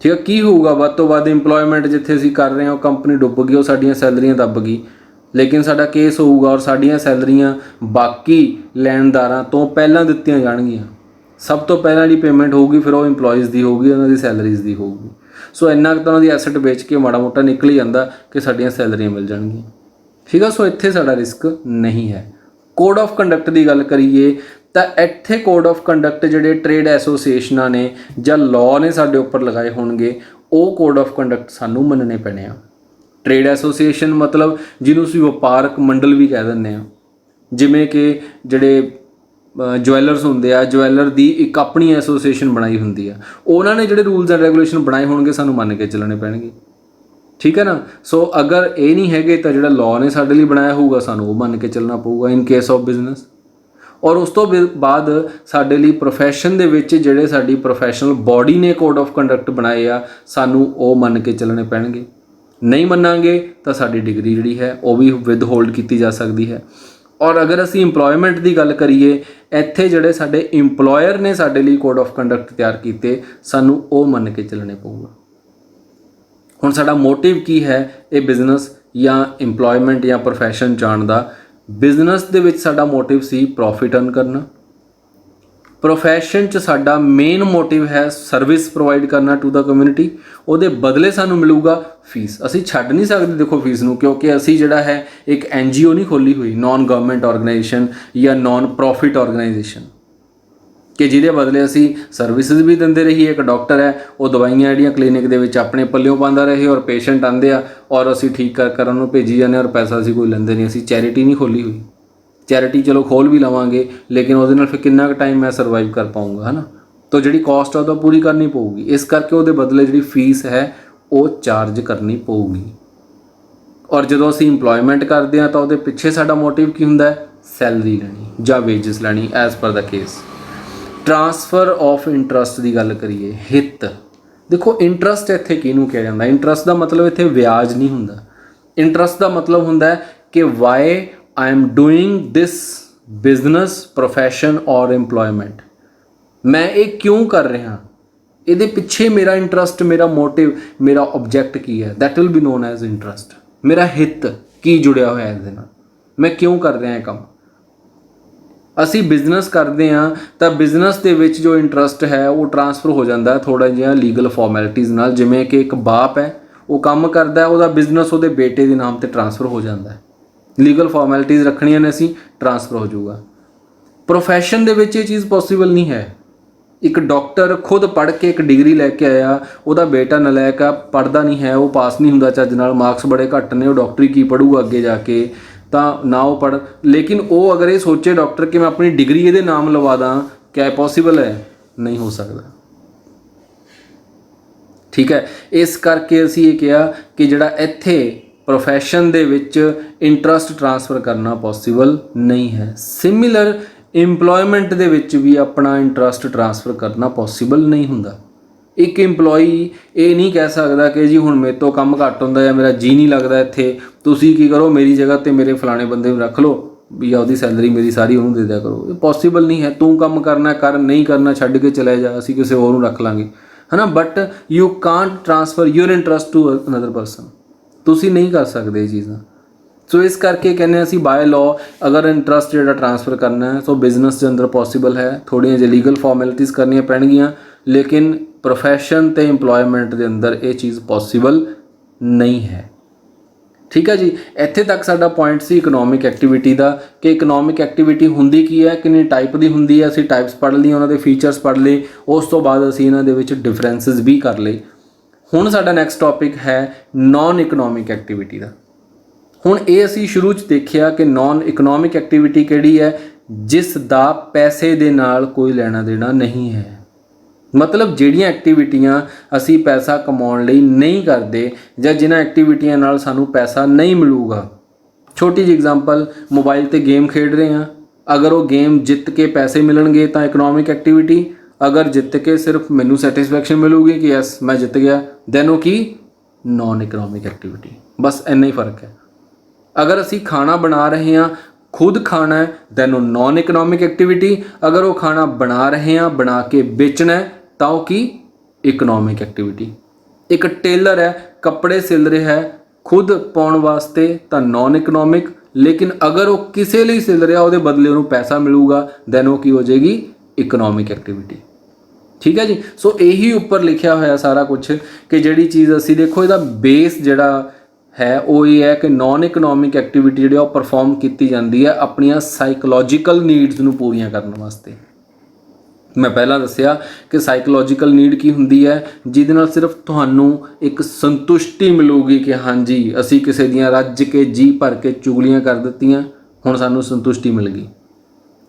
ਠੀਕ ਹੈ, ਕੀ ਹੋਊਗਾ ਵੱਧ ਤੋਂ ਵੱਧ? ਇੰਪਲੋਇਮੈਂਟ ਜਿੱਥੇ ਅਸੀਂ ਕਰ ਰਹੇ ਹਾਂ ਉਹ ਕੰਪਨੀ ਡੁੱਬ ਗਈ, ਉਹ ਸਾਡੀਆਂ ਸੈਲਰੀਆਂ ਦੱਬ ਗਈ, ਲੇਕਿਨ ਸਾਡਾ ਕੇਸ ਹੋਊਗਾ ਔਰ ਸਾਡੀਆਂ ਸੈਲਰੀਆਂ ਬਾਕੀ ਲੈਣਦਾਰਾਂ ਤੋਂ ਪਹਿਲਾਂ ਦਿੱਤੀਆਂ ਜਾਣਗੀਆਂ। ਸਭ ਤੋਂ ਪਹਿਲਾਂ ਜਿਹੜੀ ਪੇਮੈਂਟ ਹੋਊਗੀ ਫਿਰ ਉਹ ਇੰਪਲੋਈਜ਼ ਦੀ ਹੋਊਗੀ, ਉਹਨਾਂ ਦੀ ਸੈਲਰੀਜ਼ ਦੀ ਹੋਊਗੀ। ਸੋ ਇੰਨਾ ਕੁ ਤਾਂ ਉਹਨਾਂ ਦੀ ਐਸੈਟ ਵੇਚ ਕੇ ਮਾੜਾ ਮੋਟਾ ਨਿਕਲ ਹੀ ਜਾਂਦਾ ਕਿ ਸਾਡੀਆਂ ਸੈਲਰੀਆਂ ਮਿਲ ਜਾਣਗੀਆਂ। ਠੀਕ ਆ, ਸੋ ਇੱਥੇ ਸਾਡਾ ਰਿਸਕ ਨਹੀਂ ਹੈ। ਕੋਡ ਆਫ ਕੰਡਕਟ ਦੀ ਗੱਲ ਕਰੀਏ ਤਾਂ ਇੱਥੇ ਕੋਡ ਆਫ ਕੰਡਕਟ ਜਿਹੜੇ ਟ੍ਰੇਡ ਐਸੋਸੀਏਸ਼ਨਾਂ ਨੇ ਜਾਂ ਲਾਅ ਨੇ ਸਾਡੇ ਉੱਪਰ ਲਗਾਏ ਹੋਣਗੇ, ਉਹ ਕੋਡ ਆਫ ਕੰਡਕਟ ਸਾਨੂੰ ਮੰਨਣੇ ਪੈਣੇ ਆ। ਟ੍ਰੇਡ ਐਸੋਸੀਏਸ਼ਨ ਮਤਲਬ ਜਿਹਨੂੰ ਅਸੀਂ ਵਪਾਰਕ ਮੰਡਲ ਵੀ ਕਹਿ ਦਿੰਦੇ ਹਾਂ, ਜਿਵੇਂ ਕਿ ਜਿਹੜੇ ਜਵੈਲਰਸ ਹੁੰਦੇ ਆ, ਜਵੈਲਰ ਦੀ ਇੱਕ ਆਪਣੀ ਐਸੋਸੀਏਸ਼ਨ ਬਣਾਈ ਹੁੰਦੀ ਆ, ਉਹਨਾਂ ਨੇ ਜਿਹੜੇ ਰੂਲਸ ਐਂਡ ਰੈਗੂਲੇਸ਼ਨ ਬਣਾਏ ਹੋਣਗੇ ਸਾਨੂੰ ਮੰਨ ਕੇ ਚੱਲਣੇ ਪੈਣਗੇ। ਠੀਕ ਹੈ ਨਾ। ਸੋ ਅਗਰ ਇਹ ਨਹੀਂ ਹੈਗੇ ਤਾਂ ਜਿਹੜਾ ਲਾਅ ਨੇ ਸਾਡੇ ਲਈ ਬਣਾਇਆ ਹੋਊਗਾ ਸਾਨੂੰ ਉਹ ਮੰਨ ਕੇ ਚੱਲਣਾ ਪਊਗਾ ਇਨ ਕੇਸ ਆਫ ਬਿਜ਼ਨਸ। ਔਰ ਉਸ ਤੋਂ ਬਾਅਦ ਸਾਡੇ ਲਈ ਪ੍ਰੋਫੈਸ਼ਨ ਦੇ ਵਿੱਚ ਜਿਹੜੇ ਸਾਡੀ ਪ੍ਰੋਫੈਸ਼ਨਲ ਬਾਡੀ ਨੇ ਕੋਡ ਆਫ ਕੰਡਕਟ ਬਣਾਏ ਆ, ਸਾਨੂੰ ਉਹ ਮੰਨ ਕੇ ਚੱਲਣੇ ਪੈਣਗੇ। ਨਹੀਂ ਮੰਨਾਂਗੇ ਤਾਂ ਸਾਡੀ ਡਿਗਰੀ ਜਿਹੜੀ ਹੈ ਉਹ ਵੀ ਵਿਦ ਹੋਲਡ ਕੀਤੀ ਜਾ ਸਕਦੀ ਹੈ। ਔਰ ਅਗਰ ਅਸੀਂ ਇੰਪਲੋਇਮੈਂਟ ਦੀ ਗੱਲ ਕਰੀਏ, ਇੱਥੇ ਜਿਹੜੇ ਸਾਡੇ ਇੰਪਲੋਇਰ ਨੇ ਸਾਡੇ ਲਈ ਕੋਡ ਆਫ ਕੰਡਕਟ ਤਿਆਰ ਕੀਤੇ, ਸਾਨੂੰ ਉਹ ਮੰਨ ਕੇ ਚੱਲਣੇ ਪਊਗਾ। ਹੁਣ ਸਾਡਾ ਮੋਟਿਵ ਕੀ ਹੈ ਇਹ ਬਿਜ਼ਨਸ ਜਾਂ ਇੰਪਲੋਇਮੈਂਟ ਜਾਂ ਪ੍ਰੋਫੈਸ਼ਨ ਜਾਣ ਦਾ? ਬਿਜ਼ਨਸ ਦੇ ਵਿੱਚ ਸਾਡਾ ਮੋਟਿਵ ਸੀ ਪ੍ਰੋਫਿਟ ਅਰਨ ਕਰਨਾ, ਪ੍ਰੋਫੈਸ਼ਨ 'ਚ ਸਾਡਾ ਮੇਨ ਮੋਟਿਵ ਹੈ ਸਰਵਿਸ ਪ੍ਰੋਵਾਈਡ ਕਰਨਾ ਟੂ ਦਾ ਕਮਿਊਨਿਟੀ, ਉਹਦੇ ਬਦਲੇ ਸਾਨੂੰ ਮਿਲੂਗਾ ਫੀਸ। ਅਸੀਂ ਛੱਡ ਨਹੀਂ ਸਕਦੇ ਦੇਖੋ ਫੀਸ ਨੂੰ, ਕਿਉਂਕਿ ਅਸੀਂ ਜਿਹੜਾ ਹੈ ਇੱਕ NGO ਨਹੀਂ ਖੋਲ੍ਹੀ ਹੋਈ, ਨਾਨ ਗਵਰਨਮੈਂਟ ਆਰਗੇਨਾਈਜੇਸ਼ਨ ਜਾਂ ਨਾਨ ਪ੍ਰੋਫਿਟ ਆਰਗੇਨਾਈਜੇਸ਼ਨ, ਕਿ ਜਿਹਦੇ ਬਦਲੇ ਅਸੀਂ ਸਰਵਿਸਿਜ਼ ਵੀ ਦਿੰਦੇ ਰਹੀਏ। ਇੱਕ ਡਾਕਟਰ ਹੈ, ਉਹ ਦਵਾਈਆਂ ਜਿਹੜੀਆਂ ਕਲੀਨਿਕ ਦੇ ਵਿੱਚ ਆਪਣੇ ਪੱਲਿਓਂ ਪਾਉਂਦਾ ਰਹੇ, ਔਰ ਪੇਸ਼ੈਂਟ ਆਉਂਦੇ ਆ ਔਰ ਅਸੀਂ ਠੀਕ ਕਰਨ ਨੂੰ ਭੇਜੀ ਜਾਂਦੇ, ਔਰ ਪੈਸਾ ਅਸੀਂ ਕੋਈ ਲੈਂਦੇ ਨਹੀਂ। ਅਸੀਂ ਚੈਰਿਟੀ ਨਹੀਂ ਖੋਲ੍ਹੀ ਹੋਈ। ਚੈਰਿਟੀ ਚਲੋ ਖੋਲ੍ਹ ਵੀ ਲਵਾਂਗੇ, ਲੇਕਿਨ ਉਹਦੇ ਨਾਲ ਫਿਰ ਕਿੰਨਾ ਕੁ ਟਾਈਮ ਮੈਂ ਸਰਵਾਈਵ ਕਰ ਪਾਊਂਗਾ, ਹੈ ਨਾ। ਤਾਂ ਜਿਹੜੀ ਕਾਸਟ ਆ ਉਹ ਤਾਂ ਪੂਰੀ ਕਰਨੀ ਪਊਗੀ, ਇਸ ਕਰਕੇ ਉਹਦੇ ਬਦਲੇ ਜਿਹੜੀ ਫੀਸ ਹੈ ਉਹ ਚਾਰਜ ਕਰਨੀ ਪਊਗੀ। ਔਰ ਜਦੋਂ ਅਸੀਂ ਇੰਪਲੋਇਮੈਂਟ ਕਰਦੇ ਹਾਂ ਤਾਂ ਉਹਦੇ ਪਿੱਛੇ ਸਾਡਾ ਮੋਟਿਵ ਕੀ ਹੁੰਦਾ ਹੈ? ਸੈਲਰੀ ਲੈਣੀ ਜਾਂ ਵੇਜਸ ਲੈਣੀ as per the case. Transfer of interest ਦੀ ਗੱਲ ਕਰੀਏ, ਹਿੱਤ। ਦੇਖੋ ਇੰਟਰਸਟ ਇੱਥੇ ਕਿਹਨੂੰ ਕਿਹਾ ਜਾਂਦਾ? ਇੰਟਰਸਟ ਦਾ ਮਤਲਬ ਇੱਥੇ ਵਿਆਜ ਨਹੀਂ ਹੁੰਦਾ। ਇੰਟਰਸਟ ਦਾ ਮਤਲਬ ਹੁੰਦਾ ਹੈ ਕਿ why I am doing this business, profession ਔਰ ਇੰਪਲੋਇਮੈਂਟ। ਮੈਂ ਇਹ ਕਿਉਂ ਕਰ ਰਿਹਾ, ਇਹਦੇ ਪਿੱਛੇ ਮੇਰਾ ਇੰਟਰਸਟ, ਮੇਰਾ ਮੋਟਿਵ, ਮੇਰਾ ਆਬਜੈਕਟ ਕੀ ਹੈ, that will be known as interest. ਮੇਰਾ ਹਿੱਤ ਕੀ ਜੁੜਿਆ ਹੋਇਆ ਇਹਦੇ ਨਾਲ, ਮੈਂ ਕਿਉਂ ਕਰ ਰਿਹਾ ਇਹ ਕੰਮ। ਅਸੀਂ ਬਿਜ਼ਨਸ ਕਰਦੇ ਹਾਂ ਤਾਂ ਬਿਜ਼ਨਸ ਦੇ ਵਿੱਚ ਜੋ ਇੰਟਰਸਟ ਹੈ ਉਹ ਟਰਾਂਸਫਰ ਹੋ ਜਾਂਦਾ ਹੈ ਥੋੜ੍ਹਾ ਜਿਹਾ ਲੀਗਲ ਫਾਰਮੈਲਿਟੀਜ਼ ਨਾਲ। ਜਿਵੇਂ ਕਿ ਇੱਕ ਬਾਪ ਹੈ, ਉਹ ਕੰਮ ਕਰਦਾ, ਉਹਦਾ ਬਿਜ਼ਨਸ ਉਹਦੇ ਬੇਟੇ ਦੇ ਨਾਮ 'ਤੇ ਟਰਾਂਸਫਰ ਹੋ ਜਾਂਦਾ ਹੈ। ਲੀਗਲ ਫਾਰਮੈਲਿਟੀਜ਼ ਰੱਖਣੀਆਂ ਨੇ ਅਸੀਂ, ਟਰਾਂਸਫਰ ਹੋ ਜਾਊਗਾ। ਪ੍ਰੋਫੈਸ਼ਨ ਦੇ ਵਿੱਚ ਇਹ ਚੀਜ਼ ਪੋਸੀਬਲ ਨਹੀਂ ਹੈ। ਇੱਕ ਡਾਕਟਰ ਖੁਦ ਪੜ੍ਹ ਕੇ ਇੱਕ ਡਿਗਰੀ ਲੈ ਕੇ ਆਇਆ, ਉਹਦਾ ਬੇਟਾ ਨਲਾਇਕ ਆ, ਪੜ੍ਹਦਾ ਨਹੀਂ ਹੈ, ਉਹ ਪਾਸ ਨਹੀਂ ਹੁੰਦਾ ਚੱਜ ਨਾਲ, ਮਾਰਕਸ ਬੜੇ ਘੱਟ ਨੇ, ਉਹ ਡਾਕਟਰੀ ਕੀ ਪੜ੍ਹੂਗਾ ਅੱਗੇ ਜਾ ਕੇ, ਤਾਂ ਨਾ ਉਹ ਪੜ੍ਹ। ਲੇਕਿਨ ਉਹ ਅਗਰ ਇਹ ਸੋਚੇ ਡਾਕਟਰ ਕਿ ਮੈਂ ਆਪਣੀ ਡਿਗਰੀ ਇਹਦੇ ਨਾਮ ਲਵਾ ਦਾਂ, ਕਿਆ ਇਹ ਪੋਸੀਬਲ ਹੈ? ਨਹੀਂ ਹੋ ਸਕਦਾ। ਠੀਕ ਹੈ, ਇਸ ਕਰਕੇ ਅਸੀਂ ਇਹ ਕਿਹਾ ਕਿ ਜਿਹੜਾ ਇੱਥੇ ਪ੍ਰੋਫੈਸ਼ਨ ਦੇ ਵਿੱਚ ਇੰਟਰਸਟ ਟਰਾਂਸਫਰ ਕਰਨਾ ਪੋਸੀਬਲ ਨਹੀਂ ਹੈ। ਸਿਮਿਲਰ ਇੰਪਲੋਇਮੈਂਟ ਦੇ ਵਿੱਚ ਵੀ ਆਪਣਾ ਇੰਟਰਸਟ ਟਰਾਂਸਫਰ ਕਰਨਾ ਪੋਸੀਬਲ ਨਹੀਂ ਹੁੰਦਾ। ਇੱਕ EMPLOYEE ਇਹ ਨਹੀਂ ਕਹਿ ਸਕਦਾ ਕਿ ਜੀ ਹੁਣ ਮੇਰੇ ਤੋਂ ਕੰਮ ਘੱਟ ਹੁੰਦਾ ਜਾਂ ਮੇਰਾ ਜੀ ਨਹੀਂ ਲੱਗਦਾ ਇੱਥੇ, ਤੁਸੀਂ ਕੀ ਕਰੋ ਮੇਰੀ ਜਗ੍ਹਾ ਤੇ ਮੇਰੇ ਫਲਾਣੇ ਬੰਦੇ ਨੂੰ ਰੱਖ ਲਓ ਵੀ ਉਹਦੀ ਸੈਲਰੀ ਮੇਰੀ ਸਾਰੀ ਉਹਨੂੰ ਦੇ ਦਿਆ ਕਰੋ। ਇਹ ਪੋਸੀਬਲ ਨਹੀਂ ਹੈ। ਤੂੰ ਕੰਮ ਕਰਨਾ ਕਰ, ਨਹੀਂ ਕਰਨਾ ਛੱਡ ਕੇ ਚਲੇ ਜਾ, ਅਸੀਂ ਕਿਸੇ ਹੋਰ ਨੂੰ ਰੱਖ ਲਾਂਗੇ, ਹੈ ਨਾ। But you can't transfer your interest to another person. ਤੁਸੀਂ ਨਹੀਂ ਕਰ ਸਕਦੇ ਇਹ ਚੀਜ਼ਾਂ। ਸੋ ਇਸ ਕਰਕੇ ਕਹਿੰਦੇ ਅਸੀਂ ਬਾਏ ਲਾਅ ਅਗਰ ਇੰਟਰਸਟ ਜਿਹੜਾ ਟਰਾਂਸਫਰ ਕਰਨਾ ਹੈ ਸੋ ਬਿਜ਼ਨਸ ਦੇ ਅੰਦਰ ਪੋਸੀਬਲ ਹੈ। ਥੋੜ੍ਹੀਆਂ ਜਿਹੀ ਲੀਗਲ ਫਾਰਮੈਲਿਟੀਜ਼ ਕਰਨੀਆਂ ਪੈਣਗੀਆਂ, ਲੇਕਿਨ ਪ੍ਰੋਫੈਸ਼ਨ ਤੇ ਇੰਪਲੋਇਮੈਂਟ ਦੇ ਅੰਦਰ ਇਹ ਚੀਜ਼ ਪੋਸੀਬਲ ਨਹੀਂ ਹੈ। ਠੀਕ ਹੈ ਜੀ, ਇੱਥੇ ਤੱਕ ਸਾਡਾ ਪੁਆਇੰਟ ਸੀ ਇਕਨੋਮਿਕ ਐਕਟੀਵਿਟੀ ਦਾ ਕਿ ਇਕਨੋਮਿਕ ਐਕਟੀਵਿਟੀ ਹੁੰਦੀ ਕੀ ਹੈ, ਕਿੰਨੇ ਟਾਈਪ ਦੀ ਹੁੰਦੀ ਹੈ। ਅਸੀਂ ਟਾਈਪਸ ਪੜ੍ਹ ਲਈਆਂ, ਉਹਨਾਂ ਦੇ ਫੀਚਰਸ ਪੜ੍ਹ ਲਏ, ਉਸ ਤੋਂ ਬਾਅਦ ਅਸੀਂ ਇਹਨਾਂ ਦੇ ਵਿੱਚ ਡਿਫਰੈਂਸਿਸ ਵੀ ਕਰ ਲਏ। ਹੁਣ ਸਾਡਾ ਨੈਕਸਟ ਟੌਪਿਕ ਹੈ ਨਾਨ ਇਕਨੋਮਿਕ ਐਕਟੀਵਿਟੀ ਦਾ। ਹੁਣ ਇਹ ਅਸੀਂ ਸ਼ੁਰੂ 'ਚ ਦੇਖਿਆ ਕਿ ਨਾਨ ਇਕਨੋਮਿਕ ਐਕਟੀਵਿਟੀ ਕਿਹੜੀ ਹੈ, ਜਿਸ ਦਾ ਪੈਸੇ ਦੇ ਨਾਲ ਕੋਈ ਲੈਣਾ ਦੇਣਾ ਨਹੀਂ ਹੈ। ਮਤਲਬ ਜਿਹੜੀਆਂ ਐਕਟੀਵਿਟੀਆਂ ਅਸੀਂ ਪੈਸਾ ਕਮਾਉਣ ਲਈ ਨਹੀਂ ਕਰਦੇ ਜਾਂ ਜਿਨ੍ਹਾਂ ਐਕਟੀਵਿਟੀਆਂ ਨਾਲ ਸਾਨੂੰ ਪੈਸਾ ਨਹੀਂ ਮਿਲੂਗਾ। ਛੋਟੀ ਜਿਹੀ ਐਗਜ਼ਾਮਪਲ, ਮੋਬਾਈਲ ਤੇ ਗੇਮ ਖੇਡ ਰਹੇ ਹਾਂ, ਅਗਰ ਉਹ ਗੇਮ ਜਿੱਤ ਕੇ ਪੈਸੇ ਮਿਲਣਗੇ ਤਾਂ ਇਕਨੋਮਿਕ ਐਕਟੀਵਿਟੀ, ਅਗਰ ਜਿੱਤ ਕੇ ਸਿਰਫ ਮੈਨੂੰ ਸੈਟੀਸਫੈਕਸ਼ਨ ਮਿਲੂਗੀ ਕਿ ਯੈਸ ਮੈਂ ਜਿੱਤ ਗਿਆ, ਦੈਨ ਉਹ ਕੀ ਨਾਨ ਇਕਨੋਮਿਕ ਐਕਟੀਵਿਟੀ। ਬਸ ਇੰਨਾ ਹੀ ਫਰਕ ਹੈ। ਅਗਰ ਅਸੀਂ ਖਾਣਾ ਬਣਾ ਰਹੇ ਹਾਂ, ਖੁਦ ਖਾਣਾ ਹੈ, ਦੈਨ ਉਹ ਨਾਨ ਇਕਨੋਮਿਕ ਐਕਟੀਵਿਟੀ। ਅਗਰ ਉਹ ਖਾਣਾ ਬਣਾ ਰਹੇ ਹਾਂ, ਬਣਾ ਕੇ ਵੇਚਣਾ ਹੈ, ਤਾਂ ਉਹ ਕੀ ਇਕਨੋਮਿਕ ਐਕਟੀਵਿਟੀ। ਇੱਕ ਟੇਲਰ ਹੈ, ਕੱਪੜੇ ਸਿਲ ਰਿਹਾ ਹੈ ਖੁਦ ਪਾਉਣ ਵਾਸਤੇ ਤਾਂ ਨਾਨ ਇਕਨੋਮਿਕ, ਲੇਕਿਨ ਅਗਰ ਉਹ ਕਿਸੇ ਲਈ ਸਿਲ ਰਿਹਾ ਉਹਦੇ ਬਦਲੇ ਉਹਨੂੰ ਪੈਸਾ ਮਿਲੂਗਾ ਦੈਨ ਉਹ ਕੀ ਹੋ ਜਾਏਗੀ ਇਕਨੋਮਿਕ ਐਕਟੀਵਿਟੀ। ਠੀਕ ਹੈ ਜੀ। ਸੋ ਇਹੀ ਉੱਪਰ ਲਿਖਿਆ ਹੋਇਆ ਸਾਰਾ ਕੁਝ ਕਿ ਜਿਹੜੀ ਚੀਜ਼ ਅਸੀਂ ਦੇਖੋ ਇਹਦਾ ਬੇਸ ਜਿਹੜਾ ਹੈ ਉਹ ਇਹ ਹੈ ਕਿ ਨਾਨ ਇਕਨੋਮਿਕ ਐਕਟੀਵਿਟੀ ਜਿਹੜੀ ਉਹ ਪਰਫਾਰਮ ਕੀਤੀ ਜਾਂਦੀ ਹੈ ਆਪਣੀਆਂ ਸਾਈਕੋਲੋਜੀਕਲ ਨੀਡਸ ਨੂੰ ਪੂਰੀਆਂ ਕਰਨ ਵਾਸਤੇ। ਮੈਂ ਪਹਿਲਾਂ ਦੱਸਿਆ ਕਿ ਸਾਈਕੋਲੋਜੀਕਲ ਨੀਡ ਕੀ ਹੁੰਦੀ ਹੈ, ਜਿਹਦੇ ਨਾਲ ਸਿਰਫ ਤੁਹਾਨੂੰ ਇੱਕ ਸੰਤੁਸ਼ਟੀ ਮਿਲੂਗੀ ਕਿ ਹਾਂਜੀ ਅਸੀਂ ਕਿਸੇ ਦੀਆਂ ਰੱਜ ਕੇ ਜੀ ਭਰ ਕੇ ਚੁਗਲੀਆਂ ਕਰ ਦਿੱਤੀਆਂ, ਹੁਣ ਸਾਨੂੰ ਸੰਤੁਸ਼ਟੀ ਮਿਲ ਗਈ।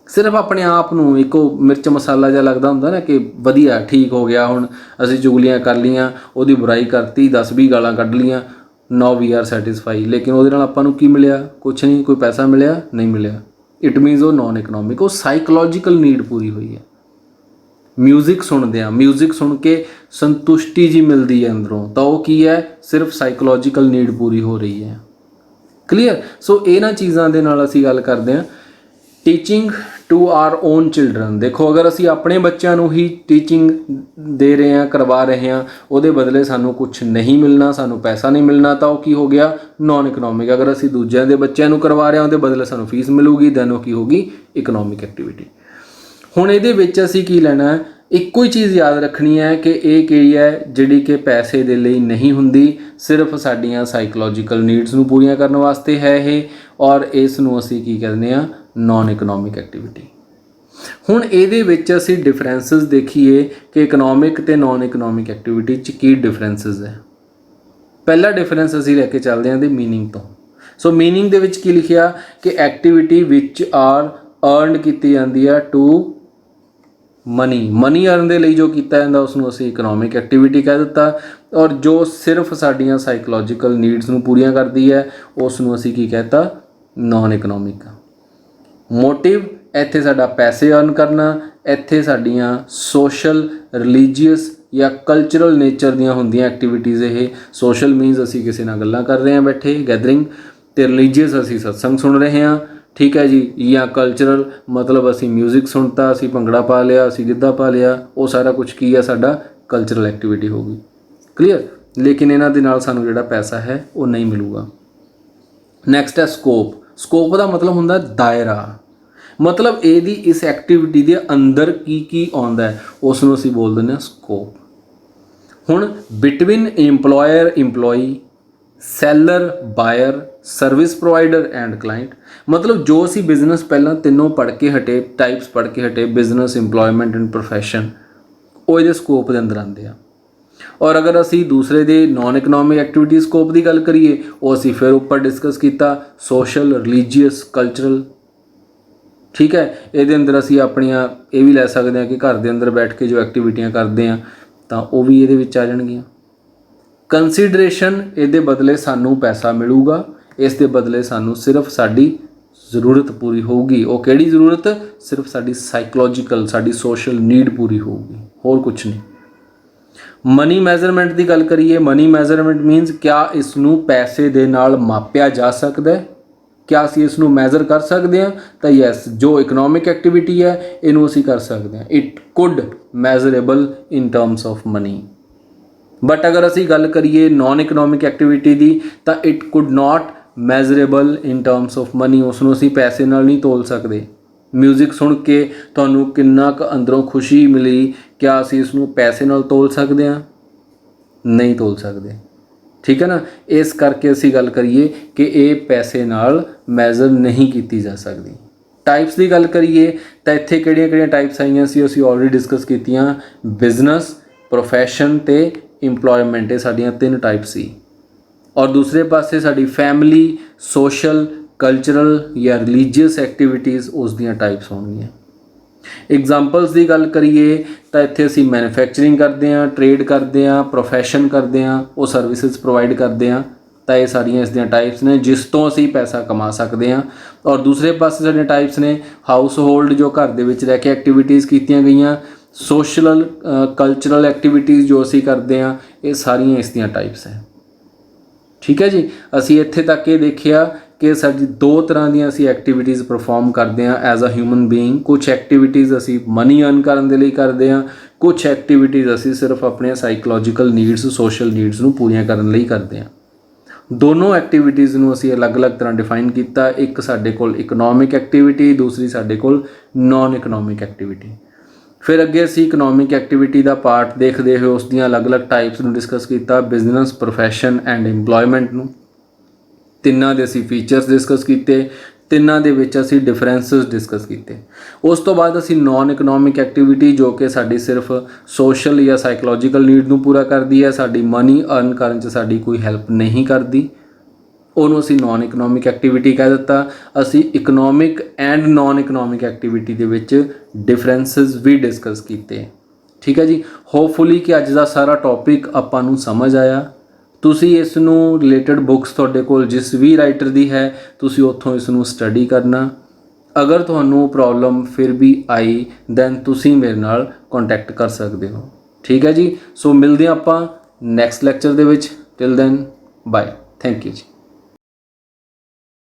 ਸਿਰਫ ਆਪਣੇ ਆਪ ਨੂੰ ਇੱਕੋ ਮਿਰਚ ਮਸਾਲਾ ਜਿਹਾ ਲੱਗਦਾ ਹੁੰਦਾ ਨਾ ਕਿ ਵਧੀਆ ਠੀਕ ਹੋ ਗਿਆ, ਹੁਣ ਅਸੀਂ ਚੁਗਲੀਆਂ ਕਰ ਲਈਆਂ, ਉਹਦੀ ਬੁਰਾਈ ਕਰਤੀ, 10-20 ਗਾਲਾਂ ਕੱਢ ਲਈਆਂ, ਨਾਓ ਵੀ ਆਰ ਸੈਟਿਸਫਾਈ। ਲੇਕਿਨ ਉਹਦੇ ਨਾਲ ਆਪਾਂ ਨੂੰ ਕੀ ਮਿਲਿਆ? ਕੁਛ ਨਹੀਂ। ਕੋਈ ਪੈਸਾ ਮਿਲਿਆ? ਨਹੀਂ ਮਿਲਿਆ। ਇਟ ਮੀਨਸ ਉਹ ਨਾਨ ਇਕਨੋਮਿਕ, ਉਹ ਸਾਈਕੋਲੋਜੀਕਲ ਨੀਡ ਪੂਰੀ ਹੋਈ ਹੈ। ਮਿਊਜ਼ਿਕ ਸੁਣਦੇ ਹਾਂ, ਮਿਊਜ਼ਿਕ ਸੁਣ ਕੇ ਸੰਤੁਸ਼ਟੀ ਜੀ ਮਿਲਦੀ ਹੈ ਅੰਦਰੋਂ, ਤਾਂ ਉਹ ਕੀ ਹੈ? ਸਿਰਫ ਸਾਈਕੋਲੋਜੀਕਲ ਨੀਡ ਪੂਰੀ ਹੋ ਰਹੀ ਹੈ। ਕਲੀਅਰ? ਸੋ ਇਹਨਾਂ ਚੀਜ਼ਾਂ ਦੇ ਨਾਲ ਅਸੀਂ ਗੱਲ ਕਰਦੇ ਹਾਂ teaching to our own children. ਦੇਖੋ ਅਗਰ ਅਸੀਂ ਆਪਣੇ ਬੱਚਿਆਂ ਨੂੰ ਹੀ ਟੀਚਿੰਗ ਦੇ ਰਹੇ ਹਾਂ, ਕਰਵਾ ਰਹੇ ਹਾਂ, ਉਹਦੇ ਬਦਲੇ ਸਾਨੂੰ ਕੁਝ ਨਹੀਂ ਮਿਲਣਾ, ਸਾਨੂੰ ਪੈਸਾ ਨਹੀਂ ਮਿਲਣਾ, ਤਾਂ ਉਹ ਕੀ ਹੋ ਗਿਆ? ਨਾਨ ਇਕਨੋਮਿਕ। ਅਗਰ ਅਸੀਂ ਦੂਜਿਆਂ ਦੇ ਬੱਚਿਆਂ ਨੂੰ ਕਰਵਾ ਰਹੇ ਹਾਂ ਉਹਦੇ ਬਦਲੇ ਸਾਨੂੰ ਫੀਸ ਮਿਲੂਗੀ, ਦੈਨ ਉਹ ਕੀ ਹੋਗੀ? Economic activity. ਹੁਣ ਇਹਦੇ ਵਿੱਚ ਅਸੀਂ ਕੀ ਲੈਣਾ ਹੈ? ਇੱਕੋ ਹੀ ਚੀਜ਼ ਯਾਦ ਰੱਖਣੀ ਹੈ ਕਿ ਇਹ ਕਿਹੜੀ ਹੈ ਜਿਹੜੀ ਕਿ ਪੈਸੇ ਦੇ ਲਈ ਨਹੀਂ ਹੁੰਦੀ, ਸਿਰਫ ਸਾਡੀਆਂ ਸਾਈਕੋਲੋਜੀਕਲ ਨੀਡਸ ਨੂੰ ਪੂਰੀਆਂ ਕਰਨ ਵਾਸਤੇ ਹੈ ਇਹ, ਔਰ ਇਸ ਨੂੰ ਅਸੀਂ ਕੀ ਕਹਿੰਦੇ ਹਾਂ? Non economic activity. ਹੁਣ ਇਹਦੇ ਵਿੱਚ ਅਸੀਂ ਡਿਫਰੈਂਸਿਸ ਦੇਖੀਏ ਕਿ ਇਕਨੋਮਿਕ ਤੇ ਨਾਨ ਇਕਨੋਮਿਕ ਐਕਟੀਵਿਟੀ 'ਚ ਕੀ ਡਿਫਰੈਂਸਿਸ ਹੈ। ਪਹਿਲਾ ਡਿਫਰੈਂਸ ਅਸੀਂ ਲੈ ਕੇ ਚੱਲਦੇ ਹਾਂ ਇਹਦੇ ਮੀਨਿੰਗ ਤੋਂ। ਸੋ ਮੀਨਿੰਗ ਦੇ ਵਿੱਚ ਕੀ ਲਿਖਿਆ ਕਿ ਐਕਟੀਵਿਟੀ ਵਿਚ ਆਰ ਅਰਨਡ ਕੀਤੀ ਜਾਂਦੀ ਹੈ ਟੂ ਮਨੀ ਅਰਨ ਦੇ ਲਈ ਜੋ ਕੀਤਾ ਜਾਂਦਾ ਉਸ ਨੂੰ ਅਸੀਂ ਇਕਨੋਮਿਕ ਐਕਟੀਵਿਟੀ ਕਹਿ ਦਿੱਤਾ, ਔਰ ਜੋ ਸਿਰਫ ਸਾਡੀਆਂ ਸਾਈਕੋਲੋਜੀਕਲ ਨੀਡਸ ਨੂੰ ਪੂਰੀਆਂ ਕਰਦੀ ਹੈ ਉਸ ਨੂੰ ਅਸੀਂ ਕੀ ਕਹਿਤਾ? ਨਾਨ ਇਕਨੋਮਿਕ। ਮੋਟਿਵ ਇੱਥੇ ਸਾਡਾ ਪੈਸੇ ਅਰਨ ਕਰਨਾ, ਇੱਥੇ ਸਾਡੀਆਂ ਸੋਸ਼ਲ, ਰਿਲੀਜੀਅਸ ਜਾਂ ਕਲਚਰਲ ਨੇਚਰ ਦੀਆਂ ਹੁੰਦੀਆਂ ਐਕਟੀਵਿਟੀਜ਼। ਇਹ ਸੋਸ਼ਲ ਮੀਨਸ ਅਸੀਂ ਕਿਸੇ ਨਾਲ ਗੱਲਾਂ ਕਰ ਰਹੇ ਹਾਂ ਬੈਠੇ, ਗੈਦਰਿੰਗ, ਅਤੇ ਰਿਲੀਜੀਅਸ ਅਸੀਂ ਸਤਸੰਗ ਸੁਣ ਰਹੇ ਹਾਂ, ਠੀਕ ਹੈ ਜੀ। ਜਾਂ ਕਲਚਰਲ ਮਤਲਬ ਅਸੀਂ ਮਿਊਜ਼ਿਕ ਸੁਣਤਾ, ਅਸੀਂ ਭੰਗੜਾ ਪਾ ਲਿਆ, ਅਸੀਂ ਗਿੱਧਾ ਪਾ ਲਿਆ, ਉਹ ਸਾਰਾ ਕੁਝ ਕੀ ਹੈ? ਸਾਡਾ ਕਲਚਰਲ ਐਕਟੀਵਿਟੀ ਹੋਊਗੀ। ਕਲੀਅਰ? ਲੇਕਿਨ ਇਹਨਾਂ ਦੇ ਨਾਲ ਸਾਨੂੰ ਜਿਹੜਾ ਪੈਸਾ ਹੈ ਉਹ ਨਹੀਂ ਮਿਲੂਗਾ। ਨੈਕਸਟ ਹੈ ਸਕੋਪ। ਸਕੋਪ ਦਾ ਮਤਲਬ ਹੁੰਦਾ ਦਾਇਰਾ, ਮਤਲਬ ਇਹਦੀ ਇਸ ਐਕਟੀਵਿਟੀ ਦੇ ਅੰਦਰ ਕੀ ਕੀ ਆਉਂਦਾ ਹੈ ਉਸ ਨੂੰ ਅਸੀਂ ਬੋਲ ਦਿੰਦੇ ਹਾਂ ਸਕੋਪ। ਹੁਣ between employer employee, seller buyer, service provider and client, ਮਤਲਬ ਜੋ ਅਸੀਂ ਬਿਜ਼ਨਸ ਪਹਿਲਾਂ ਤਿੰਨੋਂ ਪੜ੍ਹ ਕੇ ਹਟੇ, ਟਾਈਪਸ ਪੜ੍ਹ ਕੇ ਹਟੇ, ਬਿਜ਼ਨਸ, ਇੰਪਲੋਇਮੈਂਟ ਐਂਡ ਪ੍ਰੋਫੈਸ਼ਨ, ਉਹ ਇਹਦੇ ਸਕੋਪ ਦੇ ਅੰਦਰ ਆਉਂਦੇ ਆ। ਔਰ ਅਗਰ ਅਸੀਂ ਦੂਸਰੇ ਦੇ ਨਾਨ ਇਕਨੋਮਿਕ ਐਕਟੀਵਿਟੀ ਸਕੋਪ ਦੀ ਗੱਲ ਕਰੀਏ, ਉਹ ਅਸੀਂ ਫਿਰ ਉੱਪਰ ਡਿਸਕਸ ਕੀਤਾ, ਸੋਸ਼ਲ, ਰਿਲੀਜੀਅਸ, ਕਲਚਰਲ। ਠੀਕ ਹੈ? ਇਹਦੇ ਅੰਦਰ ਅਸੀਂ ਆਪਣੀਆਂ ਇਹ ਵੀ ਲੈ ਸਕਦੇ ਹਾਂ ਕਿ ਘਰ ਦੇ ਅੰਦਰ ਬੈਠ ਕੇ ਜੋ ਐਕਟੀਵਿਟੀਆਂ ਕਰਦੇ ਹਾਂ ਤਾਂ ਉਹ ਵੀ ਇਹਦੇ ਵਿੱਚ ਆ ਜਾਣਗੀਆਂ। ਕੰਸੀਡਰੇਸ਼ਨ, ਇਹਦੇ ਬਦਲੇ ਸਾਨੂੰ ਪੈਸਾ ਮਿਲੂਗਾ, ਇਸ ਦੇ ਬਦਲੇ ਸਾਨੂੰ ਸਿਰਫ ਸਾਡੀ ਜ਼ਰੂਰਤ ਪੂਰੀ ਹੋਊਗੀ। ਉਹ ਕਿਹੜੀ ਜ਼ਰੂਰਤ? ਸਿਰਫ ਸਾਡੀ ਸਾਈਕੋਲੋਜੀਕਲ, ਸਾਡੀ ਸੋਸ਼ਲ ਨੀਡ ਪੂਰੀ ਹੋਊਗੀ, ਹੋਰ ਕੁਝ ਨਹੀਂ। ਮਨੀ ਮੈਜ਼ਰਮੈਂਟ ਦੀ ਗੱਲ ਕਰੀਏ, ਮਨੀ ਮੈਜ਼ਰਮੈਂਟ ਮੀਨਸ ਕਿਆ ਇਸ ਨੂੰ ਪੈਸੇ ਦੇ ਨਾਲ ਮਾਪਿਆ ਜਾ ਸਕਦਾ ਹੈ, ਕਿਆ ਅਸੀਂ ਇਸ ਨੂੰ ਮੈਜ਼ਰ ਕਰ ਸਕਦੇ ਹਾਂ? ਤਾਂ ਯੈਸ, ਜੋ ਇਕਨੋਮਿਕ ਐਕਟੀਵਿਟੀ ਹੈ ਇਹਨੂੰ ਅਸੀਂ ਕਰ ਸਕਦੇ ਹਾਂ। It could measurable in terms of money. But ਅਗਰ ਅਸੀਂ ਗੱਲ ਕਰੀਏ ਨੋਨ ਇਕਨੋਮਿਕ ਐਕਟੀਵਿਟੀ ਦੀ, ਤਾਂ it could not measurable in terms of money. ਉਸ ਨੂੰ ਅਸੀਂ ਪੈਸੇ ਨਾਲ ਨਹੀਂ ਤੋਲ ਸਕਦੇ। ਮਿਊਜ਼ਿਕ ਸੁਣ ਕੇ ਤੁਹਾਨੂੰ ਕਿੰਨਾ ਕੁ ਅੰਦਰੋਂ ਖੁਸ਼ੀ ਮਿਲੀ, ਕਿਆ ਅਸੀਂ ਇਸ ਨੂੰ ਪੈਸੇ ਨਾਲ ਤੋਲ ਸਕਦੇ ਹਾਂ? ਨਹੀਂ ਤੋਲ ਸਕਦੇ, ਠੀਕ ਹੈ ਨਾ। ਇਸ ਕਰਕੇ ਅਸੀਂ ਗੱਲ ਕਰੀਏ ਕਿ ਇਹ ਪੈਸੇ ਨਾਲ ਮੈਜ਼ਰ ਨਹੀਂ ਕੀਤੀ ਜਾ ਸਕਦੀ। ਟਾਈਪਸ ਦੀ ਗੱਲ ਕਰੀਏ ਤਾਂ ਇੱਥੇ ਕਿਹੜੀਆਂ ਟਾਈਪਸ ਆਈਆਂ ਸੀ, ਅਸੀਂ ਆਲਰੇਡੀ ਡਿਸਕਸ ਕੀਤੀਆਂ। ਬਿਜ਼ਨਸ, ਪ੍ਰੋਫੈਸ਼ਨ ਅਤੇ ਇੰਪਲੋਇਮੈਂਟ, ਇਹ ਸਾਡੀਆਂ 3 ਟਾਈਪ ਸੀ। ਔਰ ਦੂਸਰੇ ਪਾਸੇ ਸਾਡੀ ਫੈਮਿਲੀ, ਸੋਸ਼ਲ, ਕਲਚਰਲ ਜਾਂ ਰਿਲੀਜੀਅਸ ਐਕਟੀਵਿਟੀਜ਼, ਉਸ ਦੀਆਂ ਟਾਈਪਸ ਹੋਣਗੀਆਂ। ਐਗਜ਼ਾਮਪਲਸ ਦੀ ਗੱਲ ਕਰੀਏ ਤਾਂ ਇੱਥੇ ਅਸੀਂ ਮੈਨੂਫੈਕਚਰਿੰਗ ਕਰਦੇ ਹਾਂ, ਟ੍ਰੇਡ ਕਰਦੇ ਹਾਂ, ਪ੍ਰੋਫੈਸ਼ਨ ਕਰਦੇ ਹਾਂ, ਉਹ ਸਰਵਿਸਿਜ਼ ਪ੍ਰੋਵਾਈਡ ਕਰਦੇ ਹਾਂ। ਤਾਂ ਇਹ ਸਾਰੀਆਂ ਇਸ ਦੀਆਂ ਟਾਈਪਸ ਨੇ ਜਿਸ ਤੋਂ ਅਸੀਂ ਪੈਸਾ ਕਮਾ ਸਕਦੇ ਹਾਂ। ਔਰ ਦੂਸਰੇ ਪਾਸੇ ਸਾਡੇ ਟਾਈਪਸ ਨੇ ਹਾਊਸ ਹੋਲਡ, ਜੋ ਘਰ ਦੇ ਵਿੱਚ ਰਹਿ ਕੇ ਐਕਟੀਵਿਟੀਜ਼ ਕੀਤੀਆਂ ਗਈਆਂ, ਸੋਸ਼ਲ ਕਲਚਰਲ ਐਕਟੀਵਿਟੀਜ਼ ਜੋ ਅਸੀਂ ਕਰਦੇ ਹਾਂ, ਇਹ ਸਾਰੀਆਂ ਇਸ ਦੀਆਂ ਟਾਈਪਸ ਹੈ, ਠੀਕ ਹੈ ਜੀ। ਅਸੀਂ ਇੱਥੇ ਤੱਕ ਇਹ ਦੇਖਿਆ ਕਿ ਸਾਡੀ 2 ਤਰ੍ਹਾਂ ਦੀਆਂ ਅਸੀਂ ਐਕਟੀਵਿਟੀਜ਼ ਪਰਫਾਰਮ ਕਰਦੇ ਹਾਂ ਐਜ਼ ਅ ਹਿਊਮਨ ਬੀਇੰਗ। ਕੁਛ ਐਕਟੀਵਿਟੀਜ਼ ਅਸੀਂ ਮਨੀ ਅਰਨ ਕਰਨ ਦੇ ਲਈ ਕਰਦੇ ਹਾਂ, ਕੁਛ ਐਕਟੀਵਿਟੀਜ਼ ਅਸੀਂ ਸਿਰਫ ਆਪਣੇ ਸਾਈਕੋਲੋਜੀਕਲ ਨੀਡਸ, ਸੋਸ਼ਲ ਨੀਡਸ ਨੂੰ ਪੂਰੀਆਂ ਕਰਨ ਲਈ ਕਰਦੇ ਹਾਂ। ਦੋਨੋਂ ਐਕਟੀਵਿਟੀਜ਼ ਨੂੰ ਅਸੀਂ ਅਲੱਗ-ਅਲੱਗ ਤਰ੍ਹਾਂ ਡਿਫਾਈਨ ਕੀਤਾ। ਇੱਕ ਸਾਡੇ ਕੋਲ ਇਕਨੋਮਿਕ ਐਕਟੀਵਿਟੀ, ਦੂਸਰੀ ਸਾਡੇ ਕੋਲ ਨੋਨ ਇਕਨੋਮਿਕ ਐਕਟੀਵਿਟੀ। ਫਿਰ ਅੱਗੇ ਅਸੀਂ ਇਕਨੋਮਿਕ ਐਕਟੀਵਿਟੀ ਦਾ ਪਾਰਟ ਦੇਖਦੇ ਹੋਏ ਉਸ ਦੀਆਂ ਅਲੱਗ-ਅਲੱਗ ਟਾਈਪਸ ਨੂੰ ਡਿਸਕਸ ਕੀਤਾ, ਬਿਜ਼ਨਸ, ਪ੍ਰੋਫੈਸ਼ਨ ਐਂਡ ਇੰਪਲੋਇਮੈਂਟ ਨੂੰ। ਤਿੰਨਾਂ ਦੇ ਅਸੀਂ ਫੀਚਰਸ ਡਿਸਕਸ ਕੀਤੇ, ਤਿੰਨਾਂ ਦੇ ਵਿੱਚ ਅਸੀਂ ਡਿਫਰੈਂਸਿਸ ਡਿਸਕਸ ਕੀਤੇ। ਉਸ ਤੋਂ ਬਾਅਦ ਅਸੀਂ ਨੋਨ ਇਕਨੋਮਿਕ ਐਕਟੀਵਿਟੀ, ਜੋ ਕਿ ਸਾਡੀ ਸਿਰਫ ਸੋਸ਼ਲ ਜਾਂ ਸਾਈਕੋਲੋਜੀਕਲ ਨੀਡ ਨੂੰ ਪੂਰਾ ਕਰਦੀ ਹੈ, ਸਾਡੀ ਮਨੀ ਅਰਨ ਕਰਨ 'ਚ ਸਾਡੀ ਕੋਈ ਹੈਲਪ ਨਹੀਂ ਕਰਦੀ, ਉਹਨੂੰ ਅਸੀਂ ਨੋਨ ਇਕਨੋਮਿਕ ਐਕਟੀਵਿਟੀ ਕਹਿ ਦਿੱਤਾ। ਅਸੀਂ economic and non economic activity ਦੇ ਵਿੱਚ ਡਿਫਰੈਂਸਿਸ ਵੀ ਡਿਸਕਸ ਕੀਤੇ, ਠੀਕ ਹੈ ਜੀ। ਹੋਪਫੁਲੀ ਕਿ ਅੱਜ ਦਾ ਸਾਰਾ ਟੌਪਿਕ ਆਪਾਂ ਨੂੰ ਸਮਝ ਆਇਆ। ਤੁਸੀਂ ਇਸ ਨੂੰ ਰਿਲੇਟਡ ਬੁੱਕਸ ਤੁਹਾਡੇ ਕੋਲ ਜਿਸ ਵੀ ਰਾਈਟਰ ਦੀ ਹੈ, ਤੁਸੀਂ ਉੱਥੋਂ ਇਸ ਨੂੰ ਸਟੱਡੀ ਕਰਨਾ। ਅਗਰ ਤੁਹਾਨੂੰ ਪ੍ਰੋਬਲਮ ਫਿਰ ਵੀ ਆਈ ਦੈਨ ਤੁਸੀਂ ਮੇਰੇ ਨਾਲ ਕੰਟੈਕਟ ਕਰ ਸਕਦੇ ਹੋ, ਠੀਕ ਹੈ ਜੀ। ਸੋ ਮਿਲਦੇ ਹਾਂ ਆਪਾਂ ਨੈਕਸਟ ਲੈਕਚਰ ਦੇ ਵਿੱਚ। Till then bye, thank you ਜੀ।